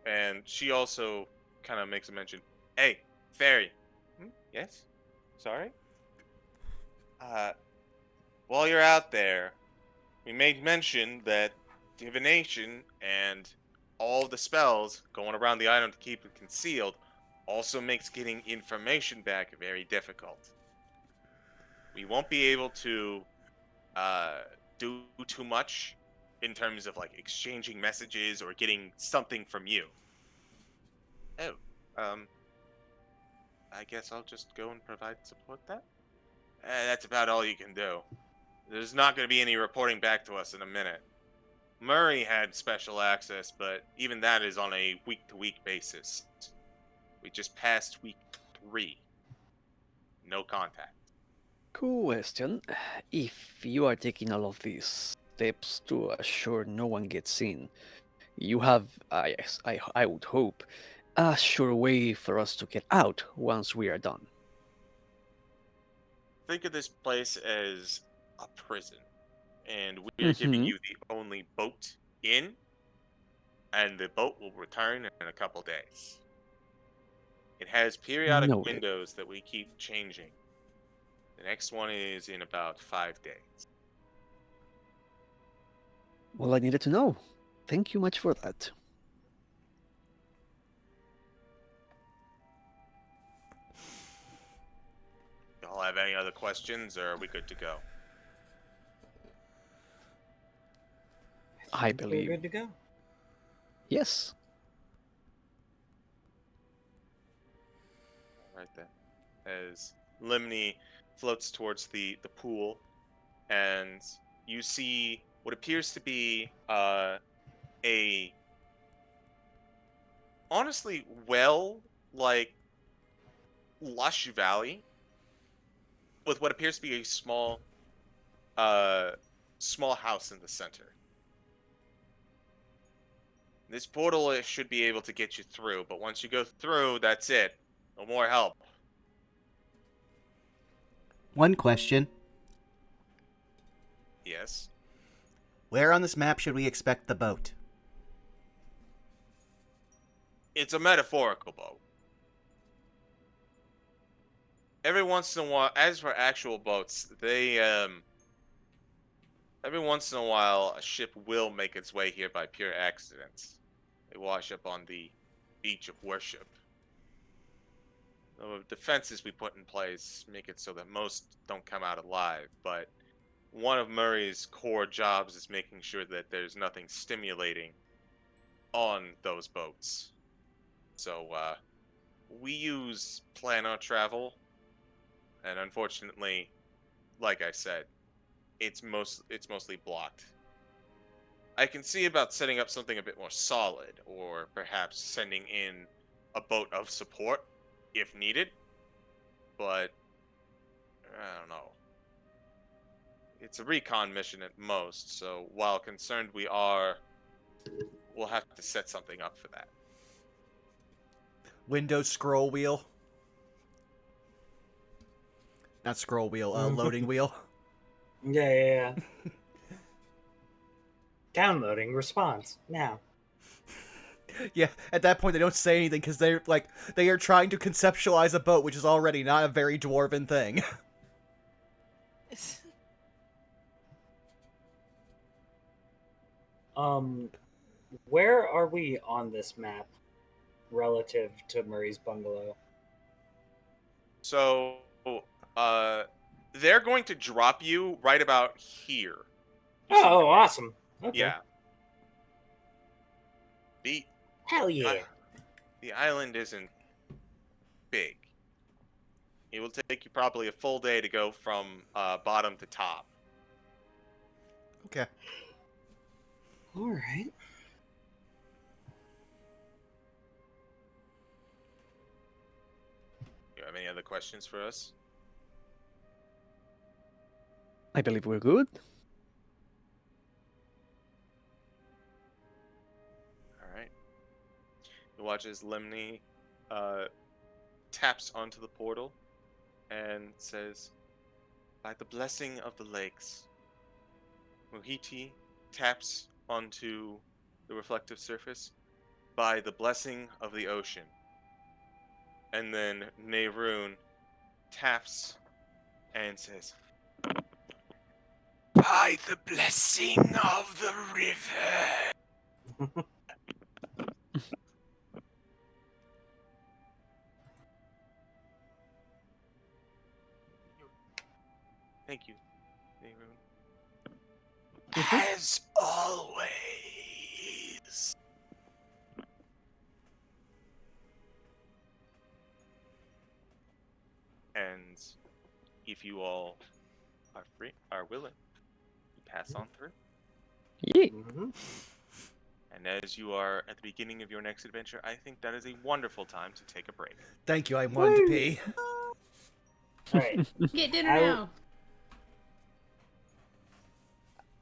And she also kind of makes a mention. Hey, fairy. Yes. Sorry. While you're out there, we made mention that divination and all of the spells going around the item to keep it concealed also makes getting information back very difficult. We won't be able to do too much in terms of like exchanging messages or getting something from you. Oh, I guess I'll just go and provide support then. That's about all you can do. There's not going to be any reporting back to us in a minute. Murray had special access, but even that is on a week-to-week basis. We just passed week 3. No contact. Question. If you are taking all of these steps to assure no one gets in, you have, I would hope, a sure way for us to get out once we are done. Think of this place as a prison, and we're giving you the only boat in, and the boat will return in a couple days. It has periodic Noted. windows that we keep changing. The next one is in about 5 days. Well, I needed to know. Thank you much for that. Y'all have any other questions, or are we good to go? I think believe. we're good to go. Yes. Right then. As Limney floats towards the pool, and you see what appears to be a honestly like lush valley with what appears to be a small house in the center. This portal should be able to get you through, but once you go through, that's it. No more help. One question. Yes. Where on this map should we expect the boat? It's a metaphorical boat. Every once in a while, as for actual boats, they every once in a while a ship will make its way here by pure accident. They wash up on the beach of worship. The defenses we put in place make it so that most don't come out alive, but one of Murray's core jobs is making sure that there's nothing stimulating on those boats. So, we use planar travel, and unfortunately, like I said, it's mostly blocked. I can see about setting up something a bit more solid, or perhaps sending in a boat of support if needed, but I don't know. It's a recon mission at most, so while concerned we are, we'll have to set something up for that. Windows scroll wheel. Not scroll wheel, loading wheel. Yeah. Downloading response now. Yeah, at that point they don't say anything because they are trying to conceptualize a boat, which is already not a very dwarven thing. Where are we on this map relative to Murray's bungalow? So, they're going to drop you right about here. Oh, awesome. Okay. Yeah. The Hell yeah. the island isn't big. It will take you probably a full day to go from bottom to top. Okay. All right. You have any other questions for us? I believe we're good. All right. You watch as Lemny taps onto the portal and says, "By the blessing of the lakes." Muhiti taps onto the reflective surface, "By the blessing of the ocean." And then Neroon taps and says, "By the blessing of the river." Thank you, Neroon. As always. And if you all are willing, you pass on through. Yeah. And as you are at the beginning of your next adventure, I think that is a wonderful time to take a break. Thank you. I wanted to pee. All right. Get dinner I will- now.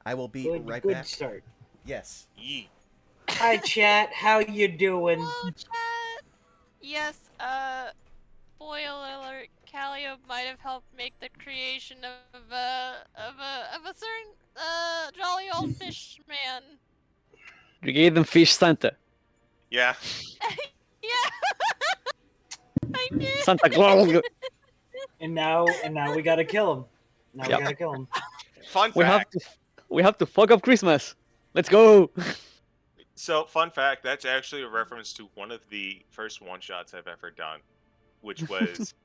I will be Good, right good back. start. Yes. Yee. Hi, chat. How you doing? Hello, chat. Yes, spoiler alert, Calliope might have helped make the creation of a certain jolly old fish man. You gave them fish Santa. Yeah. Yeah. I did. Santa Claus. And now we gotta kill him. Now Yep. we gotta kill him. Fun We fact. we have to fuck up Christmas. Let's go. So, fun fact, that's actually a reference to one of the first one-shots I've ever done, which was,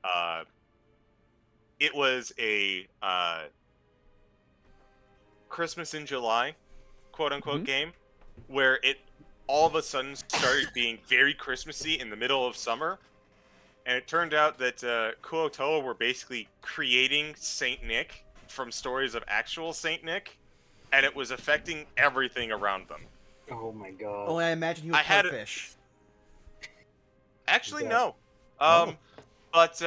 it was a Christmas in July, quote-unquote, game, where it all of a sudden started being very Christmassy in the middle of summer, and it turned out that Kuotoa were basically creating Saint Nick from stories of actual Saint Nick, and it was affecting everything around them. Oh my god. Oh, I imagine you were I had part a- fish. Actually, Yeah. no. Oh. But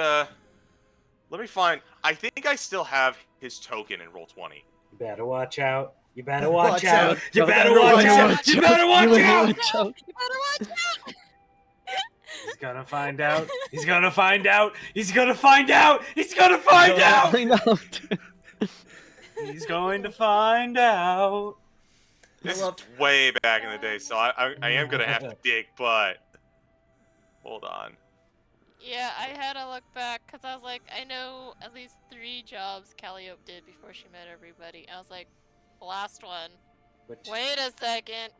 let me find. I think I still have his token in Roll20. You better watch out. You better watch Watch out. out. You You better better watch watch out. out. You better watch out. You better watch out. He's gonna find out. He's gonna find out. He's gonna find out. He's gonna find out. Find out. He's going to find out. This love- is way back in the day, so I am gonna have to dig. But hold on. Yeah, I had to look back because I was like, I know at least 3 jobs Calliope did before she met everybody. I was like, the last one. But Wait a second.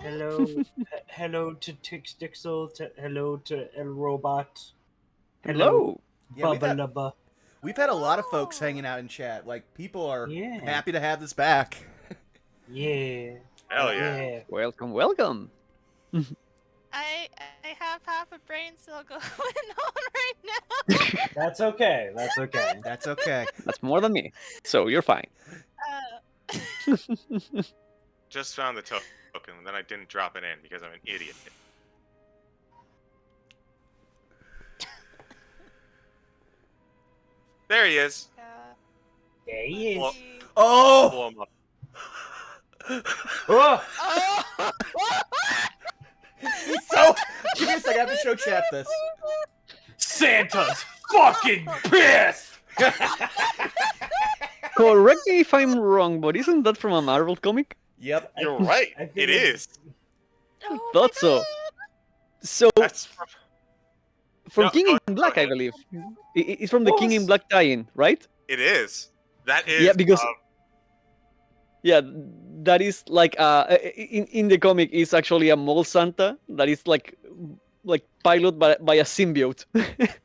hello to Tix Dixel. Hello to El Robot. Hello. Yeah, Bubba we've had a lot of folks hanging out in chat. Like, people are Yeah. happy to have this back. Yeah. Hell yeah. Welcome, welcome. I have half a brain cell going on right now. That's okay. That's okay. That's okay. That's more than me. So you're fine. Just found the token, and then I didn't drop it in because I'm an idiot. There he is. There he is. Well- Oh! Blow him up. Oh! Oh! He's so... Give me a second, I have to show chat this. Santa's fucking pissed. Correct me if I'm wrong, but isn't that from a Marvel comic? Yep. You're right. I think It it's- is. Oh Thought my so. God. So That's from No, King go in ahead, Black, go I ahead. believe. It's from the King in Yes. Black tie-in, right? it is. That is. Yeah, because yeah, that is like in the comic is actually a mole Santa that is like pilot by a symbiote,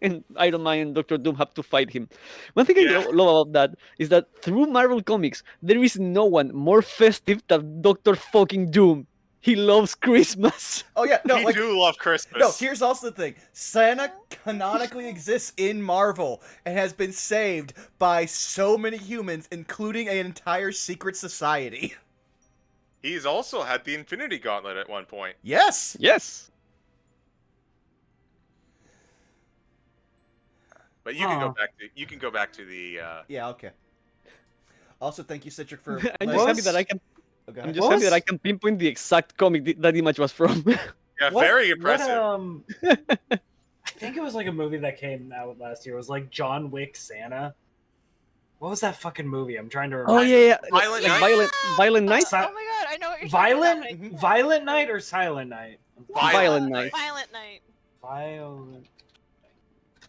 and Iron Man and Doctor Doom have to fight him. One thing Yeah. I love about that is that through Marvel comics there is no one more festive than Doctor fucking Doom. He loves Christmas. Oh yeah, no, we like do love Christmas. no. Here's also the thing: Santa canonically exists in Marvel and has been saved by so many humans, including an entire secret society. He's also had the Infinity Gauntlet at one point. Yes. Yes. But you can go back to the Yeah. Okay. Also, thank you, Citric, for. I'm letting just happy us- that I can. Oh, go I'm ahead. just happy that I can pinpoint the exact comic that image was from. yeah, very impressive. I think it was like a movie that came out last year. It was like John Wick Santa. What was that fucking movie? I'm trying to remember. Oh yeah. Violent Like Night? Violent Night. Si- Oh my god, I know what you're talking Violent about. Mhm. Violent Night or Silent Night? Violent Night. Violent Night. Violent.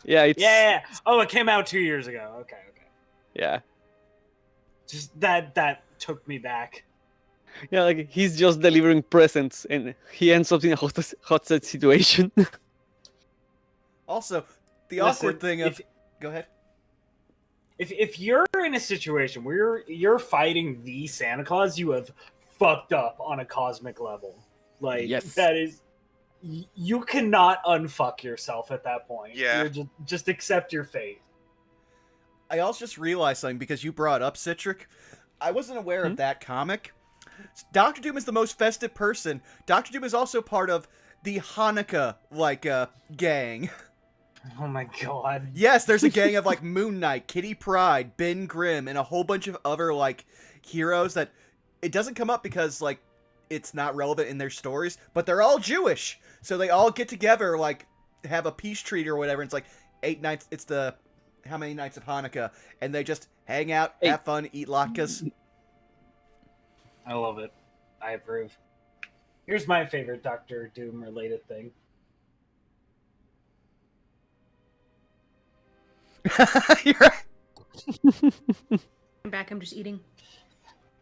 Yeah, it's Yeah. Oh, it came out 2 years ago. Okay. yeah. Just that took me back. Yeah, like he's just delivering presents and he ends up in a hostage situation. Also, the Listen, awkward thing of. Go ahead. If you're in a situation where you're fighting the Santa Claus, you have fucked up on a cosmic level. Like Yes. that is, you cannot unfuck yourself at that point. Yeah. You're just accept your fate. I also just realized something because you brought up Citric. I wasn't aware of that comic. Doctor Doom is the most festive person. Doctor Doom is also part of the Hanukkah gang. Oh my god. Yes, there's a gang of like Moon Knight, Kitty Pryde, Ben Grimm, and a whole bunch of other like heroes that it doesn't come up because like it's not relevant in their stories, but they're all Jewish. So they all get together, like have a peace treaty or whatever. It's like 8 nights. It's the how many nights of Hanukkah, and they just hang out, have fun, eat latkes. I love it. I approve. Here's my favorite Doctor Doom related thing. You're right. I'm back. I'm just eating.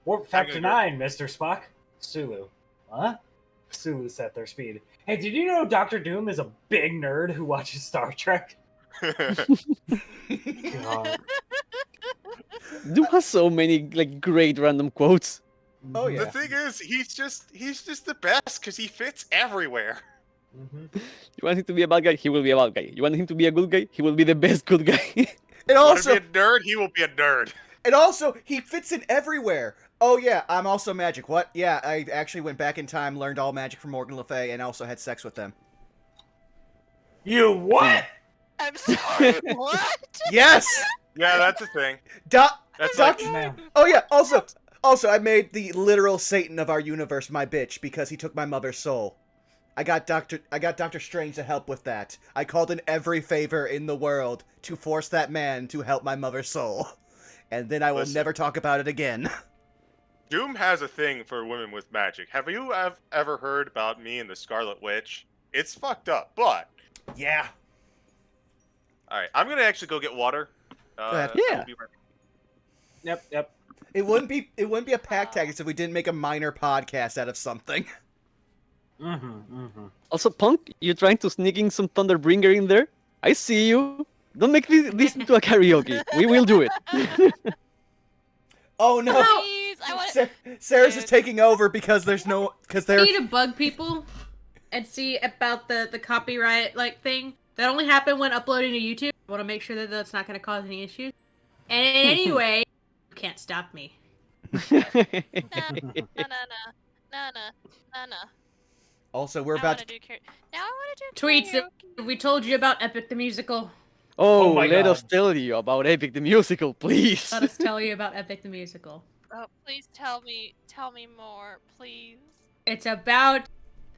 Warp Factor gonna 9, Mr. Spock. Sulu. Huh? Sulu set their speed. Hey, did you know Doctor Doom is a big nerd who watches Star Trek? God. Doom has so many like great random quotes. Oh yeah. The thing is, he's just the best because he fits everywhere. Mhm. You want him to be a bad guy, he will be a bad guy. You want him to be a good guy, he will be the best good guy. And Want also, to be a nerd? He will be a nerd. he fits in everywhere. Oh yeah, I'm also magic. What? Yeah, I actually went back in time, learned all magic from Morgan Le Fay, and also had sex with them. You what? I'm sorry. What? Yes. Yeah, that's a thing. Doc. That's Doc. like Man. Oh yeah. Also, I made the literal Satan of our universe my bitch because he took my mother's soul. I got Doctor Strange to help with that. I called in every favor in the world to force that man to help my mother's soul, and then I will Listen. never talk about it again. Doom has a thing for women with magic. Have you ever heard about me and the Scarlet Witch? It's fucked up, but Yeah. all right, I'm gonna actually go get water. ahead. I will Yeah. be right back. Yep. It wouldn't be a Pact Tactics if we didn't make a minor podcast out of something. Also, Punk, you trying to sneak in some Thunderbringer in there? I see you. Don't make this into a karaoke. We will do it. Oh no. Please, I want Sarah's is taking over because there's no because I they're need to bug people and see about the copyright thing. That only happened when uploading to YouTube. I want to make sure that that's not going to cause any issues. And anyway, you can't stop me. no. also we're I about want to do now. I want to do Tweets that karaoke. we told you about Epic the Musical. Oh, my let God. us tell you about Epic the Musical, please. Let us tell you about Epic the Musical. Oh, please tell me more, please. It's about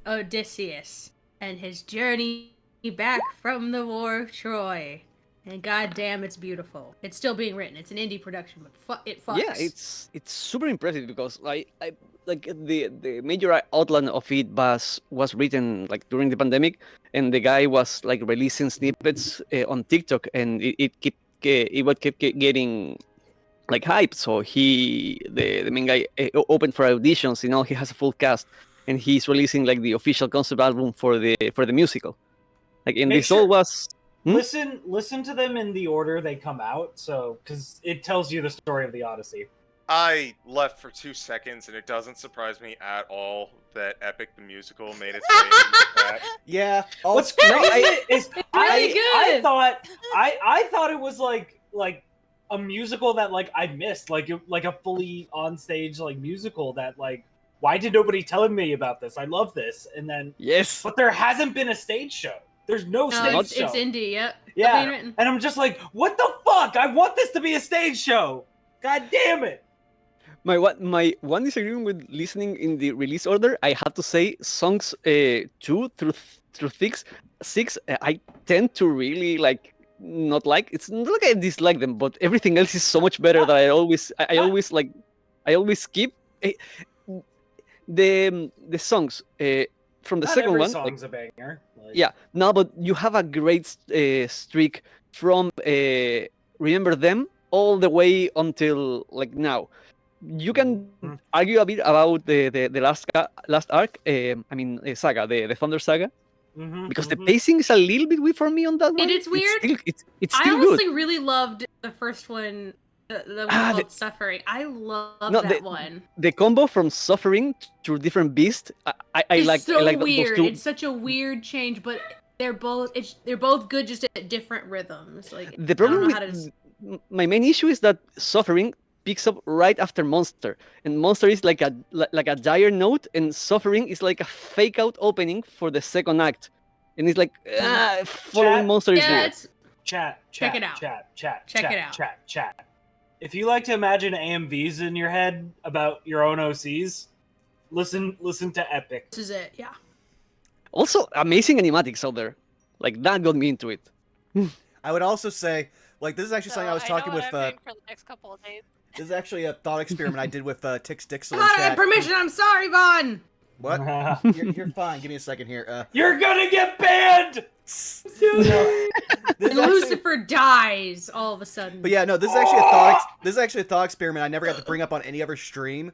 Odysseus and his journey back from the war of Troy. And goddamn, it's beautiful. It's still being written. It's an indie production, but it fucks. Yeah, it's super impressive because I like the major outline of it was written like during the pandemic, and the guy was like releasing snippets on TikTok, and it kept getting like hype. So the main guy opened for auditions. You know, he has a full cast, and he's releasing like the official concept album for the musical. Like, and Make this all sure- was. Hmm? Listen to them in the order they come out, so because it tells you the story of the Odyssey. I left for 2 seconds, and it doesn't surprise me at all that Epic the Musical made its way into that. Yeah. What's Also, crazy is really I good. thought it was like a musical that like I missed, like a fully on stage like musical that like why did nobody tell me about this? I love this, and then Yes. but there hasn't been a stage show. There's no No, stage it's, show. it's indie. Yep. Yeah. Being written. And I'm just like, what the fuck? I want this to be a stage show. God damn it. My one disagreement with listening in the release order, I had to say songs 2 through 6 I tend to really like not like. It's not like I dislike them, but everything else is so much better that I always like I always skip. Eh, the songs from the Not second every one, song's a banger. Like, yeah, no, but you have a great streak from Remember Them all the way until like now. You can Mhm. argue a bit about the last arc. I mean, saga, the Thunder Saga, because the pacing is a little bit weird for me on that one. It's weird. It's I still good. honestly really loved the first one, the one called Suffering. I love that one. The combo from Suffering to Different Beast, I It's like. so I like weird. those two. It's such a weird change, but they're both good, just at different rhythms. Like The I don't problem know with how to. my main issue is that Suffering picks up right after Monster, and Monster is like a dire note, and Suffering is like a fake out opening for the second act, and it's like following Chat. Monster is Yeah, weird. it's Check it out. Check it out. Chat. If you like to imagine AMVs in your head about your own OCs, listen to Epic. this is it. Yeah. Also, amazing animatics out there, like that got me into it. I would also say, like, this is actually something I was talking know with. what I'm doing for the next couple of days. This is actually a thought experiment I did with Tix Dixel in I had chat. permission. I'm sorry, Vaughn. What? You're fine. Give me a second here. You're gonna get banned. This And is actually, Lucifer dies all of a sudden. but yeah, no, this is actually a thought. This is actually a thought experiment I never got to bring up on any other stream.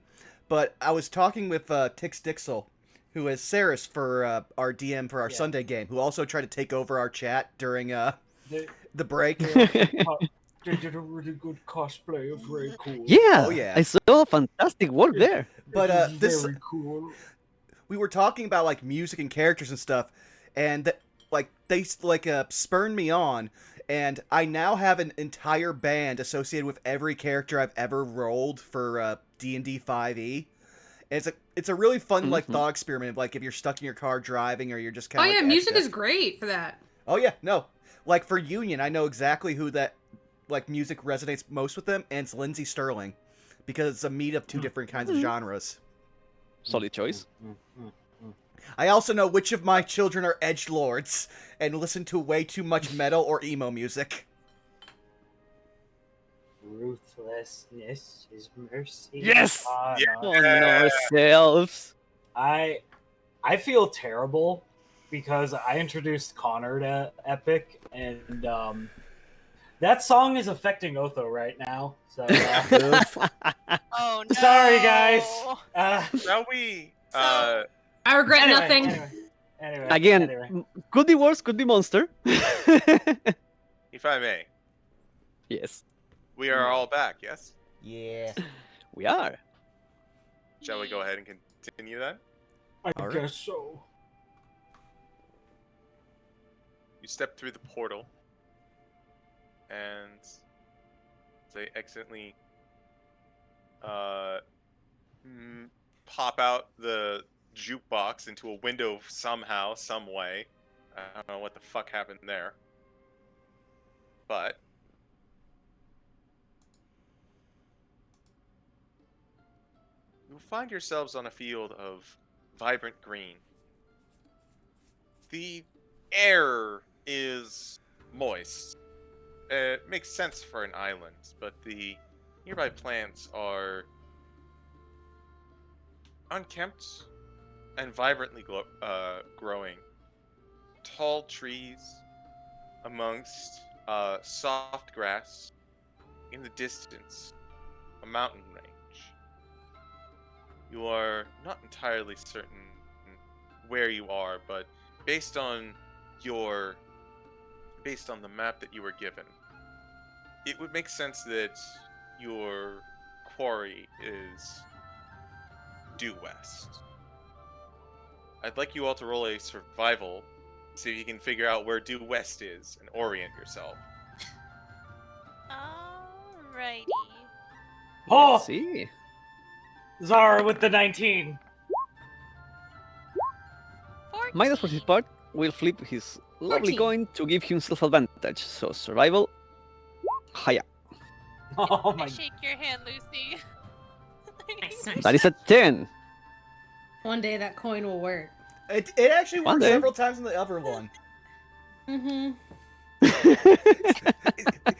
But I was talking with Tix Dixel, who is Saris for our DM for our Sunday game, who also tried to take over our chat during the break. They did a really good cosplay of Ray Cool. Yeah, Oh, yeah. I saw fantastic work there. But this very cool. we were talking about like music and characters and stuff, and like they spurned me on, and I now have an entire band associated with every character I've ever rolled for D&D 5e. And it's a really fun like thought experiment. Like if you're stuck in your car driving, or you're just kind Oh of yeah, music is great for that. Oh yeah, no, like for Union, I know exactly who that like music resonates most with them, and it's Lindsey Sterling, because it's a meet of two different kinds of genres. Solid choice. I also know which of my children are edgelords and listen to way too much metal or emo music. Ruthlessness is mercy. Yes! on Yeah. us. On ourselves. I feel terrible because I introduced Connor to Epic, and that song is affecting Otho right now. So Oh no! sorry, guys. Shall we? So- I regret Anyway, nothing. Anyway, Again, anyway. could be worse, could be Monster. If I may, Yes, we are all back. Yes. Yeah. we are. Shall we go ahead and continue then? I All right. guess so. You step through the portal, and they accidentally pop out the jukebox into a window somehow, some way. I don't know what the fuck happened there. But you'll find yourselves on a field of vibrant green. The air is moist. It makes sense for an island, but the nearby plants are unkempt and vibrantly growing. Tall trees amongst soft grass. In the distance, a mountain range. You are not entirely certain where you are, but based on the map that you were given, it would make sense that you're quarry is due west. I'd like you all to roll a survival, see if you can figure out where due west is and orient yourself. Alrighty. Oh, See? Zara with the 19. 14. Midas, for his part, will flip his lovely 14. coin to give himself advantage. So survival, higher. Oh I my. shake your hand, Lucy. Nice, nice. That is a 10. One day that coin will work. It actually One worked day. several times in the other one. Mm-hmm.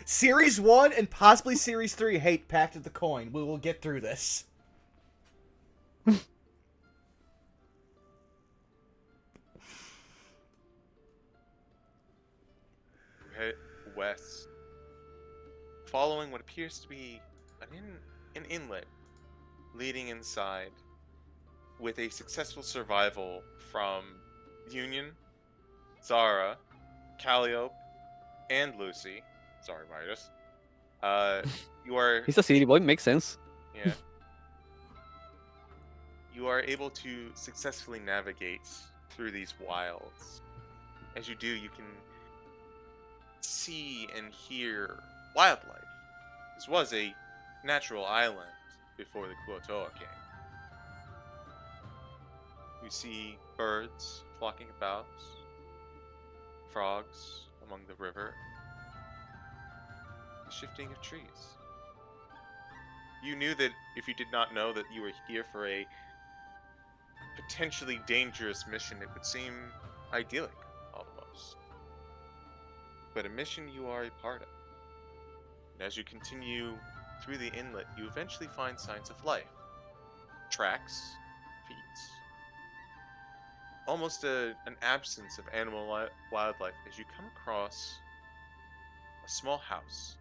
Series 1 and possibly Series 3 hate Pact of the Coin. We will get through this. Head west, following what appears to be an inlet leading inside, with a successful survival from Union, Zara, Calliope, and Lucy. Sorry, Midas. You are He's a city boy, makes sense. yeah. You are able to successfully navigate through these wilds. As you do, you can see and hear wildlife. This was a natural island before the Kuotoa came. You see birds flocking about, frogs among the river, the shifting of trees. You knew that if you did not know that you were here for a potentially dangerous mission, it would seem idyllic, almost. But a mission you are a part of. And as you continue through the inlet, you eventually find signs of life. Tracks, feet. Almost an absence of animal wildlife as you come across a small house.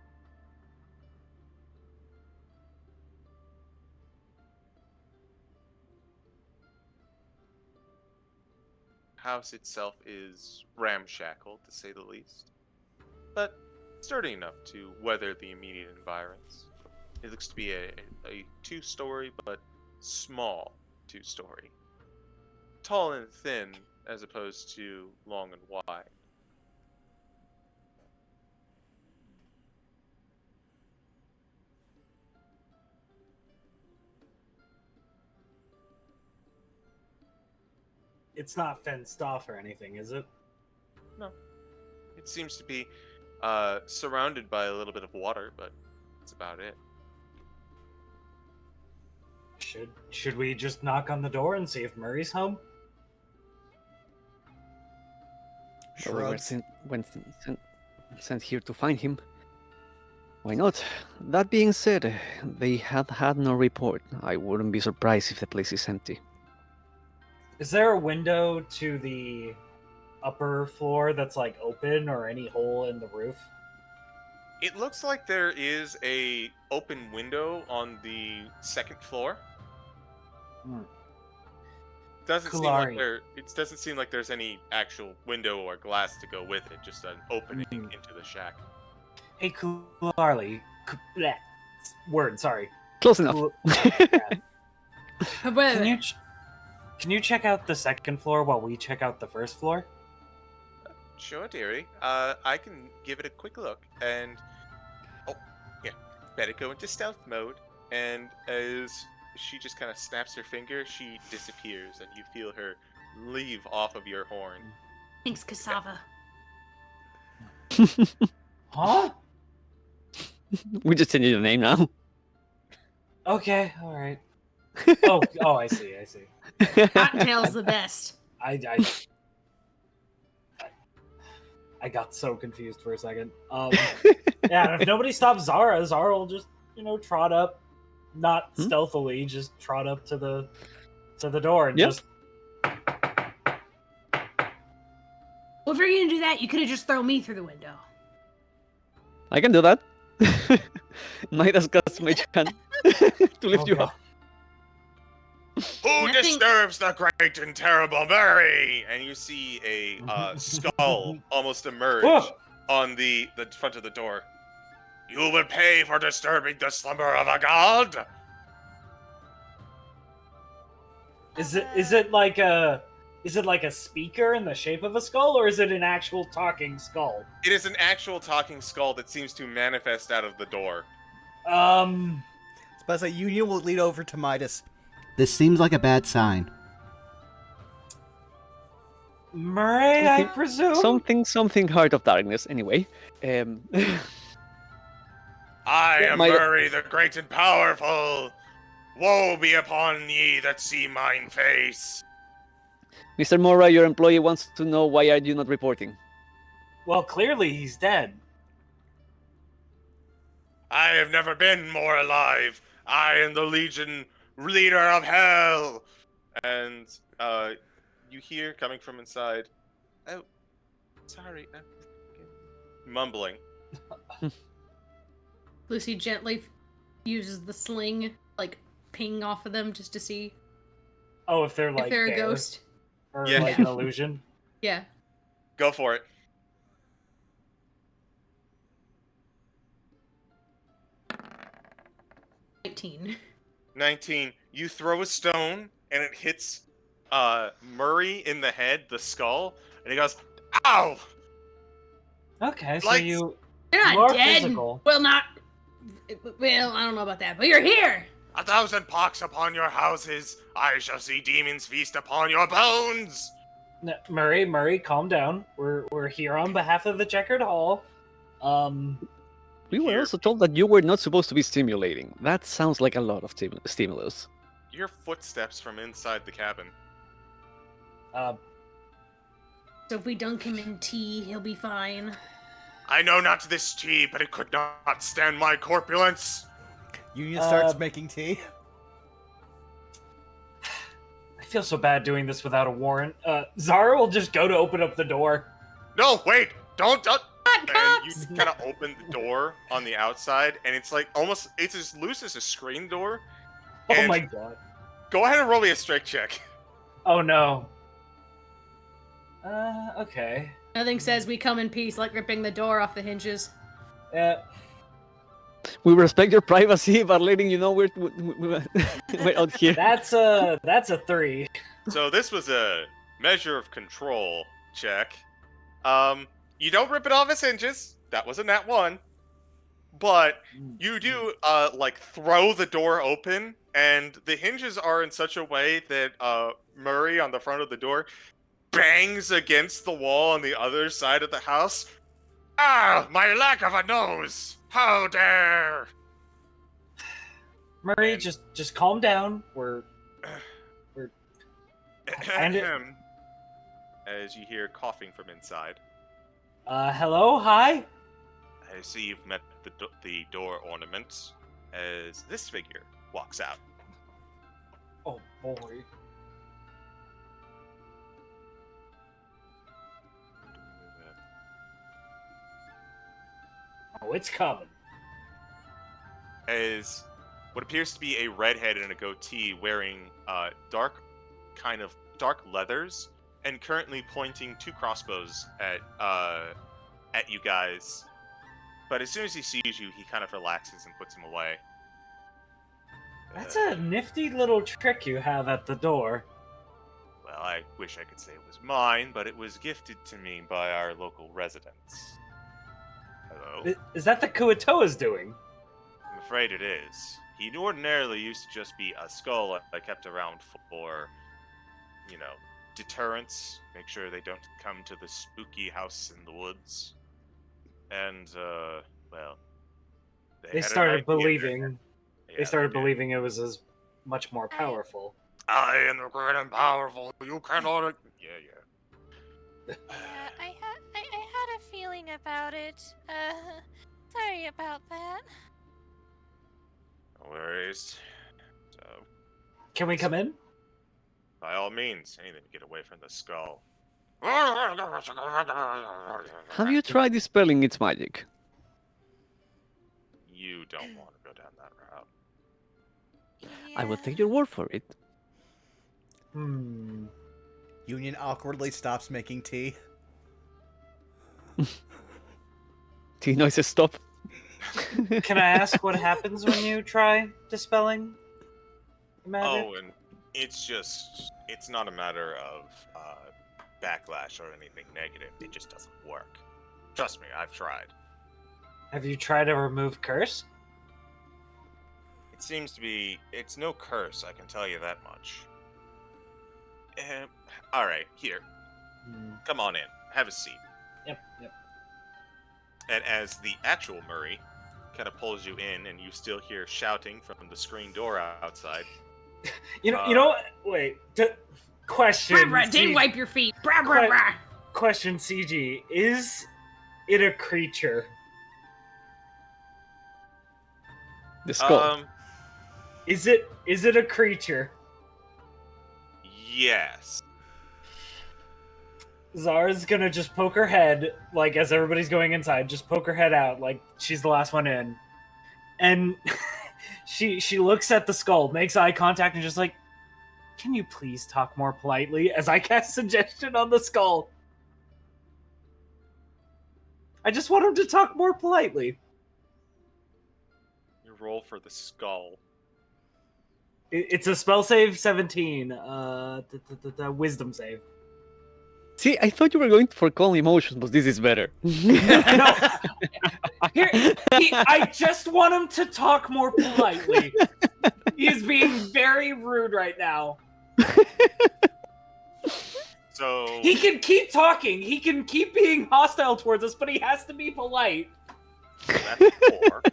House itself is ramshackle, to say the least, but sturdy enough to weather the immediate environs. It looks to be a two-story, but small two-story. Tall and thin, as opposed to long and wide. It's not fenced off or anything, is it? No. It seems to be surrounded by a little bit of water, but that's about it. Should we just knock on the door and see if Murray's home? But we were Shrugs. sent here to find him. Why not? That being said, they had no report. I wouldn't be surprised if the place is empty. Is there a window to the upper floor that's like open or any hole in the roof? It looks like there is a open window on the second floor. Doesn't seem like Kulari. it doesn't seem like there's any actual window or glass to go with it, just an opening into the shack. Hey, Kularly. Word, sorry. Close enough. Can you check out the second floor while we check out the first floor? Sure, dearie. I can give it a quick look, and better go into stealth mode. And as she just kind of snaps her finger, she disappears, and you feel her leave off of your horn. Thanks, Cassava. Huh? We just changed the name now. Okay, all right. Oh, I see. Cocktail's the best. I got so confused for a second. Yeah, and if nobody stops Zara will just, trot up, not stealthily, just trot up to the door and just. Well, if you're gonna do that, you could have just thrown me through the window. I can do that. Midas cast Mage Hand to lift you Okay. up. Who Nothing- disturbs the great and terrible Murray? And you see a skull almost emerge Whoa. on the front of the door. You will pay for disturbing the slumber of a god. Is it like a speaker in the shape of a skull, or is it an actual talking skull? It is an actual talking skull that seems to manifest out of the door. It's about to say Union will lead over to Midas. This seems like a bad sign. Murray, I Okay. presume. Something Heart of Darkness. Anyway, I am My- Murray the Great and Powerful. Woe be upon ye that see mine face. Mr. Mora, your employee wants to know why are you not reporting? Well, clearly he's dead. I have never been more alive. I am the Legion leader of hell. And you hear coming from inside, oh, sorry, mumbling. Lucy gently uses the sling, like, ping off of them just to see Oh, if they're like if they're a there, ghost. or Yeah. like an illusion. Yeah. Go for it. 19. You throw a stone and it hits Murray in the head, the skull, and he goes, ow! Okay, so Lights. you You're You not are dead. physical. Well, not. Well, I don't know about that, but you're here. 1,000 pox upon your houses. I shall see demons feast upon your bones. No, Murray, calm down. We're here on behalf of the Checkered Hall. We were Here. also told that you were not supposed to be stimulating. That sounds like a lot of stimulus. Your footsteps from inside the cabin. So if we dunk him in tea, he'll be fine. I know not this tea, but it could not stand my corpulence. Union starts making tea. I feel so bad doing this without a warrant. Zara will just go to open up the door. No, wait, don't. Not And you cops! kind of open the door on the outside, and it's like almost, it's as loose as a screen door. Oh And my god. Go ahead and roll me a strength check. Oh no. Okay. Nothing says we come in peace like ripping the door off the hinges. We respect your privacy, but letting you know we're out here. That's a 3. So this was a measure of control check. You don't rip it off its hinges. That was a nat 1. But you do, like, throw the door open, and the hinges are in such a way that, Murray on the front of the door bangs against the wall on the other side of the house. Ah, my lack of a nose! How dare! Murray, And- just calm down. We're And it- As you hear coughing from inside. hello, hi. I see you've met the door ornament as this figure walks out. Oh boy. Oh, it's coming. As what appears to be a redhead in a goatee wearing dark leathers and currently pointing 2 crossbows at you guys. But as soon as he sees you, he kind of relaxes and puts them away. That's a nifty little trick you have at the door. Well, I wish I could say it was mine, but it was gifted to me by our local residents. Hello? Is that the Kuatoa's doing? I'm afraid it is. He ordinarily used to just be a skull I kept around for, deterrence. Make sure they don't come to the spooky house in the woods. And, well... They had an started idea. believing. Yeah, They started did. believing it was as much more powerful. I am the great and powerful. You cannot... Yeah. Yeah, I had a feeling about it. Sorry about that. No worries. So, Can we come in? by all means, anything to get away from the skull. Have you tried dispelling its magic? You don't want to go down that route. I will take your word for it. Union awkwardly stops making tea. Tea noises stop. Can I ask what happens when you try dispelling magic? Oh, and it's not a matter of backlash or anything negative. It just doesn't work. Trust me, I've tried. Have you tried to remove curse? It seems to be, it's no curse, I can tell you that much. Alright, here. Come on in. Have a seat. Yep. And as the actual Murray kind of pulls you in, and you still hear shouting from the screen door outside. You know what? Wait. Question. Brah, brah, did wipe your feet. Brah, brah, brah. Question, CG. Is it a creature? The skull. Is it a creature? Yes. Zara's gonna just poke her head, like, as everybody's going inside, just poke her head out, like she's the last one in. And she looks at the skull, makes eye contact, and just like, can you please talk more politely? As I cast suggestion on the skull. I just want him to talk more politely. You roll for the skull. It's a spell save 17, wisdom save. See, I thought you were going for calm emotions, but this is better. No. I just want him to talk more politely. He is being very rude right now. So He can keep talking. He can keep being hostile towards us, but he has to be polite. that's 4.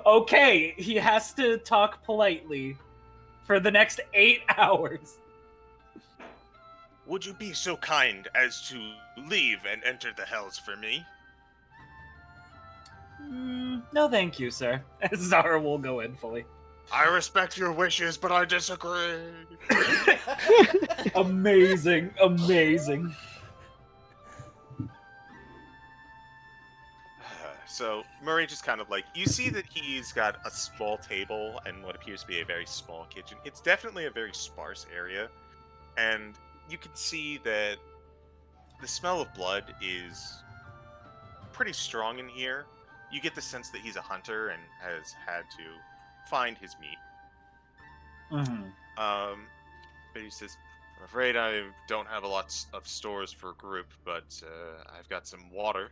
Okay, he has to talk politely for the next 8 hours. Would you be so kind as to leave and enter the hells for me? No, thank you, sir. Zara will go in fully. I respect your wishes, but I disagree. Amazing. So Murray just kind of like, you see that he's got a small table and what appears to be a very small kitchen. It's definitely a very sparse area, and you can see that the smell of blood is pretty strong in here. You get the sense that he's a hunter and has had to find his meat. But he says, I'm afraid I don't have a lot of stores for a group, but I've got some water,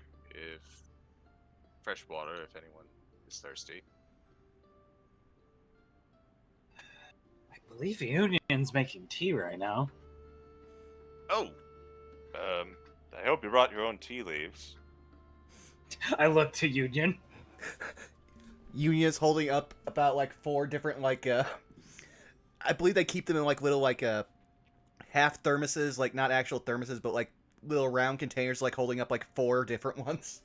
fresh water, if anyone is thirsty. I believe Union's making tea right now. Oh, I hope you brought your own tea leaves. I look to Union. Union is holding up about like 4 different I believe they keep them in like little half thermoses, like not actual thermoses, but like little round containers, like holding up like 4 different ones.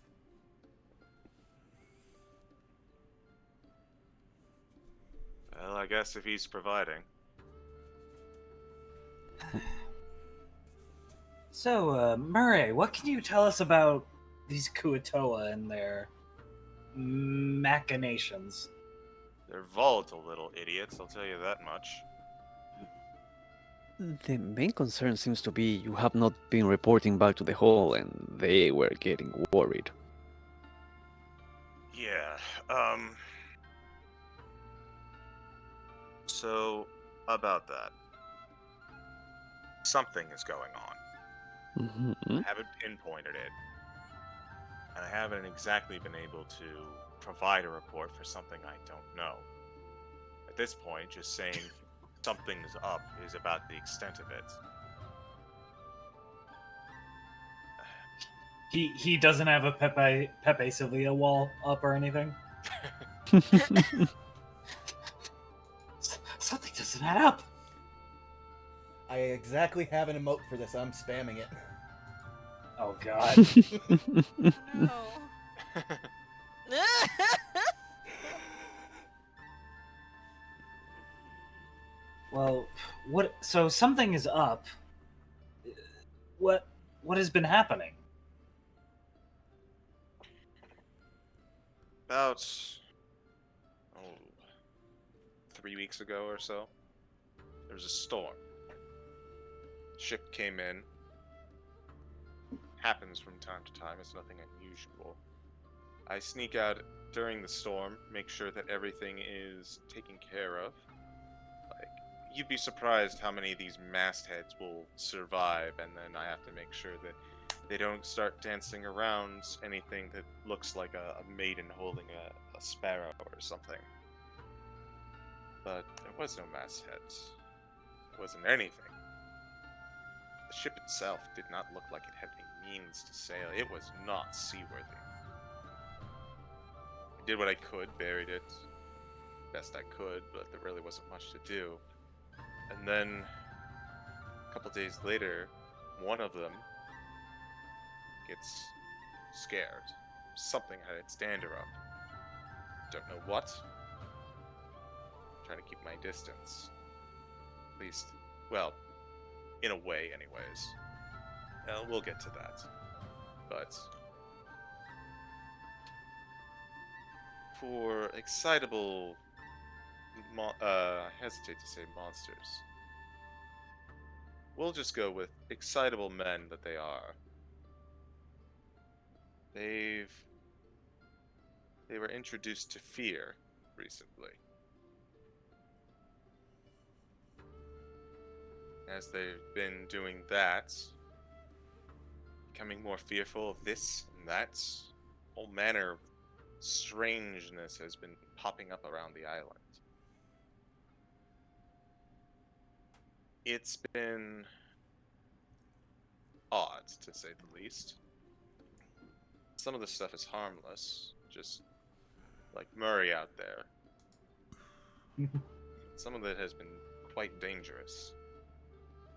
Well, I guess if he's providing. So, Murray, what can you tell us about these Kuatoa and their machinations? They're volatile little idiots, I'll tell you that much. The main concern seems to be you have not been reporting back to the hall, and they were getting worried. Yeah, so, about that. Something is going on. I haven't pinpointed it. And I haven't exactly been able to provide a report for something I don't know. At this point, just saying something's up is about the extent of it. He doesn't have a Pepe Sylvia wall up or anything? Something doesn't add up. I exactly have an emote for this. I'm spamming it. Oh god. No. Well, so something is up. What has been happening? About 3 weeks ago or so, there was a storm. Ship came in. Happens from time to time. It's nothing unusual. I sneak out during the storm, make sure that everything is taken care of. Like, you'd be surprised how many of these mastheads will survive, and then I have to make sure that they don't start dancing around anything that looks like a maiden holding a sparrow or something. But there was no mastheads. There wasn't anything. The ship itself did not look like it had any means to sail. It was not seaworthy. I did what I could, buried it best I could, but there really wasn't much to do. And then, a couple days later, one of them gets scared. Something had its dander up. Don't know what. Trying to keep my distance. At least, well, in a way, anyways. We'll get to that. But for excitable, I hesitate to say monsters. We'll just go with excitable men that they are. They were introduced to fear recently. As they've been doing that, becoming more fearful of this and that, all manner of strangeness has been popping up around the island. It's been odd, to say the least. Some of the stuff is harmless, just like Murray out there. Some of it has been quite dangerous.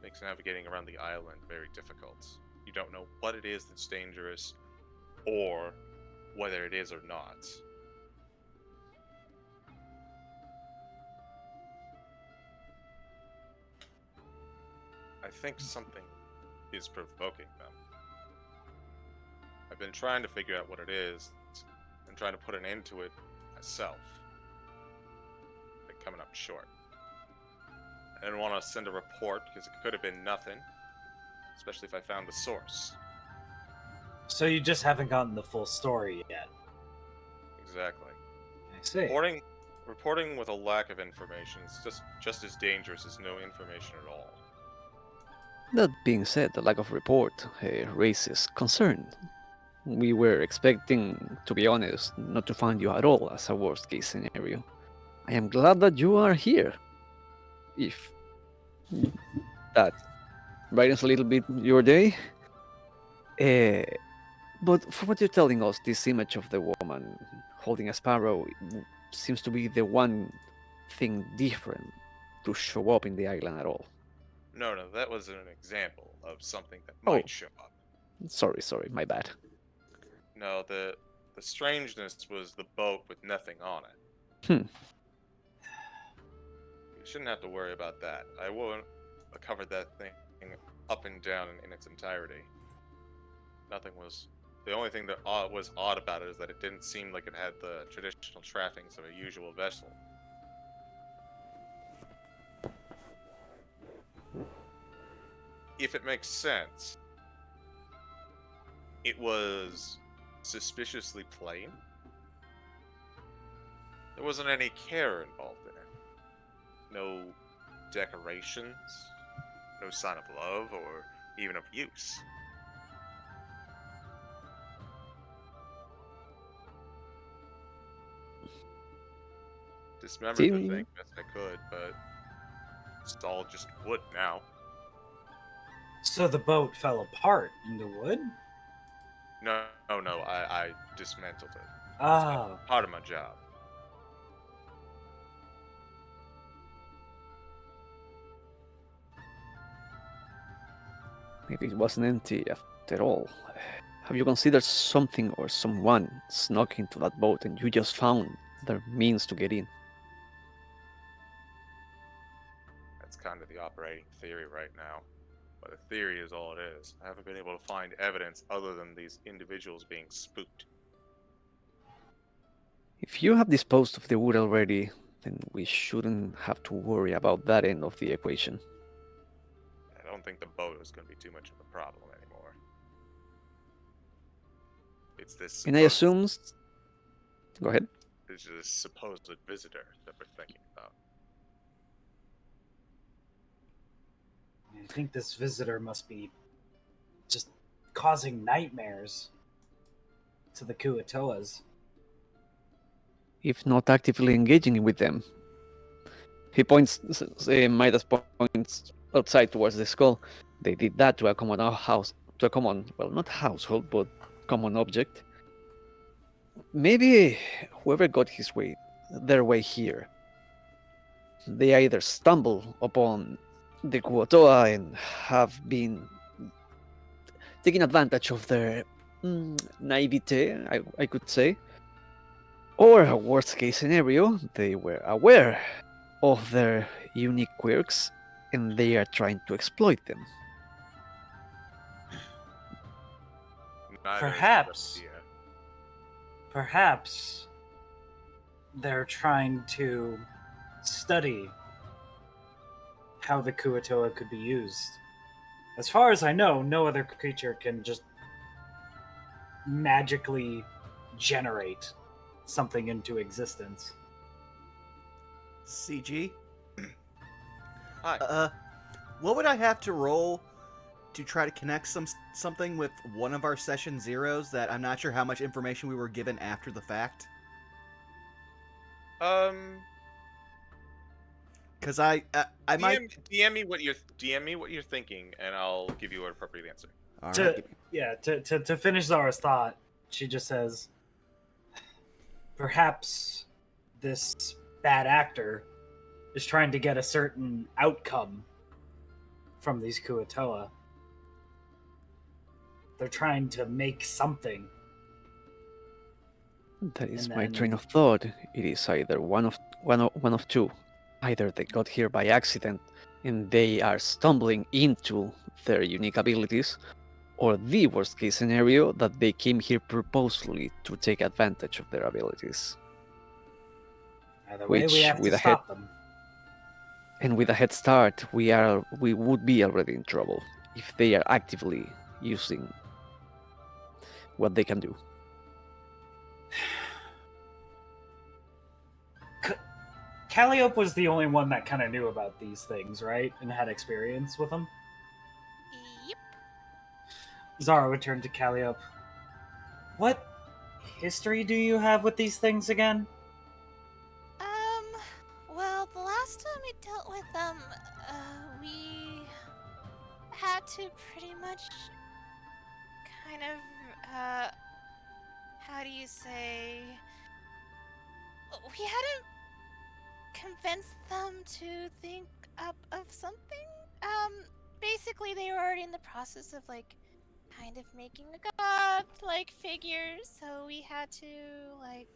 Makes navigating around the island very difficult. You don't know what it is that's dangerous, or whether it is or not. I think something is provoking them. I've been trying to figure out what it is, and trying to put an end to it myself. Been coming up short. I didn't want to send a report because it could have been nothing, especially if I found the source. So you just haven't gotten the full story yet. Exactly. I see. Reporting with a lack of information is just as dangerous as no information at all. That being said, the lack of report raises concern. We were expecting, to be honest, not to find you at all as a worst case scenario. I am glad that you are here. If that brightens a little bit your day. But for what you're telling us, this image of the woman holding a sparrow seems to be the one thing different to show up in the island at all. No, that was an example of something that Oh. might show up. Sorry, my bad. No, the strangeness was the boat with nothing on it. Hmm. You shouldn't have to worry about that. I won't cover that thing up and down in its entirety. Nothing was... The only thing that was odd about it is that it didn't seem like it had the traditional trappings of a usual vessel. If it makes sense, it was suspiciously plain. There wasn't any care involved in it. No decorations, no sign of love or even of use. Dismembered the thing best I could, but it's all just wood now. So the boat fell apart into wood? No, I dismantled it. Oh. It's part of my job. Maybe it wasn't empty after all. Have you considered something or someone snuck into that boat and you just found their means to get in? That's kind of the operating theory right now. But a theory is all it is. I haven't been able to find evidence other than these individuals being spooked. If you have disposed of the wood already, then we shouldn't have to worry about that end of the equation. I don't think the boat is going to be too much of a problem anymore. It's this And I assume... Go ahead. It's this supposed visitor that we're thinking about. I think this visitor must be just causing nightmares to the Kuatoas. If not actively engaging with them. He points, Midas points outside towards the skull. They did that to a common house, to a common, well, not household, but common object. Maybe whoever got their way here, they either stumble upon the Kuotoa and have been taking advantage of their naivete, I could say, or a worst case scenario, they were aware of their unique quirks and they are trying to exploit them. Neither is the Perhaps. idea. Perhaps they're trying to study how the Kuatoa could be used. As far as I know, no other creature can just magically generate something into existence. CG. Hi. What would I have to roll to try to connect something with one of our session zeros that I'm not sure how much information we were given after the fact? Because I might DM me what you're thinking, and I'll give you an appropriate answer. All To right. yeah, to finish Zara's thought, she just says, perhaps this bad actor is trying to get a certain outcome from these Kuatoa. They're trying to make something. That is And my then- train of thought. It is either one of two. Either they got here by accident and they are stumbling into their unique abilities, or the worst case scenario that they came here purposefully to take advantage of their abilities. Either way, we Which, have with to a head- stop them. And with a head start, we would be already in trouble if they are actively using what they can do. Calliope was the only one that kind of knew about these things, right? And had experience with them. Yep. Zara would turn to Calliope. What history do you have with these things again? Well, the last time we dealt with them, we had to pretty much kind of, how do you say? We had to convince them to think up of something. Basically, they were already in the process of, like, kind of making a god-like figure, so we had to, like,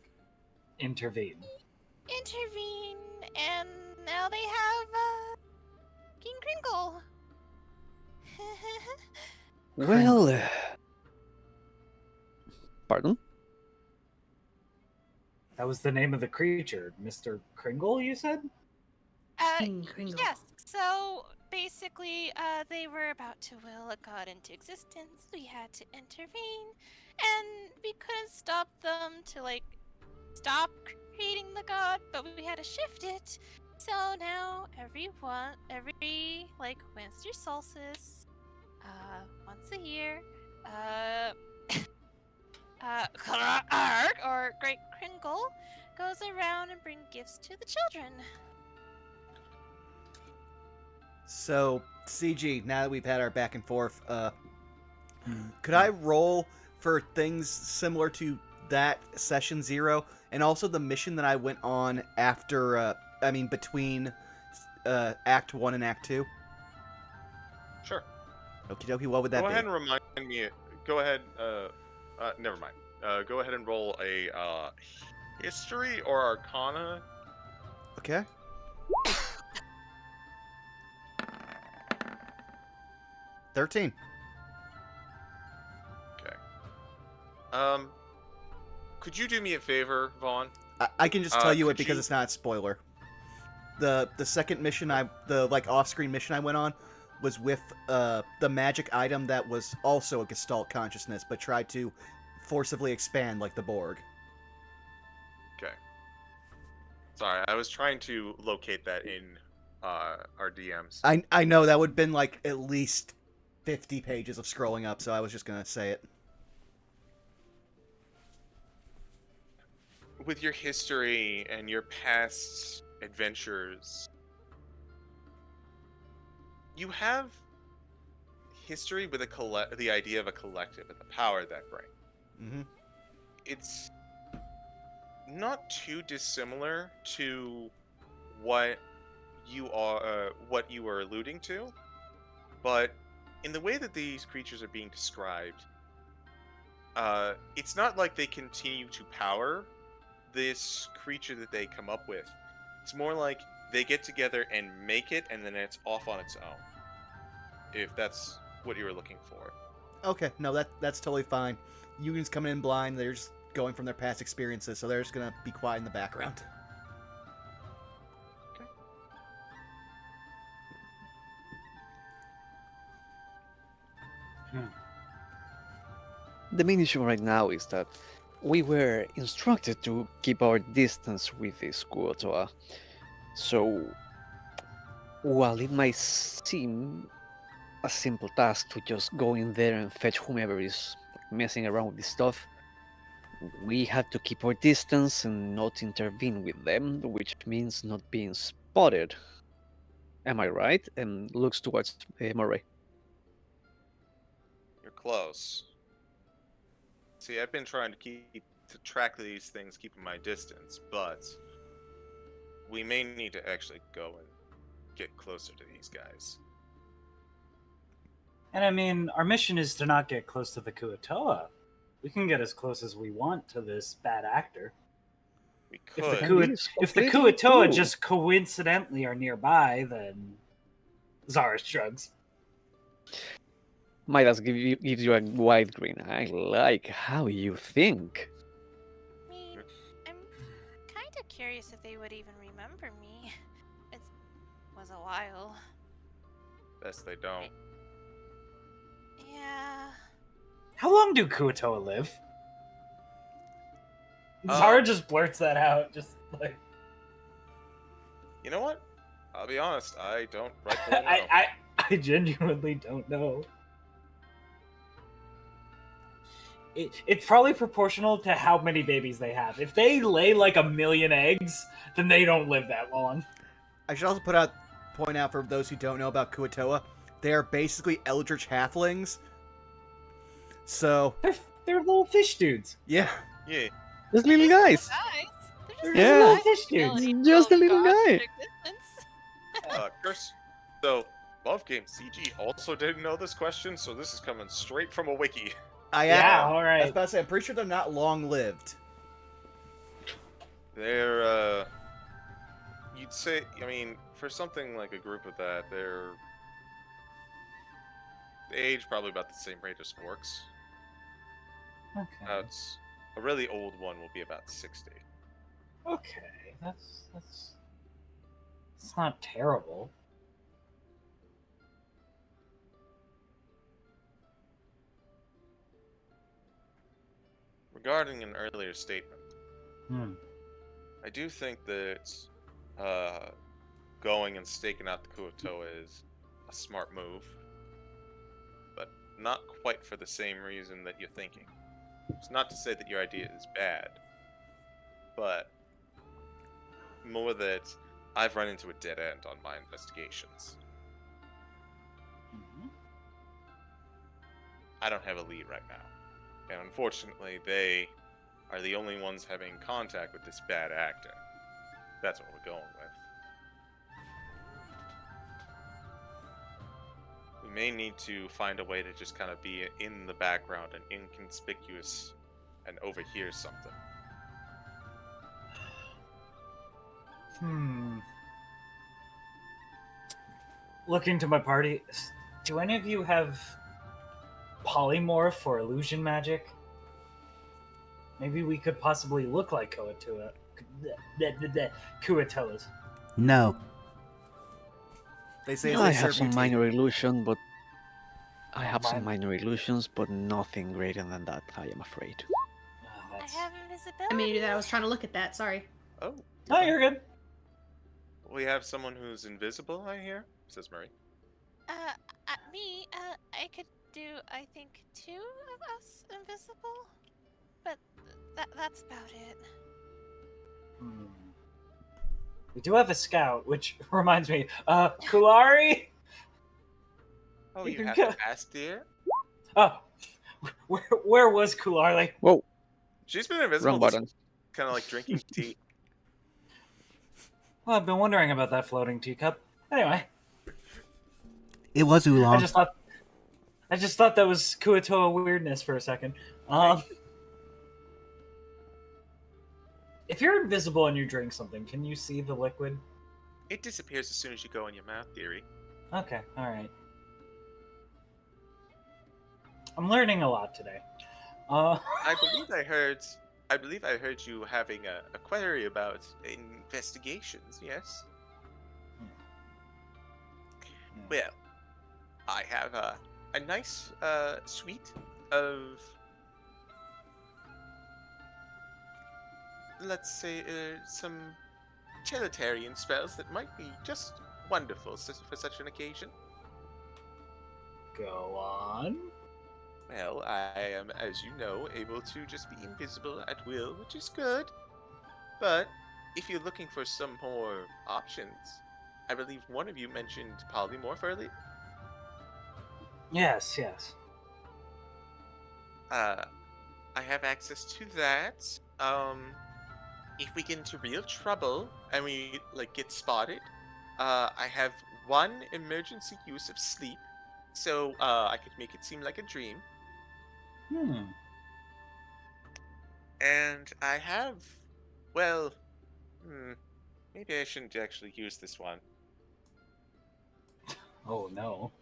Intervene. intervene, and now they have King Kringle. Well, pardon? That was the name of the creature, Mr. Kringle, you said? King Kringle. Yes. So basically, they were about to will a god into existence. We had to intervene, and we couldn't stop them to stop creating the god, but we had to shift it. So now every winter solstice, once a year, Clark or Great Kringle goes around and brings gifts to the children. So, CG, now that we've had our back and forth, could I roll for things similar to that session zero, and also the mission that I went on after, between Act 1 and Act 2? Sure. Okie dokie, what would that Go be? ahead and remind me. Go ahead. Never mind. Go ahead and roll a history or arcana. Okay. $13. Okay. Could you do me a favor, Vaughn? I can just tell you it could because you- it's not a spoiler. The second mission the off-screen mission I went on was with the magic item that was also a Gestalt consciousness, but tried to forcibly expand like the Borg. Okay. Sorry, I was trying to locate that in our DMs. I know that would have been like at least 50 pages of scrolling up, so I was just gonna say it. With your history and your past adventures, you have history with the idea of a collective and the power that brings. Mm-hmm. It's not too dissimilar to what you were alluding to, but in the way that these creatures are being described, it's not like they continue to power this creature that they come up with. It's more like they get together and make it, and then it's off on its own. If that's what you were looking for. Okay, no, that's totally fine. Union's coming in blind. They're just going from their past experiences, so they're just gonna be quiet in the background. The main issue right now is that we were instructed to keep our distance with this Kuotoa. So, while it might seem a simple task to just go in there and fetch whomever is messing around with this stuff, we have to keep our distance and not intervene with them, which means not being spotted. Am I right? And looks towards Murray. You're close. See, I've been trying to track these things, keeping my distance, but we may need to actually go and get closer to these guys. And I mean, our mission is to not get close to the Kuatoa. We can get as close as we want to this bad actor. We If the, could. if the Kuatoa just coincidentally are nearby, then Zara shrugs. Midas gives you a wide grin. I like how you think. I mean, I'm kind of curious if they would even remember me. It was a while. Best they don't. Yeah. How long do Kuatoa live? Zara just blurts that out, just like. You know what? I'll be honest, I don't rightfully know. I genuinely don't know. It's probably proportional to how many babies they have. If they lay like 1 million eggs, then they don't live that long. I should also point out for those who don't know about Kuatoa, they are basically Eldritch halflings. So They're little fish dudes. yeah. Yeah. Just little guys. They're Yeah. little fish dudes. Just a little guy. Curse. So, Love Game CG also didn't know this question, so this is coming straight from a wiki. Yeah, all I was right. about to say, I'm pretty sure they're not long-lived. They're, you'd say, I mean, for something like a group of that, they age probably about the same rate as orcs. Okay. A really old one will be about 60. Okay, that's not terrible. Regarding an earlier statement, Hmm. I do think that going and staking out the Kuatoa is a smart move, but not quite for the same reason that you're thinking. It's not to say that your idea is bad, but more that I've run into a dead end on my investigations. Mhm. I don't have a lead right now, and unfortunately, they are the only ones having contact with this bad actor. That's what we're going with. We may need to find a way to just kind of be in the background and inconspicuous and overhear something. Looking to my party, do any of you have polymorph or illusion magic? Maybe we could possibly look like Kuatoas. No. They say I they have serve some you tea. minor illusion, but I have some Mine- minor illusions, but nothing greater than that, I am afraid. I have invisibility. I mean, I was trying to look at that. Sorry. Oh, No, you're good. we have someone who's invisible, I hear, says Murray. I could do, I think, 2 of us invisible, but that's about it. Hmm. We do have a scout, which reminds me, Kulari? Oh, You you can have go- to ask, dear? Oh, where was Kulari? Whoa, She's been invisible, wrong button. kind of like drinking tea. Well, I've been wondering about that floating teacup. Anyway, It was I oolong. just thought that was Kuatoa weirdness for a second. If you're invisible and you drink something, can you see the liquid? It disappears as soon as you go in your mouth, dearie. Okay, all right. I'm learning a lot today. I believe I heard you having a query about investigations, yes? Well, I have a nice suite of, let's say, some utilitarian spells that might be just wonderful for such an occasion. Go on. Well, I am, as you know, able to just be invisible at will, which is good. But if you're looking for some more options, I believe one of you mentioned polymorph earlier. Yes. I have access to that. If we get into real trouble and we get spotted, I have 1 emergency use of sleep, so I could make it seem like a dream. And I have, well, maybe I shouldn't actually use this one. Oh no.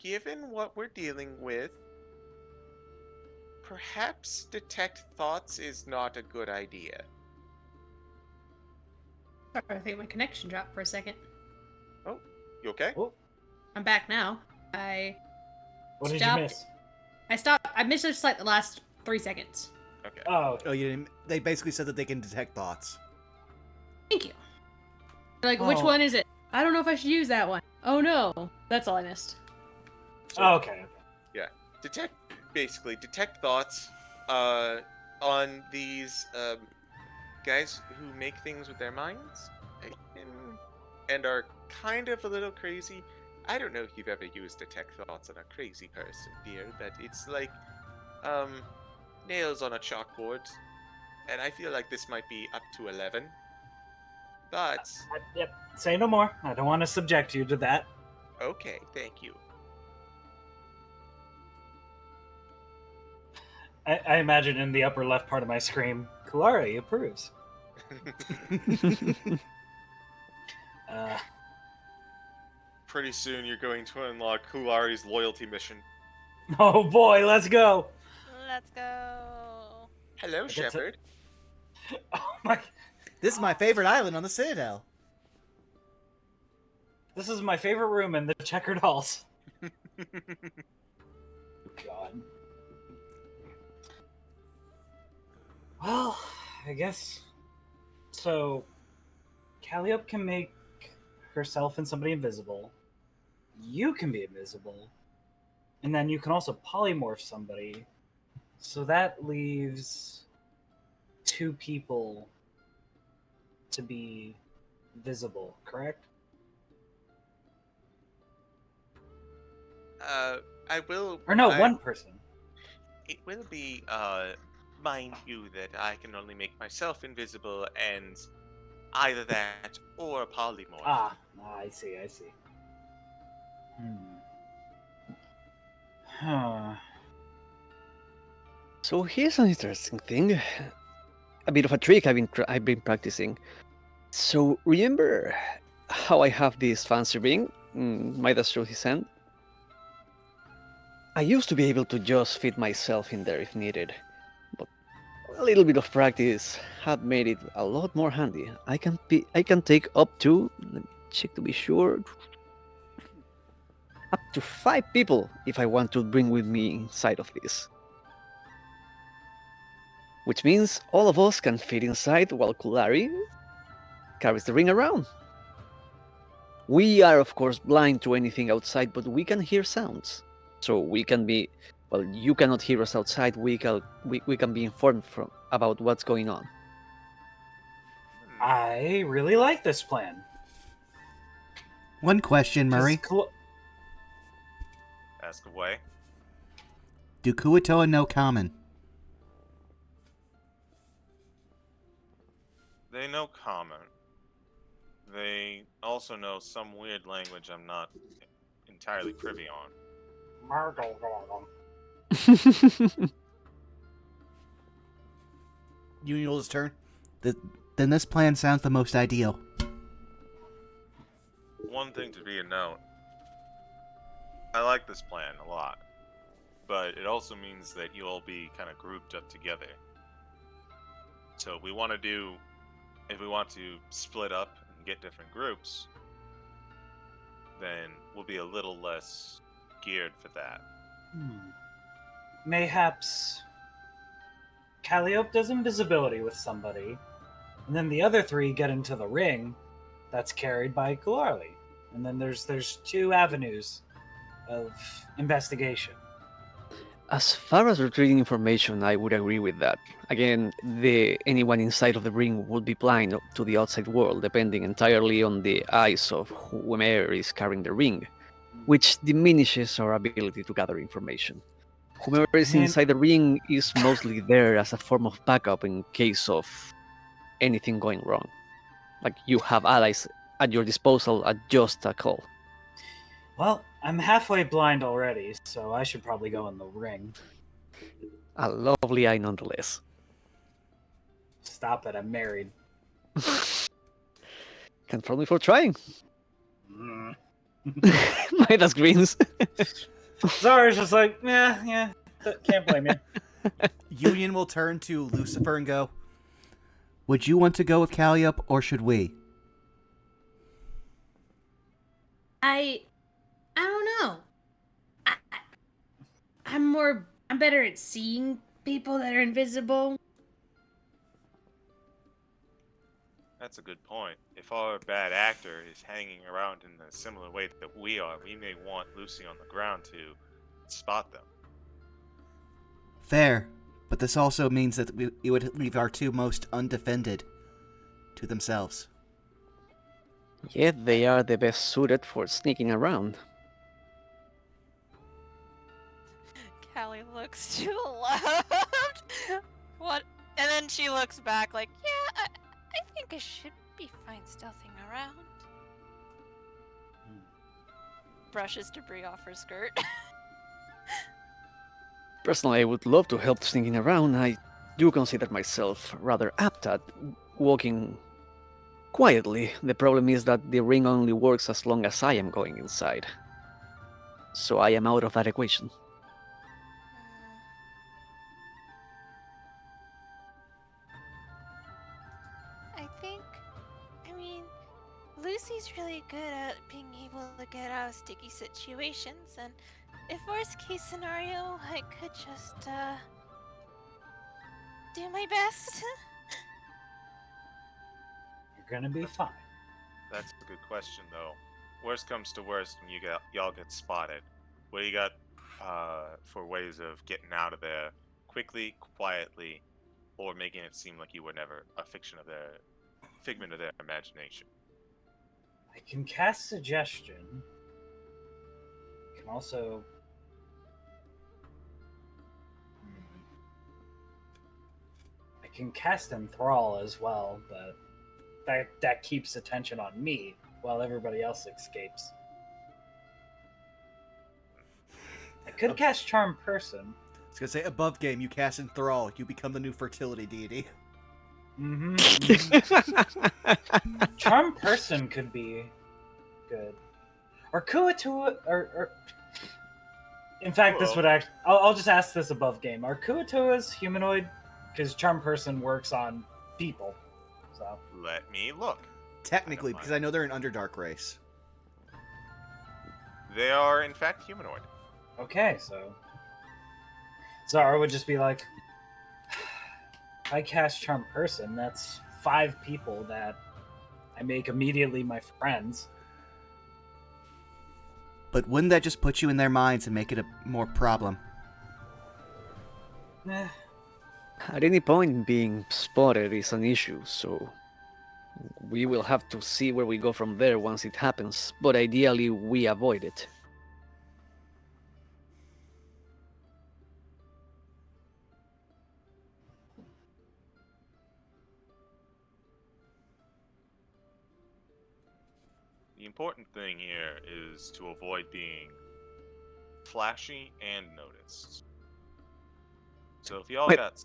Given what we're dealing with, perhaps detect thoughts is not a good idea. Sorry, I think my connection dropped for a second. Oh, you okay? Oh, I'm back now. I what did stopped. you miss? I stopped. I missed just like the last 3 seconds. Okay. Oh, Oh, you didn't. They basically said that they can detect thoughts. Thank you. Like, which Oh. one is it? I don't know if I should use that one. Oh no, that's all I missed. okay. Detect thoughts on these guys who make things with their minds and are kind of a little crazy. I don't know if you've ever used detect thoughts on a crazy person, dear, but it's like nails on a chalkboard, and I feel like this might be up to 11. But Yep. Say no more. I don't want to subject you to that. okay, thank you. I imagine in the upper left part of my screen, Kulari approves. Pretty soon you're going to unlock Kulari's loyalty mission. Oh boy, let's go. Let's go. Hello, get to- Shepard. Oh my! This is my favorite island on the Citadel. This is my favorite room in the checkered halls. God. Well, I guess so. Calliope can make herself and somebody invisible. You can be invisible, and then you can also polymorph somebody. So that leaves 2 people to be visible, correct? I will. Or no, I- 1 person. It will be, mind you, that I can only make myself invisible and either that or polymorph. Ah, I see. Huh. So here's an interesting thing, a bit of a trick I've been practicing. So remember how I have this fancy ring, Midas through his hand? I used to be able to just fit myself in there if needed, but a little bit of practice had made it a lot more handy. I can take up to, let me check to be sure, up to 5 people if I want to bring with me inside of this. which means all of us can fit inside while Kulari carries the ring around. We are, of course, blind to anything outside, but we can hear sounds. So we can be, well, you cannot hear us outside. We can be informed about what's going on. I really like this plan. One question, 'Cause Murray. Ask away. Do Kuatoa know Common? They know common. They also know some weird language I'm not entirely privy on. Union will just turn. Then this plan sounds the most ideal. One thing to be a note. I like this plan a lot. But it also means that you'll be kind of grouped up together. So if we want to split up and get different groups, then we'll be a little less geared for that. Mayhaps Calliope does invisibility with somebody, and then the other three get into the ring that's carried by Kularli. And then there's two avenues of investigation. As far as retrieving information, I would agree with that. Again, anyone inside of the ring would be blind to the outside world, depending entirely on the eyes of whomever is carrying the ring, which diminishes our ability to gather information. Whomever is inside the ring is mostly there as a form of backup in case of anything going wrong. Like, you have allies at your disposal at just a call. Well, I'm halfway blind already, so I should probably go in the ring. A lovely eye nonetheless. Stop it, I'm married. Confront me for trying. Midas grins. Zara's just like, yeah, can't blame you. Union will turn to Lucifer and go, Would you want to go with Calliope, or should we? I don't know. I'm better at seeing people that are invisible. That's a good point. If our bad actor is hanging around in a similar way that we are, we may want Lucy on the ground to spot them. Fair, but this also means that we would leave our two most undefended to themselves. Yet they are the best suited for sneaking around. Callie looks to the left. What? And then she looks back like, yeah, I think I should be fine stealthing around. Brushes debris off her skirt. Personally, I would love to help sneaking around. I do consider myself rather apt at walking quietly. The problem is that the ring only works as long as I am going inside. So I am out of that equation. Lucy's really good at being able to get out of sticky situations, and if worst case scenario, I could just, do my best. You're gonna be fine. That's a good question, though. Worst comes to worst, and y'all get spotted. What do you got for ways of getting out of there quickly, quietly, or making it seem like you were never a figment of their imagination? I can cast suggestion. I can also. I can cast enthrall as well, but that keeps attention on me while everybody else escapes. I could cast charm person. I was gonna say, above game, you cast Enthrall, you become the new fertility deity. Mm-hmm. Charm person could be good. Or Kuatua, or in fact, this would actually. I'll just ask this above game. Are Kuatuas humanoid? Because charm person works on people. So Let me look. Technically, because I know they're an Underdark race. They are, in fact, humanoid. okay, so Zara would just be like, I cast Charm Person, that's 5 people that I make immediately my friends. But wouldn't that just put you in their minds and make it a more problem? Eh, At any point, being spotted is an issue, so we will have to see where we go from there once it happens, but ideally we avoid it. The important thing here is to avoid being flashy and noticed. So if y'all Wait. got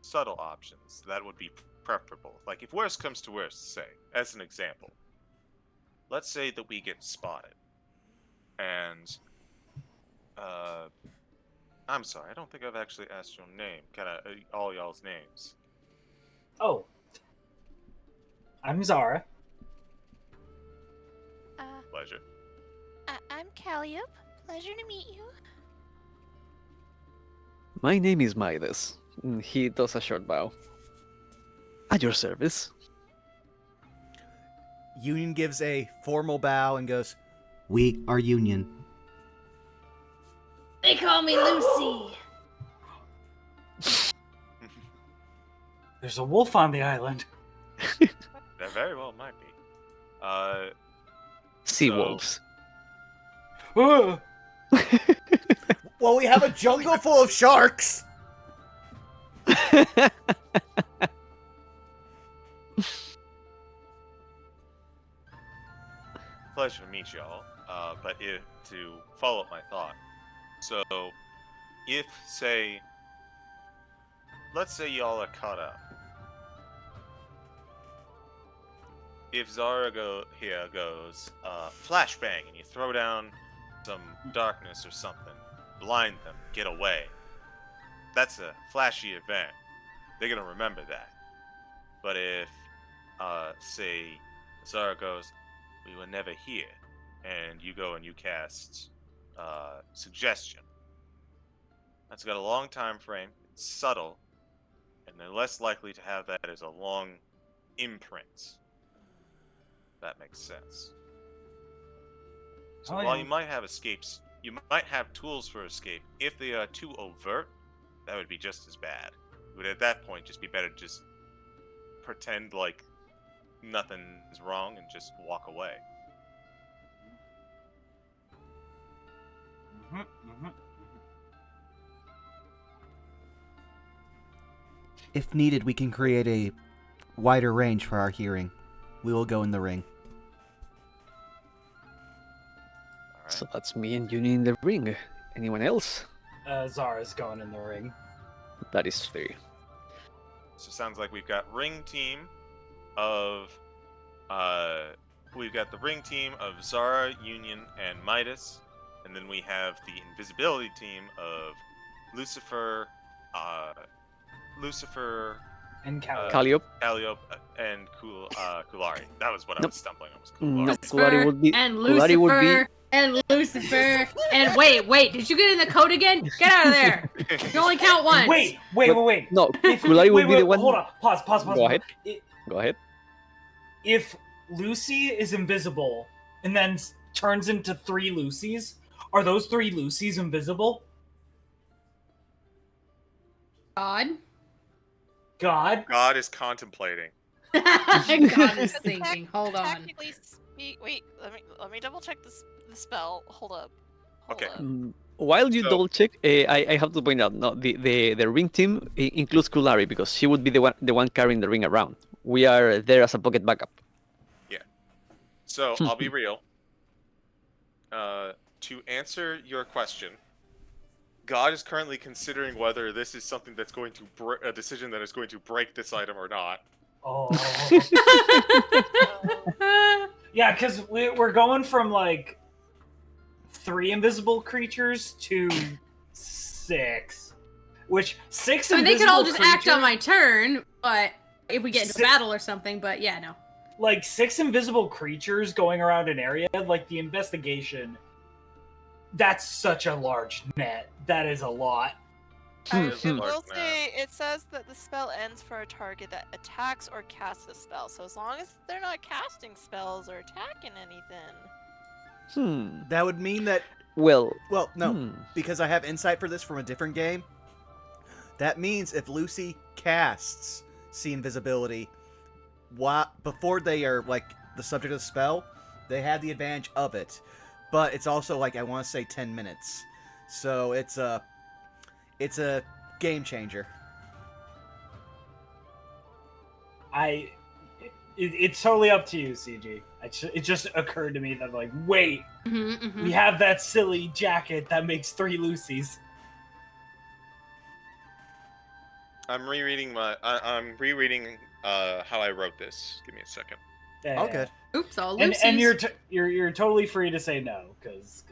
subtle options, that would be preferable. Like if worst comes to worst, say, as an example, let's say that we get spotted, and I'm sorry, I don't think I've actually asked your name. Kind of all y'all's names. Oh. I'm Zara. Pleasure. I'm Calliope. Pleasure to meet you. My name is Midas. He does a short bow. At your service. Union gives a formal bow and goes, We are Union. They call me Lucy. There's a wolf on the island. That very well might be. Sea So- wolves. Ah! well, we have a jungle full of sharks! Pleasure to meet y'all. But to follow up my thought, so if let's say y'all are caught up. If Zara here goes flashbang and you throw down some darkness or something, blind them, get away. That's a flashy event. They're gonna remember that. But if say Zara goes, we were never here, and you go and you cast suggestion. That's got a long time frame, it's subtle, and they're less likely to have that as a long imprint. That makes sense. So Oh, while yeah. you might have escapes, you might have tools for escape. If they are too overt, that would be just as bad. It would at that point just be better to just pretend like nothing's wrong and just walk away. If needed, we can create a wider range for our hearing. We will go in the ring. Alright. So that's me and Union in the ring. Anyone else? Zara's going in the ring. That is fair. So sounds like we've got ring team of we've got the ring team of Zara, Union, and Midas, and then we have the invisibility team of Lucifer, And Calliope. Calliope? Calliope, and Kulari. That was what I Nope. was stumbling on. Was No, Kulari. Kulari would be. and Kulari would be. Lucifer and Lucifer and wait, did you get in the code again? Get out of there. You only count once. Wait. No, If, Kulari would wait, be the wait, one. Hold on. Pause. Go ahead. Go ahead. If Lucy is invisible and then turns into 3 Lucys, are those 3 Lucys invisible? God. God is contemplating. God is thinking. Hold on. Technically wait, let me double check the spell. Hold up. Okay. Up. While you So- double check, I have to point out, no, the ring team includes Kulari because she would be the one carrying the ring around. We are there as a pocket backup. So I'll be real. To answer your question, God is currently considering whether this is something that's going to a decision that is going to break this item or not. Oh. Yeah, because we're going from like 3 invisible creatures to 6. Which 6 I mean, they invisible could all just act on creatures- my turn, but if we get into Si- battle or something, but yeah, no. like 6 invisible creatures going around an area, like the investigation. That's such a large net. That is a lot. It is a I large will map. say it says that the spell ends for a target that attacks or casts a spell. So as long as they're not casting spells or attacking anything. That would mean that. Well, Well, no, because I have insight for this from a different game. That means if Lucy casts see invisibility, before they are like the subject of the spell, they have the advantage of it. But it's also like I want to say 10 minutes, so it's a game changer. It's totally up to you, CG. It just occurred to me that like, wait, we have that silly jacket that makes 3 Lucy's. I'm rereading how I wrote this. Give me a second. Yeah, Oh, good. Oops, all And Lucy's. you're totally free to say no, because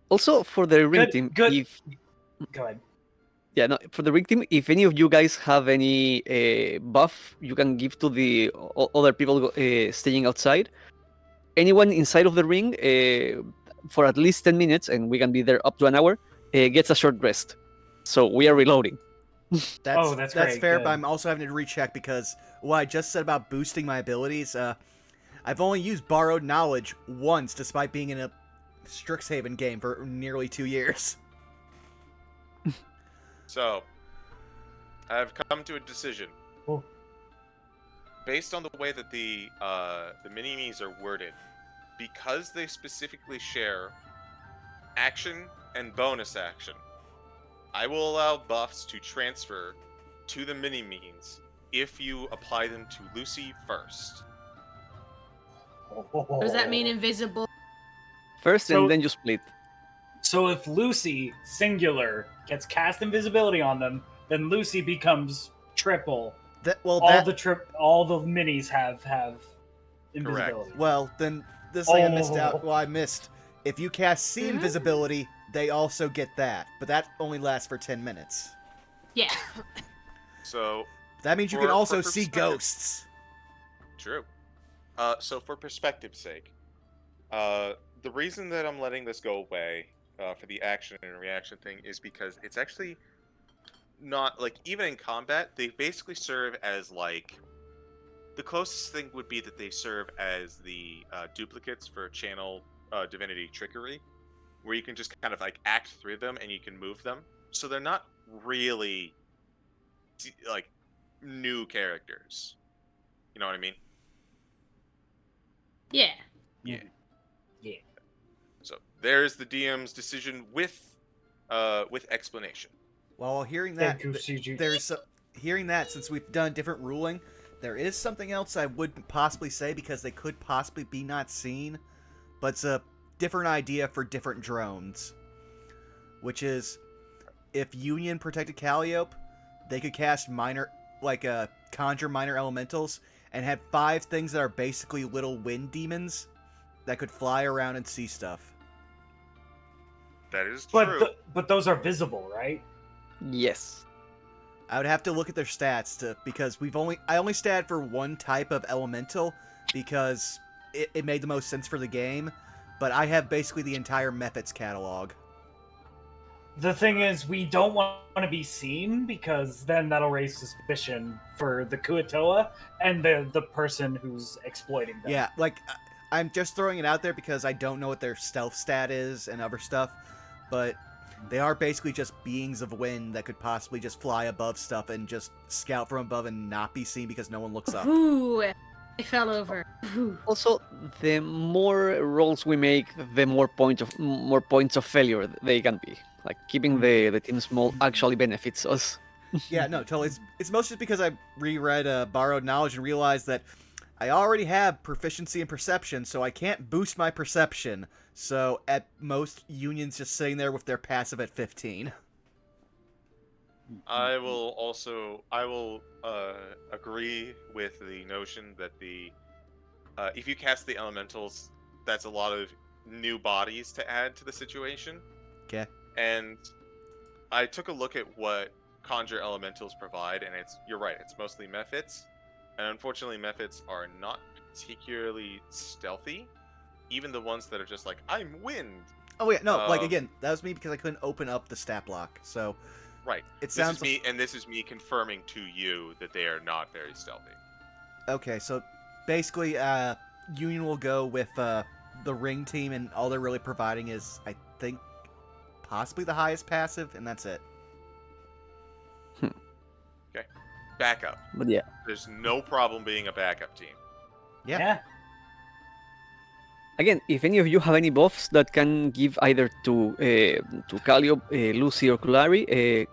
also for the ring team, good. if Go ahead. yeah, no, for the ring team, if any of you guys have any buff you can give to the other people staying outside, anyone inside of the ring for at least 10 minutes, and we can be there up to an hour, gets a short rest. So we are reloading. That's great, fair, good. but I'm also having to recheck because what I just said about boosting my abilities, I've only used borrowed knowledge once, despite being in a Strixhaven game for nearly 2 years. So, I've come to a decision. Oh. Based on the way that the mini-me's are worded, because they specifically share action and bonus action, I will allow buffs to transfer to the mini-me's if you apply them to Lucy first. Does that mean invisible? First, So- and then you split. So if Lucy, singular, gets cast invisibility on them, then Lucy becomes triple. All the minis have invisibility. Well, then this thing I missed out. Oh. Well, I missed. If you cast see invisibility, they also get that, but that only lasts for 10 minutes. Yeah. So, That means you For- can also for see perspective. ghosts. true. So for perspective's sake, the reason that I'm letting this go away for the action and reaction thing is because it's actually not like, even in combat, they basically serve as like, the closest thing would be that they serve as the duplicates for channel divinity trickery, where you can just kind of like act through them and you can move them. So they're not really like new characters. You know what I mean? Yeah. Yeah. Yeah. So there's the DM's decision with explanation. Well, hearing that, Thank you, CG. hearing that, since we've done different ruling, there is something else I would possibly say because they could possibly be not seen, but it's a different idea for different drones. Which is, if Union protected Calliope, they could cast conjure minor elementals and have 5 things that are basically little wind demons that could fly around and see stuff. That is true. But those are visible, right? Yes. I would have to look at their stats because I only stat for one type of elemental because it made the most sense for the game, but I have basically the entire Mephits catalog. The thing is, we don't want to be seen because then that'll raise suspicion for the Kuatoa and the person who's exploiting them. Yeah, I'm just throwing it out there because I don't know what their stealth stat is and other stuff, but they are basically just beings of wind that could possibly just fly above stuff and just scout from above and not be seen because no one looks up. Ooh, I fell over. Ooh. Also, the more rolls we make, the more points of failure they can be. Like keeping the team small actually benefits us. Yeah, no, totally. It's mostly just because I reread Borrowed Knowledge and realized that I already have proficiency in perception, so I can't boost my perception. So at most, Union's just sitting there with their passive at 15. I will agree with the notion that if you cast the elementals, that's a lot of new bodies to add to the situation. Okay. And I took a look at what conjure elementals provide, and you're right, it's mostly Mephits. And unfortunately, Mephits are not particularly stealthy. Even the ones that are just like, I'm wind. Oh yeah, no, again, that was me because I couldn't open up the stat block. So Right. It This sounds is me, and this is me confirming to you that they are not very stealthy. okay. So basically, Union will go with the ring team, and all they're really providing is, I think, possibly the highest passive, and that's it. Backup. But yeah. There's no problem being a backup team. Yeah. Again, if any of you have any buffs that can give either to Callio, Lucy, or Kulari,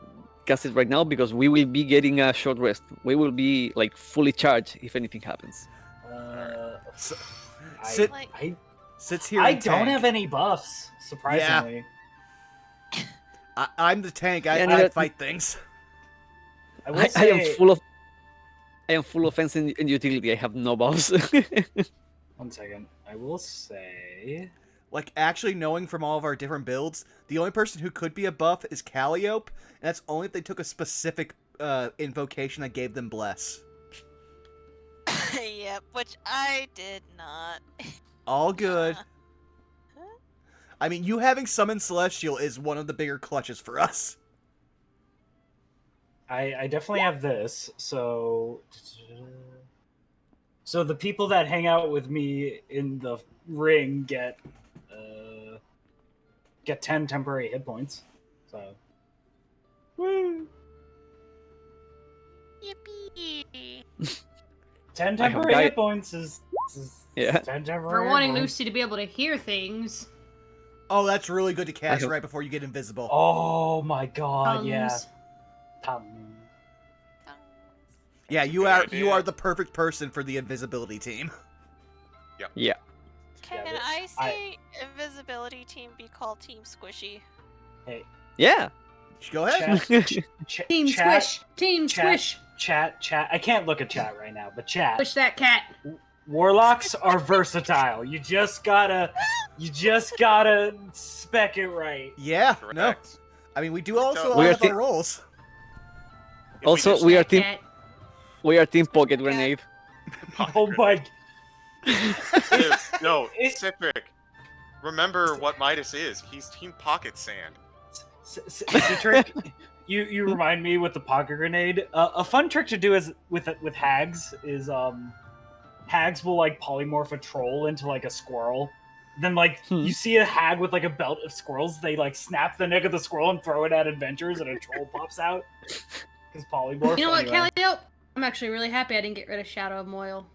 cast it right now because we will be getting a short rest. We will be like fully charged if anything happens. So, I, sit, I, sits here. I and don't tank. have any buffs, surprisingly. I'm the tank. I neither- fight things. I will I say, am full offense in utility. I have no buffs. 1 second. I will say, Like, actually knowing from all of our different builds, the only person who could be a buff is Calliope, and that's only if they took a specific invocation that gave them Bless. Yep, which I did not. All good. I mean, you having Summon Celestial is one of the bigger clutches for us. I definitely have this. So the people that hang out with me in the ring get 10 temporary hit points. So, woo! Yippee! 10 I have temporary guy- hit points is Yeah. 10 temporary For hit wanting points. Lucy to be able to hear things. Oh, that's really good to cast have- right before you get invisible. Oh my god, yeah. Tongues. Tongue. Yeah, That's a you good are idea. the perfect person for the invisibility team. Yeah. Can but I say invisibility team be called Team Squishy? Hey, Yeah. Go ahead. Team chat, Squish. Team chat. Squish. Chat. I can't look at chat right now, but chat. Push that cat. Warlocks are versatile. You just gotta spec it right. Yeah, Correct. no. I mean, we do also We are have thi- our roles. If Also, just- we are That team. cat. We are team pocket Yeah. grenade. Oh my! Dude, no, It- Citric. Remember what Midas is. He's Team Pocket Sand. Citric, you remind me with the pocket grenade. A fun trick to do is with hags is hags will like polymorph a troll into like a squirrel. Then like you see a hag with like a belt of squirrels, they like snap the neck of the squirrel and throw it at adventurers, and a troll pops out. Because polymorph. You know what, anyway. Calliope? I'm actually really happy I didn't get rid of Shadow of Moyle.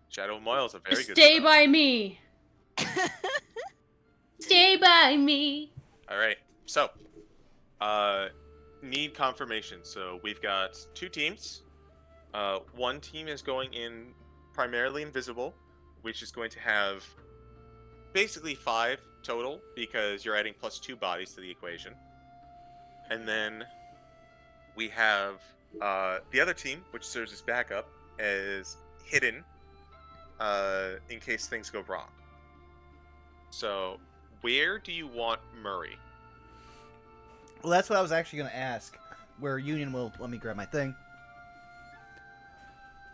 Shadow Moyle's a very Just good stay spell. by me. Stay by me. All right. So, need confirmation. So we've got 2 teams. One team is going in primarily invisible, which is going to have basically 5 total because you're adding +2 bodies to the equation. And then we have the other team, which serves as backup, as hidden in case things go wrong. So, where do you want Murray? Well, that's what I was actually going to ask. Where Union will let me grab my thing.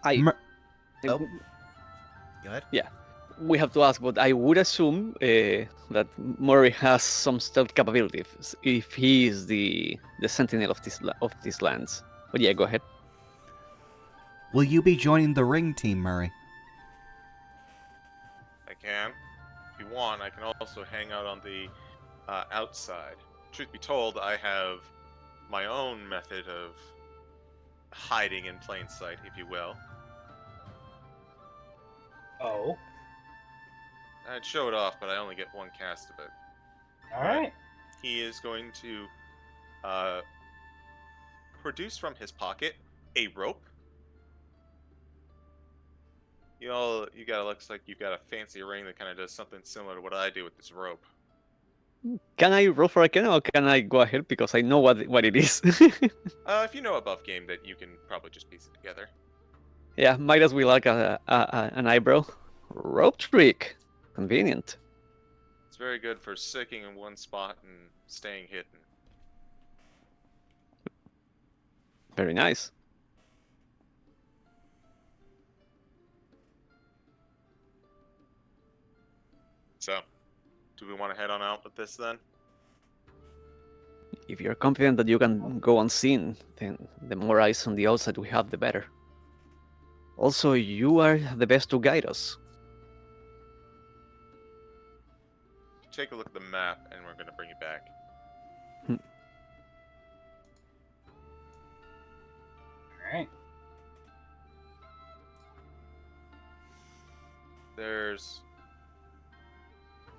Mer- Oh. Go ahead. We have to ask, but I would assume that Murray has some stealth capabilities if he is the sentinel of these lands. But yeah, go ahead. Will you be joining the ring team, Murray? I can. If you want, I can also hang out on the outside. Truth be told, I have my own method of hiding in plain sight, if you will. Oh, I'd show it off, but I only get 1 cast of it. all right. He is going to produce from his pocket a rope. You got looks like you've got a fancy ring that kind of does something similar to what I do with this rope. Can I roll for Arcana or can I go ahead because I know what it is? If you know a buff game, that you can probably just piece it together. Yeah, might as well like an eyebrow. Rope trick. Convenient. It's very good for sticking in one spot and staying hidden. Very nice. So, do we want to head on out with this then? If you're confident that you can go unseen, then the more eyes on the outside we have, the better. Also, you are the best to guide us. Take a look at the map, and we're gonna bring you back. Alright. There's.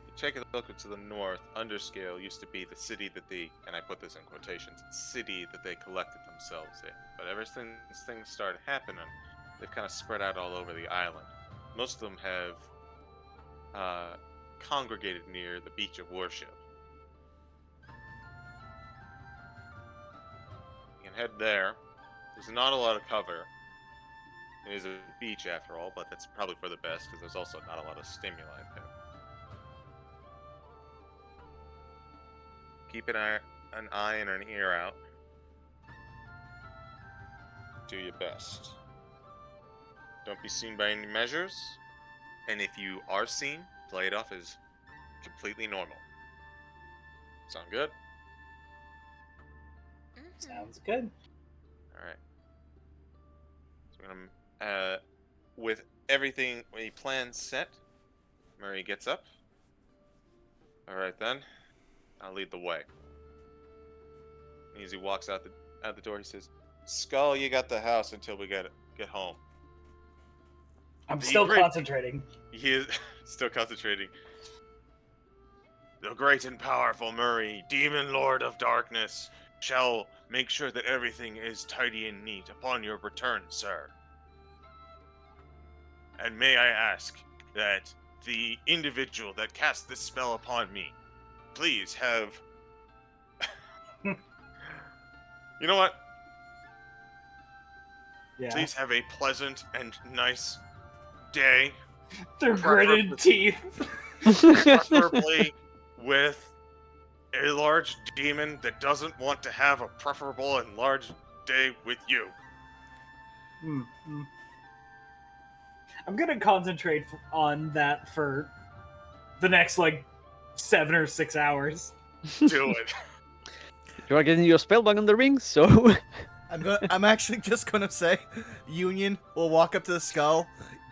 You take a look to the north. Underscale used to be the city that they, and I put this in quotations, city that they collected themselves in. But ever since things started happening, they've kind of spread out all over the island. Most of them have congregated near the beach of worship. You can head there. There's not a lot of cover. It is a beach after all, but that's probably for the best because there's also not a lot of stimuli there. Keep an eye and an ear out. Do your best. Don't be seen by any measures. And if you are seen, play it off as completely normal. Sound good? Sounds good. Alright. So we're gonna, with everything, a plan set, Murray gets up. Alright then. I'll lead the way. As he walks out the door, he says, "Skull, you got the house until we get home." I'm still concentrating. He is still concentrating. The great and powerful Murray, Demon Lord of Darkness, shall make sure that everything is tidy and neat upon your return, sir. And may I ask that the individual that cast this spell upon me, please have... You know what? Yeah. Please have a pleasant and nice day. Through gritted teeth. Preferably with a large demon that doesn't want to have a preferable and large day with you. Mm-hmm. I'm gonna concentrate on that for the next, 7 or 6 hours. Do it. You are getting your spell back on the ring, so I'm actually just gonna say, Union will walk up to the skull.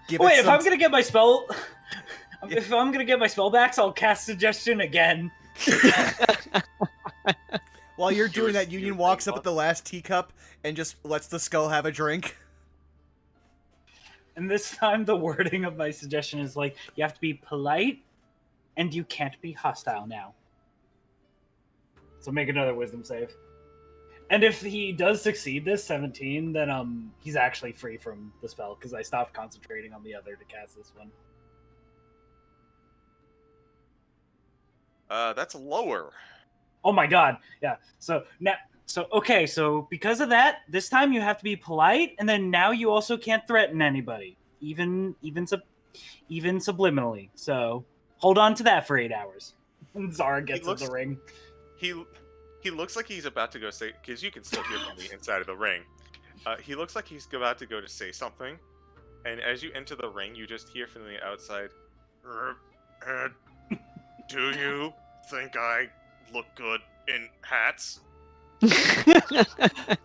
Wait, if I'm gonna get my spell, if I'm gonna get my spell backs, I'll cast suggestion again. While you're doing that, Union walks up at the last teacup and just lets the skull have a drink. And this time, the wording of my suggestion is you have to be polite, and you can't be hostile now. So make another wisdom save. And if he does succeed this 17, then he's actually free from the spell because I stopped concentrating on the other to cast this one. That's lower. Oh my god. Yeah. So because of that, this time you have to be polite, and then now you also can't threaten anybody, even subliminally. So hold on to that for 8 hours. And Zara gets in the ring. He looks like he's about to go say, because you can still hear from the inside of the ring. He looks like he's about to go to say something, and as you enter the ring, you just hear from the outside, "Do you think I look good in hats?"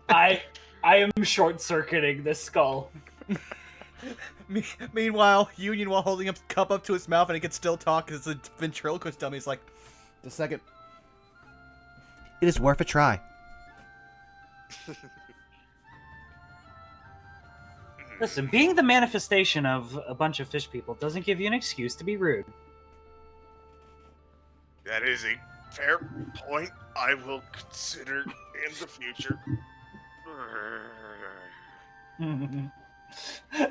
I am short-circuiting this skull. Meanwhile, Union, while holding a cup up to his mouth and he can still talk because the ventriloquist dummy is like, "The second." It is worth a try. Listen, being the manifestation of a bunch of fish people doesn't give you an excuse to be rude. That is a fair point. I will consider in the future.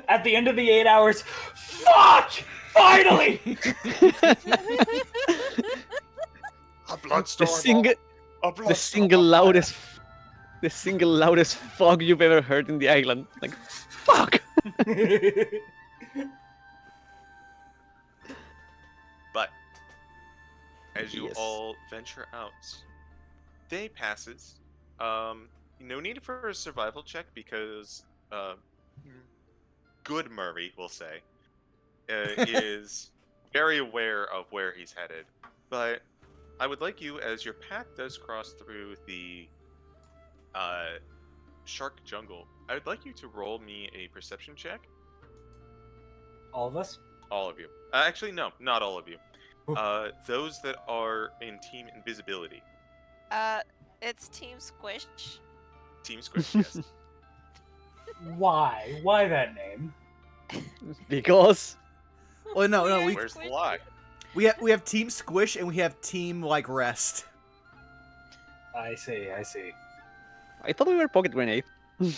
At the end of the 8 hours, fuck! Finally! A bloodstorm. The single loudest fog you've ever heard in the island. Fuck! But as you Yes. all venture out, day passes. No need for a survival check because good Murray, we'll say, is very aware of where he's headed. But I would like you, as your path does cross through the shark jungle, I would like you to roll me a perception check. All of us? All of you. Actually, no, not all of you. Those that are in Team Invisibility. It's Team Squish. Team Squish, yes. Why? Why that name? Because Well, no, We are we Where's the Squish. lie? we have Team Squish and we have Team like Rest. I see. I thought we were Pocket Grenade. Okay,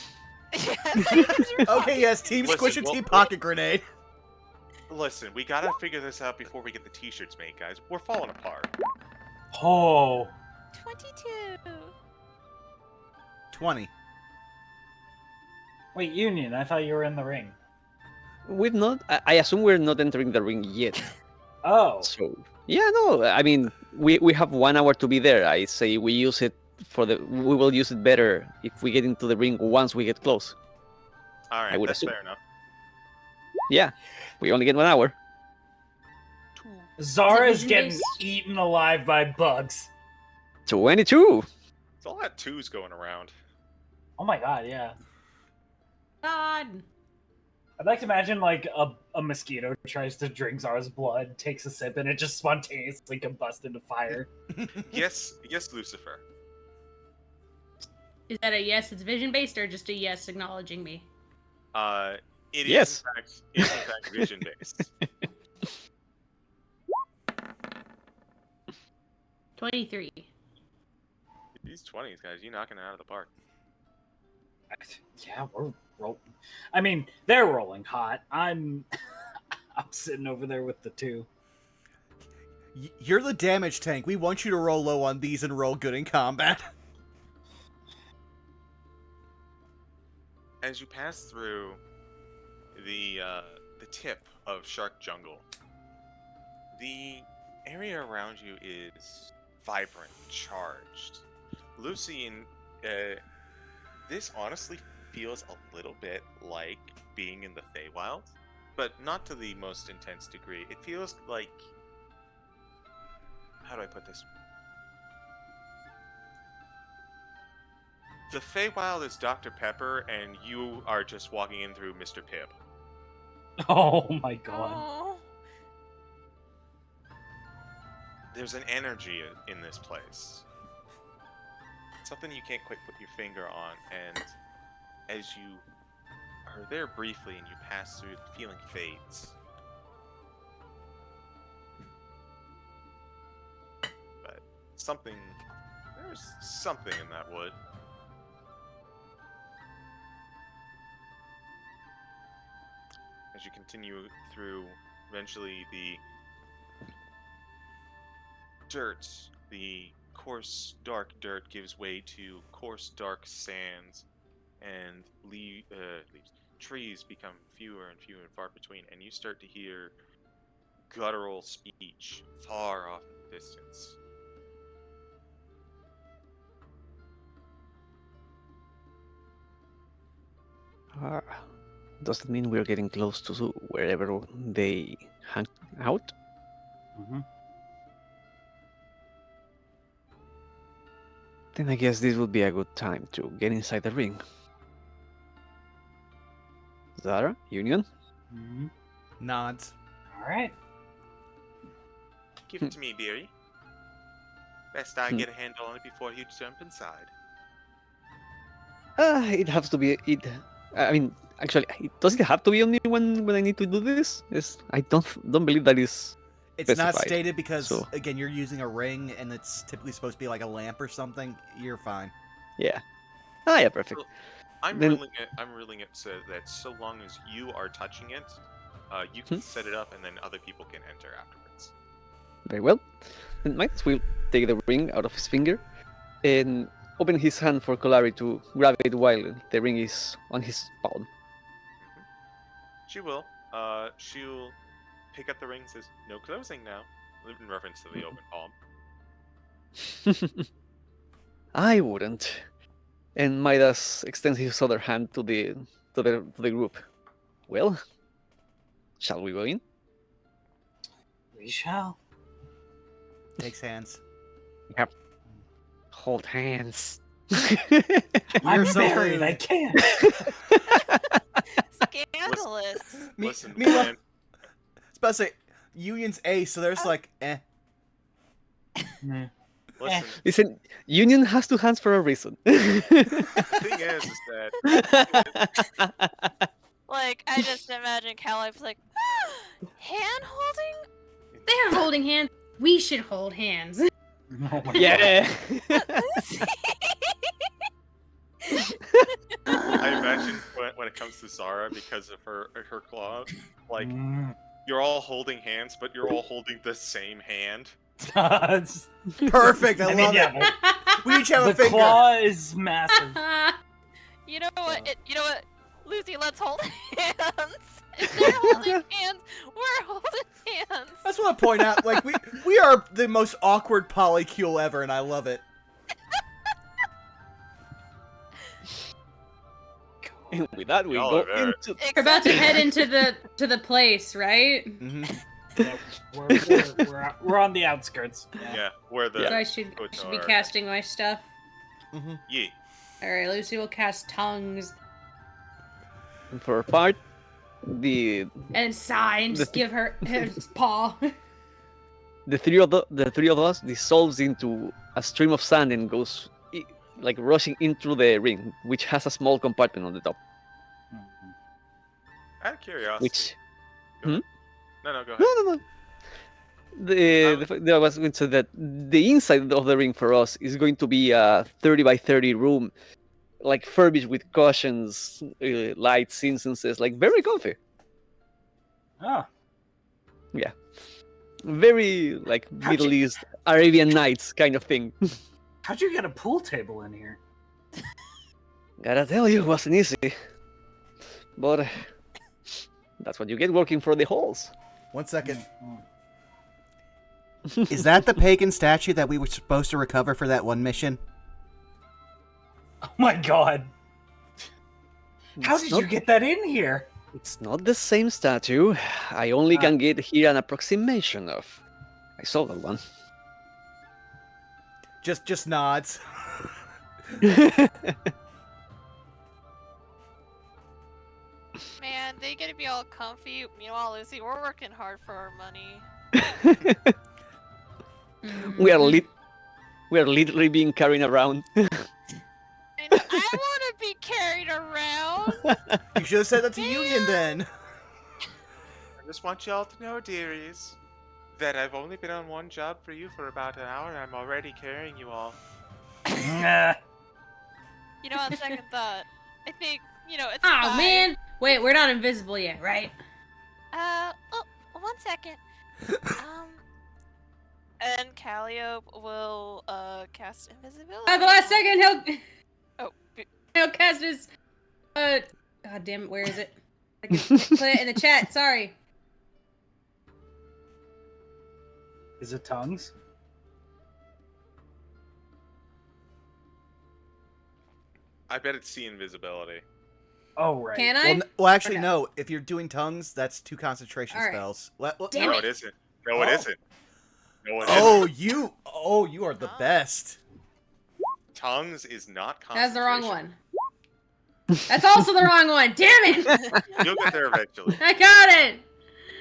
yes, Team Listen, Squish and well- Team Pocket Grenade. Listen, we gotta figure this out before we get the t-shirts made, guys. We're falling apart. Oh. 22. 20. Wait, Union, I thought you were in the ring. We've not. I assume we're not entering the ring yet. Oh. So yeah, no. I mean, we have 1 hour to be there. I say we use it for the. We will use it better if we get into the ring once we get close. Alright, would that's assume. fair enough. Yeah, we only get 1 hour. Zara's vision getting based? eaten alive by bugs. 22. There's a lot of twos going around. Oh my god, yeah. God. I'd like to imagine like a mosquito tries to drink Zara's blood, takes a sip, and it just spontaneously combusts into fire. Yes, Lucifer. Is that a yes, it's vision based, or just a yes acknowledging me? It is Yes. in fact vision based. 23. These 20s, guys, you knocking it out of the park. Yeah, we're rolling. I mean, they're rolling hot. I'm sitting over there with the 2. You're the damage tank. We want you to roll low on these and roll good in combat. As you pass through the tip of Shark Jungle, the area around you is vibrant, charged. Lucy, this honestly feels a little bit like being in the Feywild, but not to the most intense degree. It feels like, how do I put this? The Feywild is Dr. Pepper, and you are just walking in through Mr. Pibb. Oh my god. Oh. There's an energy in this place. Something you can't quite put your finger on, and as you are there briefly and you pass through, the feeling fades. But there's something in that wood. As you continue through, eventually the dirt, the coarse, dark dirt gives way to coarse, dark sands, and leaves. Trees become fewer and fewer and far between, and you start to hear guttural speech far off in the distance. Does that mean we're getting close to wherever they hang out? Mm-hmm. Then I guess this would be a good time to get inside the ring. Zara, Union? Mm-hmm. Nods. All right. Give it to me, dearie. Best I get a handle on it before you jump inside. It has to be it. I mean, actually, does it have to be only when I need to do this? I don't believe that is. It's not Specified, stated because, so- again, you're using a ring and it's typically supposed to be like a lamp or something. You're fine. Yeah. Ah, yeah, perfect. I'm Then- ruling it so that so long as you are touching it, you can set it up, and then other people can enter afterwards. Very well. Then Midas will take the ring out of his finger and open his hand for Kolari to grab it while the ring is on his palm. She will. She'll pick up the ring and says, "No closing now," in reference to the open palm. I wouldn't. And Midas extends his other hand to the group. Well, shall we go in? We shall. Takes hands. Hold hands. I'm so married. rude. I can't. Scandalous. Listen, Mila, man, I was about to say, Union's A, so there's like, eh. listen. Listen, Union has two hands for a reason. The thing is that Like, I just imagine Calip's like, hand holding? They're holding hands. We should hold hands. Oh my Yeah. I imagine when it comes to Zara, because of her claw, like you're all holding hands, but you're all holding the same hand. It's- Perfect, I, I love mean, it. yeah, We each have the a finger. claw is massive. You know what? You know what? Lucy, let's hold hands. If they're holding hands, we're holding hands. I just want to point out, like, we are the most awkward polycule ever, and I love it. And with that, we Y'all go are very- into. We're about to head into the place, right? Hmm Yeah, we're on the outskirts. Yeah, where the So I should be casting my stuff. yeah. All right, Lucy will cast tongues And for our part, the and sigh and just give her his paw. three of us dissolves into a stream of sand and goes like rushing into the ring, which has a small compartment on the top. Out of curiosity. Which No, go ahead. no. I was going to say that the inside of the ring for us is going to be a 30 by 30 room, like furnished with cushions, lights, incenses, like very comfy. Oh, Very like How'd Middle you- East Arabian Nights kind of thing. how'd you get a pool table in here? Gotta tell you, it wasn't easy. But that's what you get working for the halls. 1 second. Is that the pagan statue that we were supposed to recover for that one mission? Oh my god! How It's did not- you get that in here? It's not the same statue. I only can get here an approximation of. I saw that one. Just nods. Man, they get to be all comfy. Meanwhile, Lucy, we're working hard for our money. we are literally being carried around. I want to be carried around. You should have said that to Union then. I just want y'all to know, dearies, that I've only been on one job for you for about an hour, and I'm already carrying you all. Nah. You know, on second thought, I think, you know, it's Oh fine. man! Wait, we're not invisible yet, right? Oh, 1 second. And Calliope will, cast invisibility. At the last second, Oh, he'll cast his. God damn it! Where is it? I can put it in the chat. Sorry. Is it tongues? I bet it's see invisibility. Oh right. Can I? Well, actually, Or no. If you're doing tongues, that's 2 concentration All right. spells. Damn No, it. it isn't. No, it Oh. isn't. No, it isn't. You are the best. Tongues is not concentration. That's the wrong one. That's also the wrong one. Damn it! You'll get there eventually. I got it.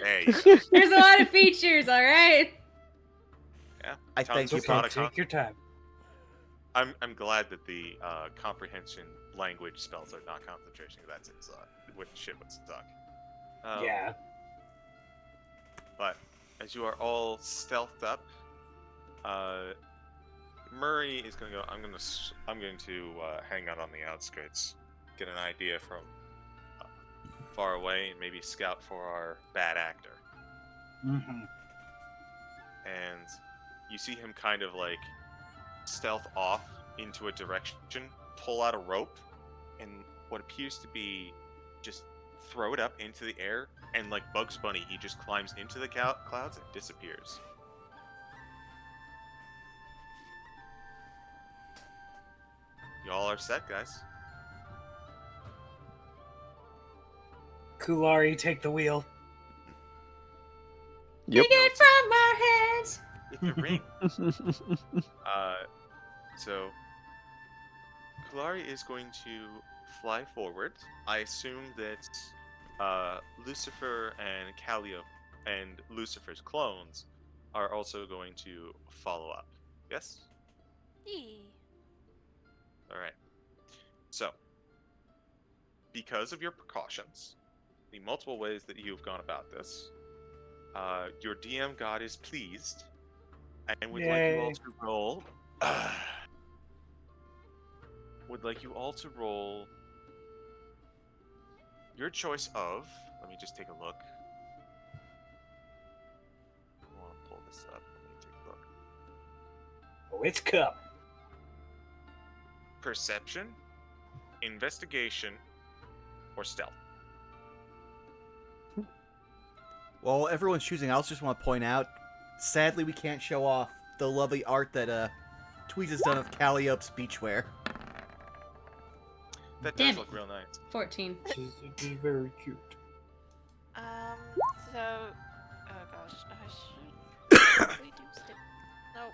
Hey, yeah. There's a lot of features. All right. I Tongues thank you, is not Okay, a con- take your time. I'm glad that the comprehension language spells are not concentration. That's it. Shit would suck. Yeah. But as you are all stealthed up, Murray is gonna go. I'm going to hang out on the outskirts, get an idea from far away, and maybe scout for our bad actor. Mm-hmm. And you see him kind of like stealth off into a direction, pull out a rope, and what appears to be just throw it up into the air, and like Bugs Bunny, he just climbs into the clouds and disappears. Y'all are set, guys. Kulari, take the wheel. Yep. Take it from our hands. with the ring. So Kalari is going to fly forward. I assume that Lucifer and Calliope and Lucifer's clones are also going to follow up. Yes? Yee. Alright. So, because of your precautions, the multiple ways that you've gone about this, your DM god is pleased and would like you all Yay. to roll. Would like you all to roll your choice of. Let me just take a look. I want to pull this up. Let me take a look. Oh, it's cup. Perception, investigation, or stealth. While everyone's choosing, I also just want to point out, sadly we can't show off the lovely art that Tweez has done of Calliope's beachwear. That Damn does it. look real nice. 14. She's very cute. So, oh gosh, I should probably do stick. Nope.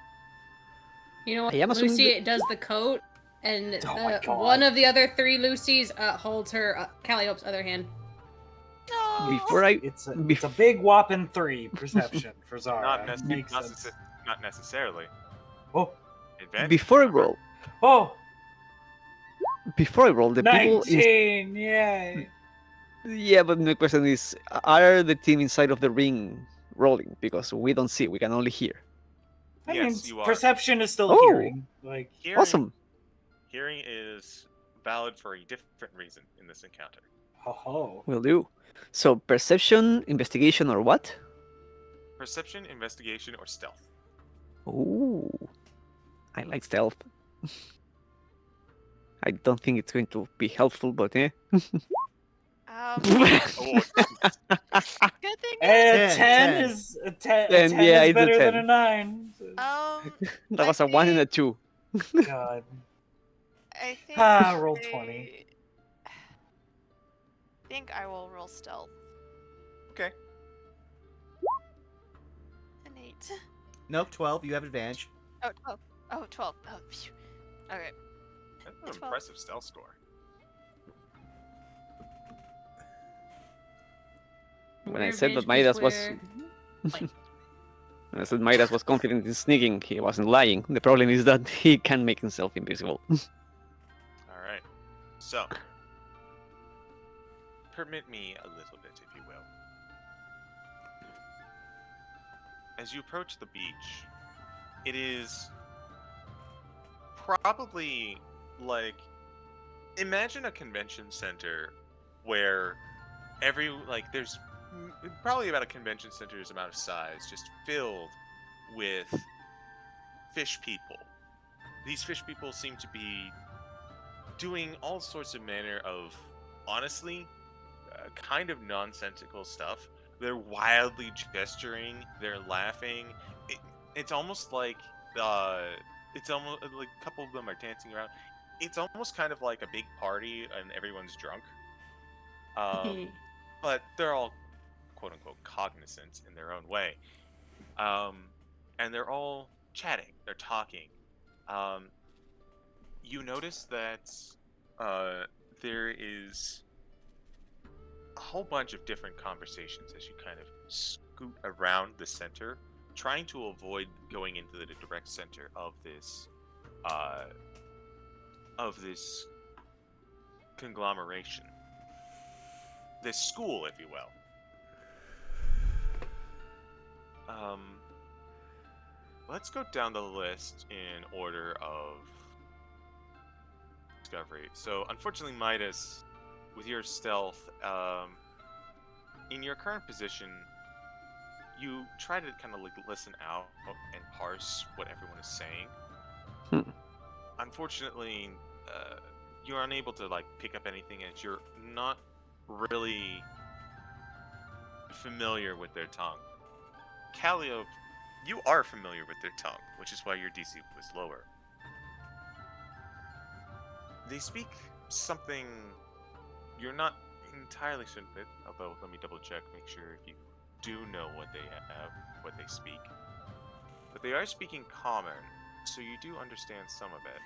You know what? I am assuming Lucy that- does the coat, and Oh my God. one of the other 3 Lucys holds her Calliope's other hand. No. Before I It's a big whopping 3 perception for Zara. Makes Not, sense. not necessarily. Oh, Advantage. before I roll, oh, the people in 19! Yay! yeah, but my question is, are the team inside of the ring rolling? Because we don't see, we can only hear. I Yes, mean, you are. perception is still Oh. hearing. Like, Hearing, Awesome. Hearing is valid for a different reason in this encounter. ho ho. Will do. So perception, investigation, or what? Perception, investigation, or stealth. Ooh, I like stealth. I don't think it's going to be helpful, but eh. Oh, Good thing. A 10 10. is a 10, Ten, a 10 yeah, is it's a better than 10. a 9. That was a 1 and a 2. God. I think. Ah, roll 20. I think I will roll stealth. okay. An 8. Nope, 12. You have advantage. Oh, 12. Oh, 12. Oh, phew. Okay. That's It's an well. impressive stealth score. When I Your said that advantage Midas is was, where- when I said Midas was confident in sneaking, he wasn't lying. The problem is that he can make himself invisible. All right. So, permit me a little bit, if you will. As you approach the beach, it is probably like, imagine a convention center where there's probably about a convention center's amount of size just filled with fish people. These fish people seem to be doing all sorts of manner of, honestly, kind of nonsensical stuff. They're wildly gesturing, they're laughing. It's almost like it's almost like a couple of them are dancing around. It's almost kind of like a big party and everyone's drunk. But they're all quote unquote cognizant in their own way. And they're all chatting, they're talking. You notice that there is a whole bunch of different conversations as you kind of scoot around the center, trying to avoid going into the direct center of this conglomeration, this school, if you will. Let's go down the list in order of discovery. So, unfortunately, Midas, with your stealth, in your current position, you try to kind of like listen out and parse what everyone is saying. Unfortunately, you're unable to like pick up anything, as you're not really familiar with their tongue. Calliope, you are familiar with their tongue, which is why your DC was lower. They speak something you're not entirely certain of, although let me double check, make sure if you do know what they have, what they speak. But they are speaking common, so you do understand some of it.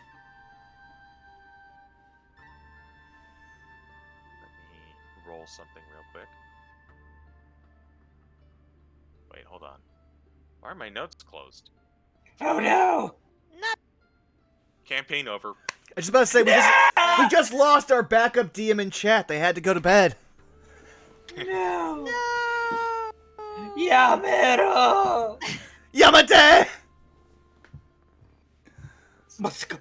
Let me roll something real quick. Wait, hold on. Why are my notes closed? Oh no! Campaign over. I was just about to say we just lost our backup DM in chat. They had to go to bed. No! Yamero! Yamate! Let's go.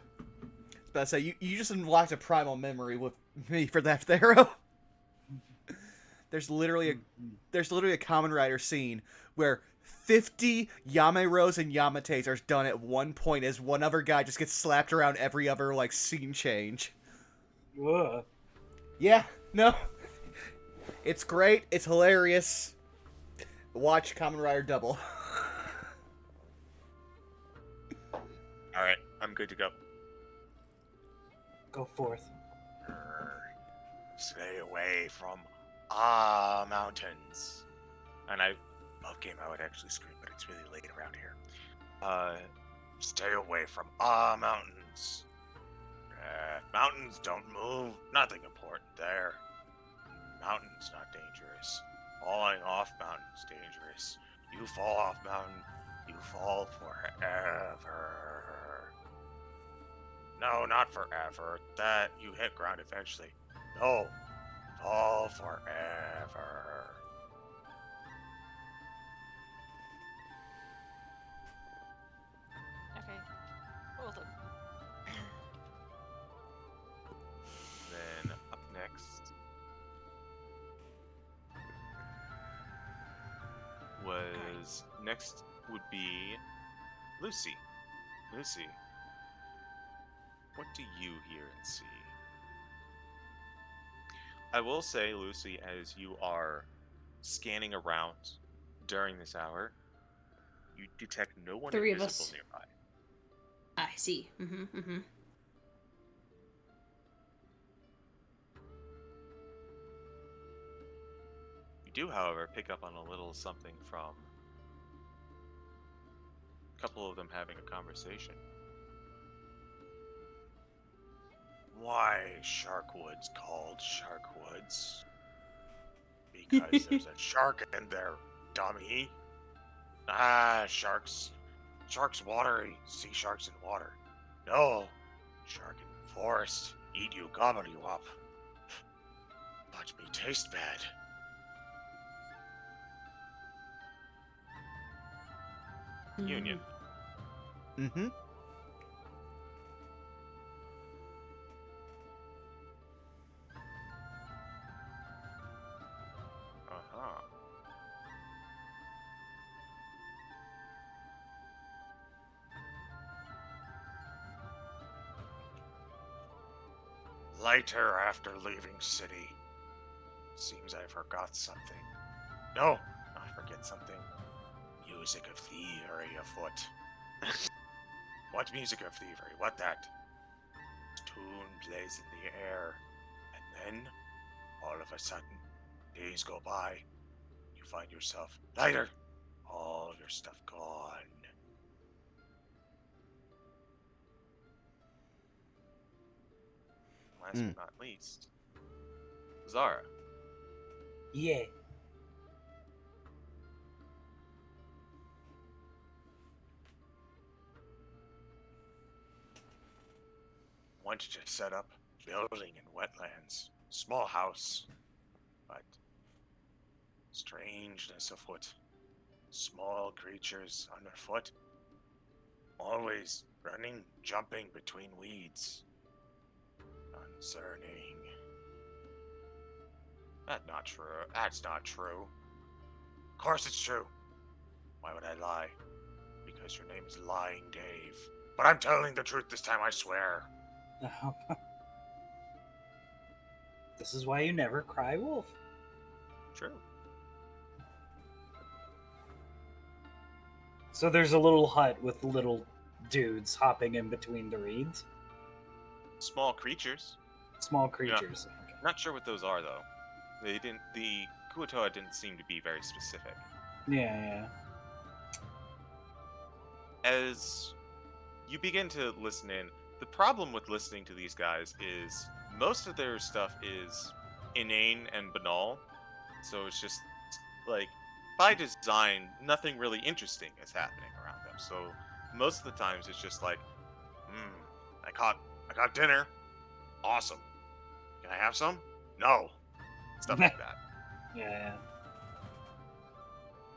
About to say you just unlocked a primal memory with me for that Pharaoh. There's literally a Kamen Rider scene where 50 Yameros and Yamates are done at one point as one other guy just gets slapped around every other like scene change. Whoa. Yeah, no. It's great, it's hilarious. Watch Kamen Rider Double. Alright, I'm good to go. Go forth. Stay away from mountains. And love game I would actually scream, but it's really late around here. Stay away from mountains. Mountains don't move. Nothing important there. Mountains not dangerous. Falling off mountains dangerous. You fall off mountain, you fall forever. No, not forever. That you hit ground eventually. No, fall forever. Okay. Hold on. Then up next would be Lucy. Lucy, what do you hear and see? I will say, Lucy, as you are scanning around during this hour, you detect no one Three of invisible us. nearby. I see. You do, however, pick up on a little something from a couple of them having a conversation. Why Sharkwoods called Sharkwoods? Because there's a shark in there, dummy. Sharks. Sharks watery. Sea sharks in water. No. Shark in forest. Eat you, gobble you up. Watch me taste bad. Union. Mm-hmm. Uh-huh. Later after leaving city. Seems I forgot something. No, I forget something. Music of thievery afoot. What music of thievery? What that? Tune plays in the air, and then, all of a sudden, days go by. You find yourself lighter. All your stuff gone. Last but not least, Zara. Yeah. Wanted to set up building in wetlands. Small house, but strangeness afoot. Small creatures underfoot. Always running, jumping between weeds. Concerning. That's not true. That's not true. Of course it's true. Why would I lie? Because your name is Lying Dave. But I'm telling the truth this time, I swear. This is why you never cry wolf. True. So there's a little hut with little dudes hopping in between the reeds. Small creatures. Small creatures. Okay. Not sure what those are though. They didn't. The Kuotoa didn't seem to be very specific. Yeah. as you begin to listen in, the problem with listening to these guys is most of their stuff is inane and banal. So it's just like by design, nothing really interesting is happening around them. So most of the times it's just like, I caught dinner. Awesome. Can I have some? No. Stuff like that. Yeah.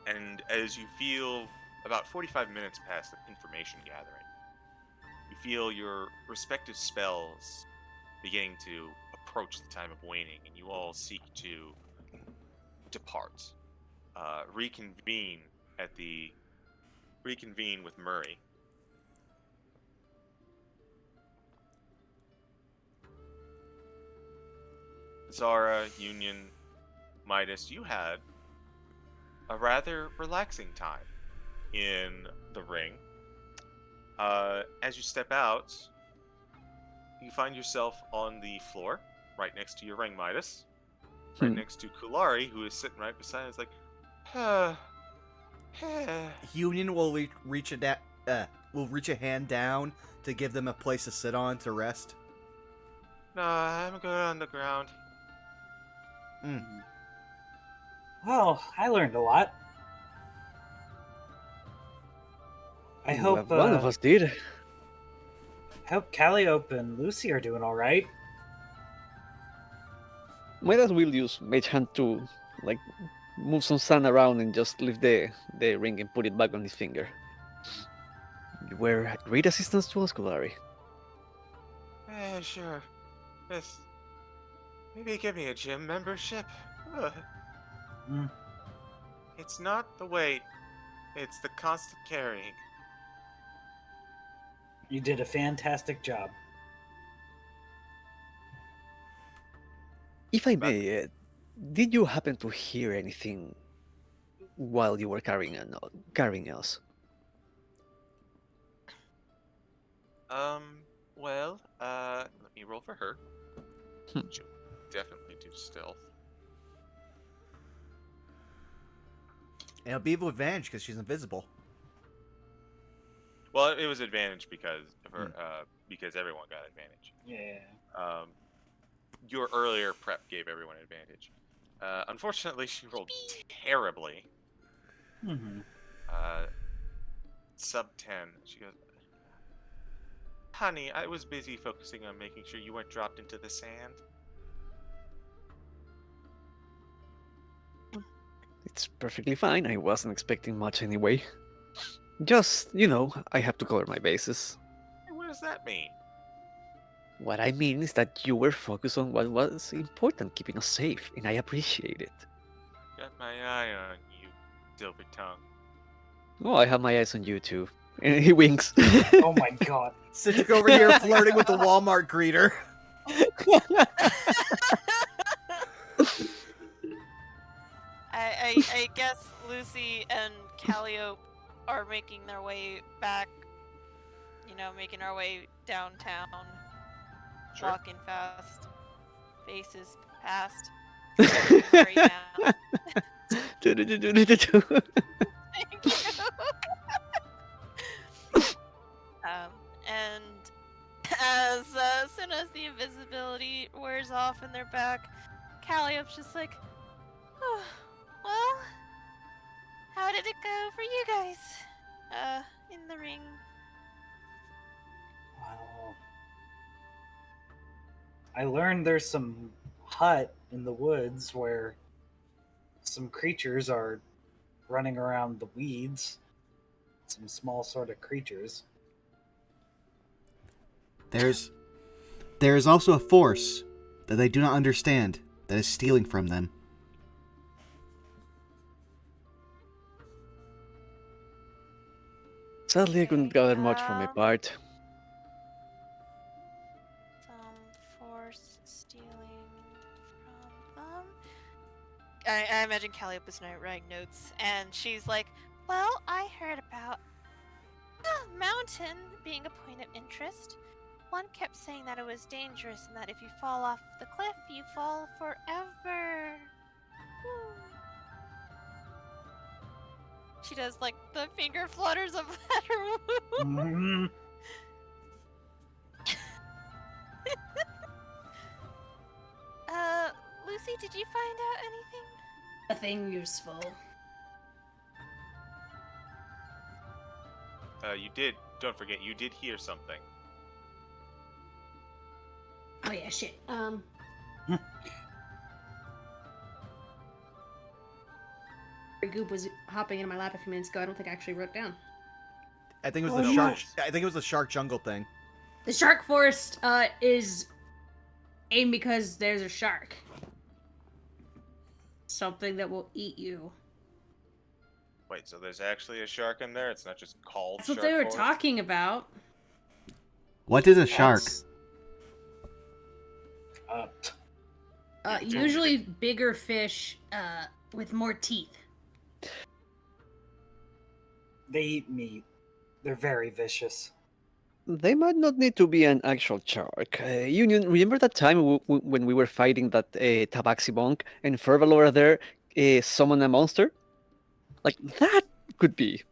And as you feel about 45 minutes past of information gathering, you feel your respective spells beginning to approach the time of waning, and you all seek to depart. Reconvene with Murray. Zara, Union, Midas, you had a rather relaxing time in the ring. As you step out, you find yourself on the floor, right next to your ring, Midas. Right next to Kulari, who is sitting right beside us, like, Union will reach a hand down to give them a place to sit on to rest. No, I'm good on the ground. Well, I learned a lot. I hope one of us did. Calliope and Lucy are doing all right. Midas will use Mage Hand to like move some sand around and just lift the ring and put it back on his finger. You were a great assistance to us, Kulari. Sure. Yes. Maybe give me a gym membership. It's not the weight, it's the constant carrying. You did a fantastic job. If I may, did you happen to hear anything while you were carrying us? Well, let me roll for her. She'll definitely do stealth. And it'll be with advantage because she's invisible. Well, it was advantage because of her, because everyone got advantage. Yeah. Your earlier prep gave everyone advantage. Unfortunately, she rolled terribly. Sub 10. She goes, honey, I was busy focusing on making sure you weren't dropped into the sand. It's perfectly fine. I wasn't expecting much anyway. Just, I have to cover my bases. What does that mean? What I mean is that you were focused on what was important, keeping us safe, and I appreciate it. Got my eye on you, silver tongue. Oh, I have my eyes on you too. And he winks. Oh my god. Citric over here flirting with the Walmart greeter. I guess Lucy and Calliope are making their way back, making our way downtown. Sure. Walking fast. Faces past. Very down. Thank you. And as soon as the invisibility wears off in their back, Calliope's just like, oh, well, how did it go for you guys? In the ring. Wow. I learned there's some hut in the woods where some creatures are running around the weeds. Some small sort of creatures. There is also a force that they do not understand that is stealing from them. Sadly, I couldn't gather much from my part. Some force stealing from them. I imagine Calliope is writing notes, and she's like, well, I heard about a mountain being a point of interest. One kept saying that it was dangerous and that if you fall off the cliff, you fall forever. She does like the finger flutters of that move. Mhm. Lucy, did you find out anything? Nothing useful. You did. Don't forget, you did hear something. Oh yeah, shit. Goop was hopping into my lap a few minutes ago. I don't think I actually wrote down. I think it was Oh, the no. shark. I think it was the shark jungle thing. The shark forest is aimed because there's a shark. Something that will eat you. Wait, so there's actually a shark in there? It's not just called That's what Shark they were Forest? talking about. What is a shark? That's- Usually bigger fish with more teeth. They eat meat. They're very vicious. They might not need to be an actual shark. Union, remember that time when we were fighting that Tabaxi monk and Fervalor there summoned a monster? Like, that could be.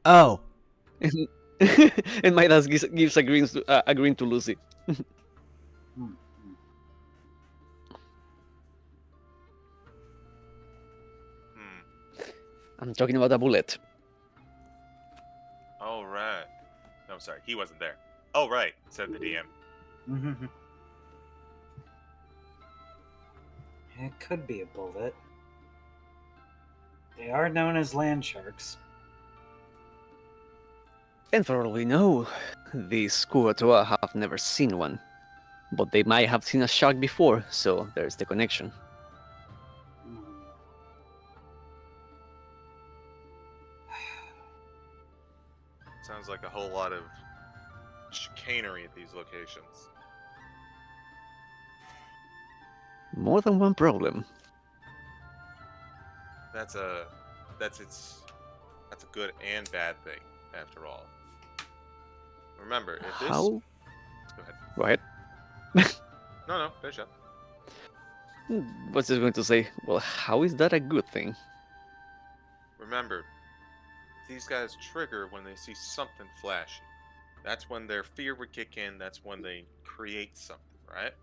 Oh, And Midas gives a green to Lucy. Hmm. I'm talking about a bullet. Oh, right. No, sorry, he wasn't there. Oh, right, said the DM. Mhm. It could be a bullet. They are known as land sharks. And for all we know, these Kuatoa have never seen one. But they might have seen a shark before, so there's the connection. Hmm. Sounds like a whole lot of chicanery at these locations. More than one problem. That's a good and bad thing, after all. Remember, if this How? Go ahead. Go ahead. No, finish up. Was just going to say, well, how is that a good thing? Remember, these guys trigger when they see something flashy. That's when their fear would kick in, that's when they create something, right?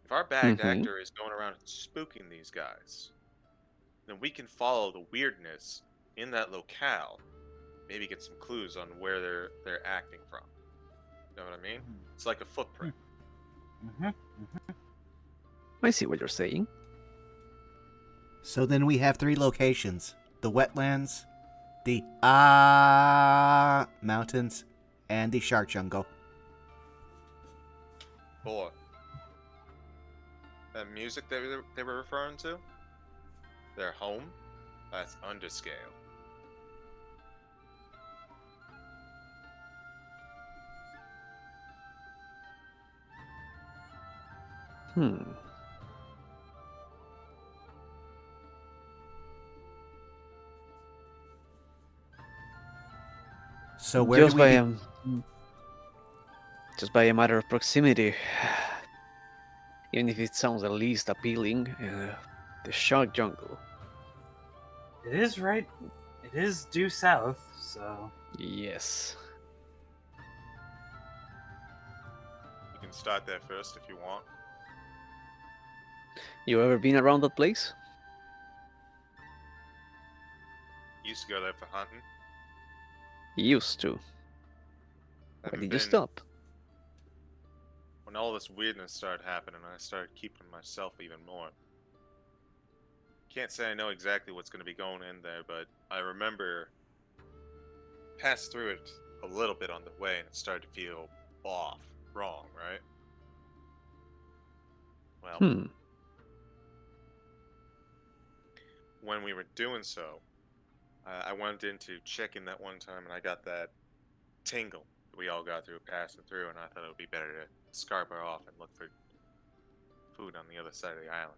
If our bad Mhm. actor is going around and spooking these guys, then we can follow the weirdness in that locale, maybe get some clues on where they're acting from. You know what I mean? It's like a footprint. Mhm. I see what you're saying. so then we have 3 locations: the wetlands, the mountains, and the shark jungle. Boy, that music that they were referring to, their home, that's underscale. Hmm. So where do we? Just by a matter of proximity, even if it sounds the least appealing, the shark jungle. It is right. It is due south, so Yes. You can start there first if you want. You ever been around that place? Used to go there for hunting. Used to. Why Haven't did you been- stop? When all this weirdness started happening, I started keeping myself even more. Can't say I know exactly what's going to be going in there, but I remember passed through it a little bit on the way, and it started to feel off, wrong, right? Well, Hmm. when we were doing so, I went into checking that one time, and I got that tingle that we all got through passing through, and I thought it would be better to scarborough off and look for food on the other side of the island.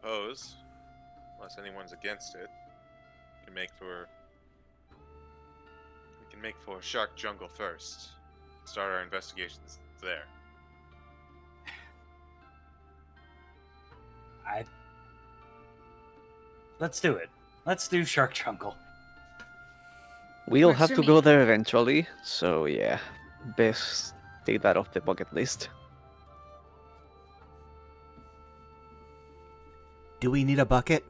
Suppose suppose, unless anyone's against it, we can make for Shark Jungle first. Start our investigations there. Let's do it. Let's do Shark Jungle. We'll Works have for to me. go there eventually, so yeah, best take that off the bucket list. Do we need a bucket?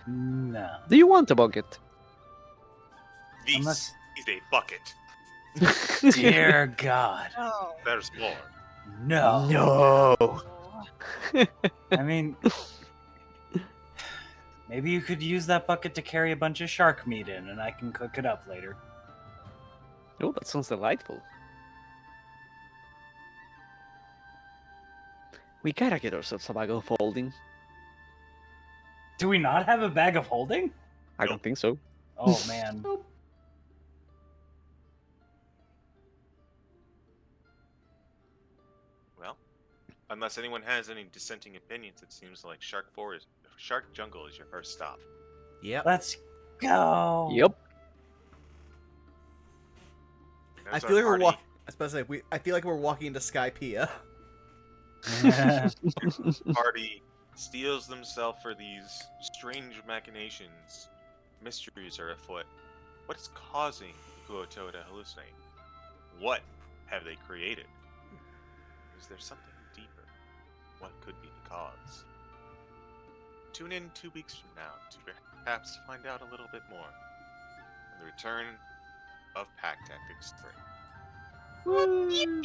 No. Do you want a bucket? This Unless- is a bucket. Dear God. Oh. There's more. No. No. I mean, maybe you could use that bucket to carry a bunch of shark meat in, and I can cook it up later. Oh, that sounds delightful. We gotta get ourselves a bag of holding. Do we not have a bag of holding? I don't think so. Oh man. Well, unless anyone has any dissenting opinions, it seems like Shark Jungle is your first stop. Yep. Let's go. Yep. I There's feel our like we're party. walking. I suppose I feel like we're walking into Skypea. Party steels themselves for these strange machinations. Mysteries are afoot. What is causing the Kuoto to hallucinate? What have they created? Is there something deeper? What could be the cause? Tune in 2 weeks from now to perhaps find out a little bit more. On the return of Pact Tactics 3.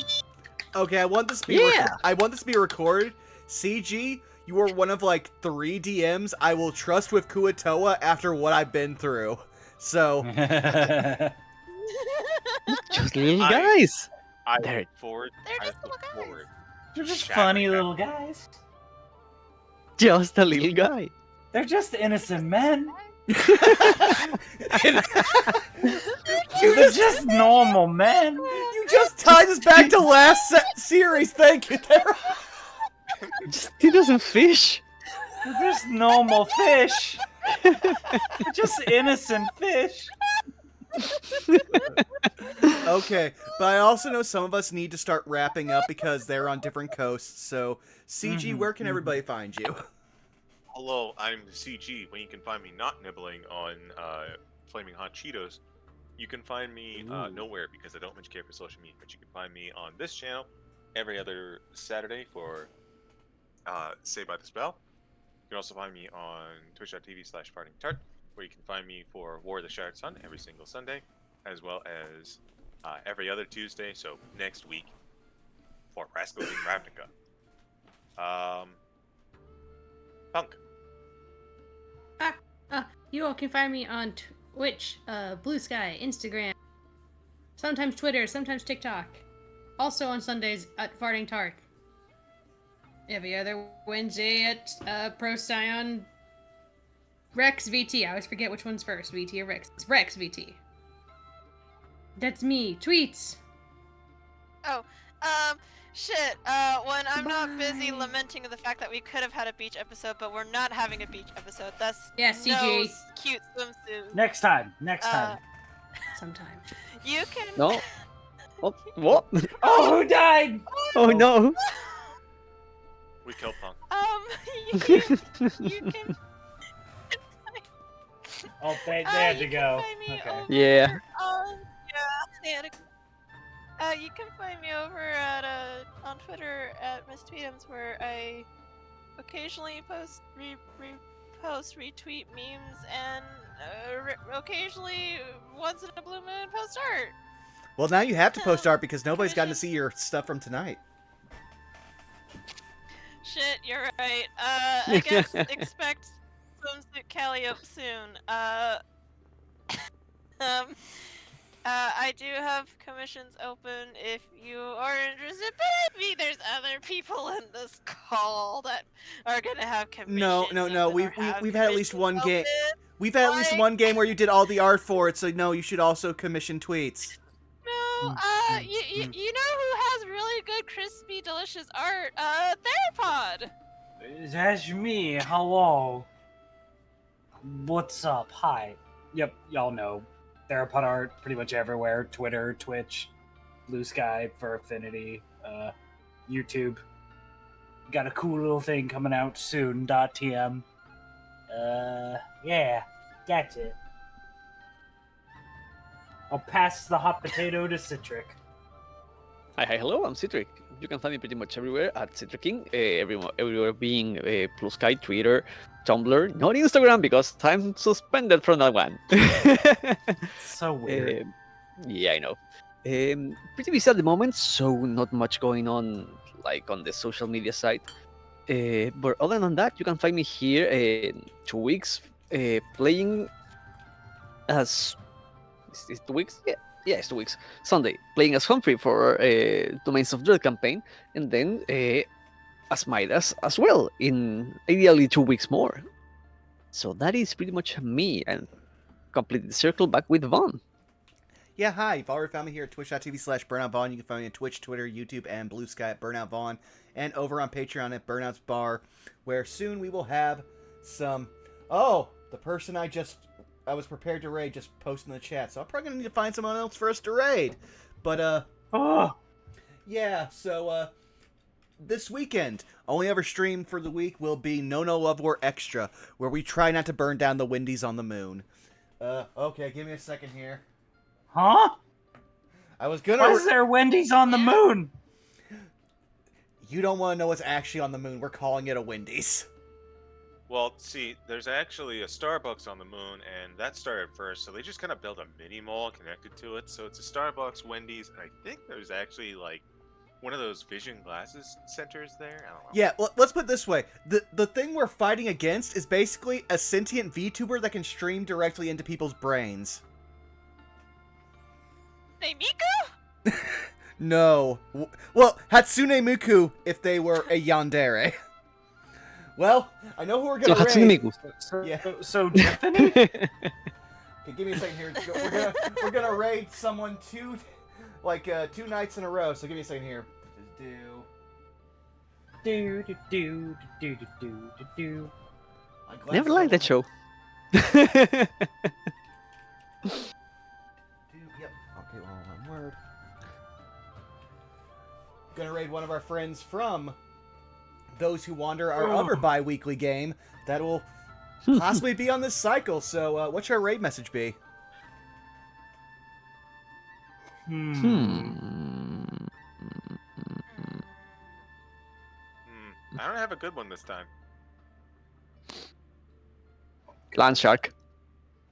Okay, I want this to be. Yeah. I want this to be recorded. CG, you are one of like 3 DMs I will trust with Kuatoa after what I've been through. So Just little I- guys. I There. look forward. They're I just look little guys. forward. They're just Shattering funny them. little guys. Just a little guy. They're just innocent men. They're just normal men. You just tied us back to last series. Thank you, Tara. Just innocent fish. They're just normal fish. They're just innocent fish. Okay, but I also know some of us need to start wrapping up because they're on different coasts. So, CG, where can everybody find you? Hello, I'm the CG. When you can find me not nibbling on Flaming Hot Cheetos, you can find me nowhere because I don't much care for social media. But you can find me on this channel every other Saturday for Saved by the Spell. You can also find me on twitch.tv/fartingtart, where you can find me for War of the Shattered Sun every single Sunday, as well as every other Tuesday. So next week for Rascals in Ravnica. Punk. You all can find me on Twitch, Blue Sky, Instagram, sometimes Twitter, sometimes TikTok. Also on Sundays at Farting Tart. Every other Wednesday at Procyon Rex VT. I always forget which one's first, VT or Rex. It's Rex VT. That's me. Tweets. Shit. When I'm not busy Bye. lamenting the fact that we could have had a beach episode, but we're not having a beach episode. That's Yeah, no CG. cute swimsuit. Next time. Next time. Sometime. You can. No. Oh, what? Oh, who died? Oh no. We killed Punk. You can. Oh, they had to you go. Can find me Okay. over, Yeah. yeah, they had to. You can find me over at on Twitter at Miss Tweetums, where I occasionally post, repost, retweet memes, and occasionally, once in a blue moon, post art. Well, now you have to post art because nobody's gotten to see your stuff from tonight. Shit, you're right. I guess expect swimsuit Calliope soon. I do have commissions open if you are interested, but I mean, there's other people in this call that are gonna have commissions. No. open We've or have had at least one game. commissions We've had at least one game where you did all the art for it. So no, you should also commission tweets. open. No, you know who has really good, crispy, delicious art? Therapod. That's me. Hello. What's up? Hi. Yep, y'all know. Theropod art pretty much everywhere. Twitter, Twitch, Blue Sky for Affinity, YouTube. Got a cool little thing coming out soon. .tm. Yeah, that's it. I'll pass the hot potato to Citric. Hi, hello, I'm Citric. You can find me pretty much everywhere at Citric King. Everywhere being Blue Sky, Twitter, Tumblr, not Instagram because I'm suspended from that one. So weird. Yeah, I know. Pretty busy at the moment, so not much going on like on the social media side. But other than that, you can find me here in 2 weeks playing as. Is 2 weeks? Yeah, it's 2 weeks. Sunday, playing as Humphrey for Domains of Dread campaign, and then as Midas as well in ideally 2 weeks more. So that is pretty much me, and complete the circle back with Vaughn. Yeah, hi. You've already found me here at twitch.tv/BurnoutVaughn. You can find me on Twitch, Twitter, YouTube, and Blue Sky at Burnout Vaughn, and over on Patreon at Burnout's Bar, where soon we will have some. Oh, the person I was prepared to raid just posted in the chat, so I'm probably gonna need to find someone else for us to raid. But yeah. So this weekend, only ever stream for the week will be No Love War Extra, where we try not to burn down the Windies on the moon. Okay, give me a second here. Huh? I was gonna. Why is there Wendy's on the moon? You don't want to know what's actually on the moon. We're calling it a Wendy's. Well, see, there's actually a Starbucks on the moon, and that started first, so they just kind of built a mini mall connected to it. So it's a Starbucks, Wendy's, and I think there's actually like one of those vision glasses centers there. I don't know. Yeah, well, let's put it this way. The thing we're fighting against is basically a sentient VTuber that can stream directly into people's brains. Hey, Miku? No. Well, Hatsune Miku if they were a yandere. Well, I know who we're So gonna Hatsune raid. Miku. Yeah. So Tiffany? Okay, give me a second here. We're gonna raid someone two nights in a row. So give me a second here. do do do do do do do do. Never liked that show. Yep. Okay, one word. Gonna raid one of our friends from Those Who Wander, our other bi-weekly game that will possibly be on this cycle. So, what should our raid message be? I don't have a good one this time. Land Shark.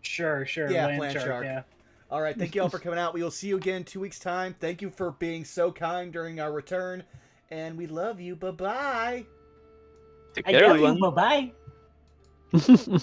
Sure. Yeah, Land Land Shark. Yeah. All right, thank you all for coming out. We will see you again in 2 weeks' time. Thank you for being so kind during our return, and we love you. Bye-bye. Take I care, love you. everyone. Bye bye.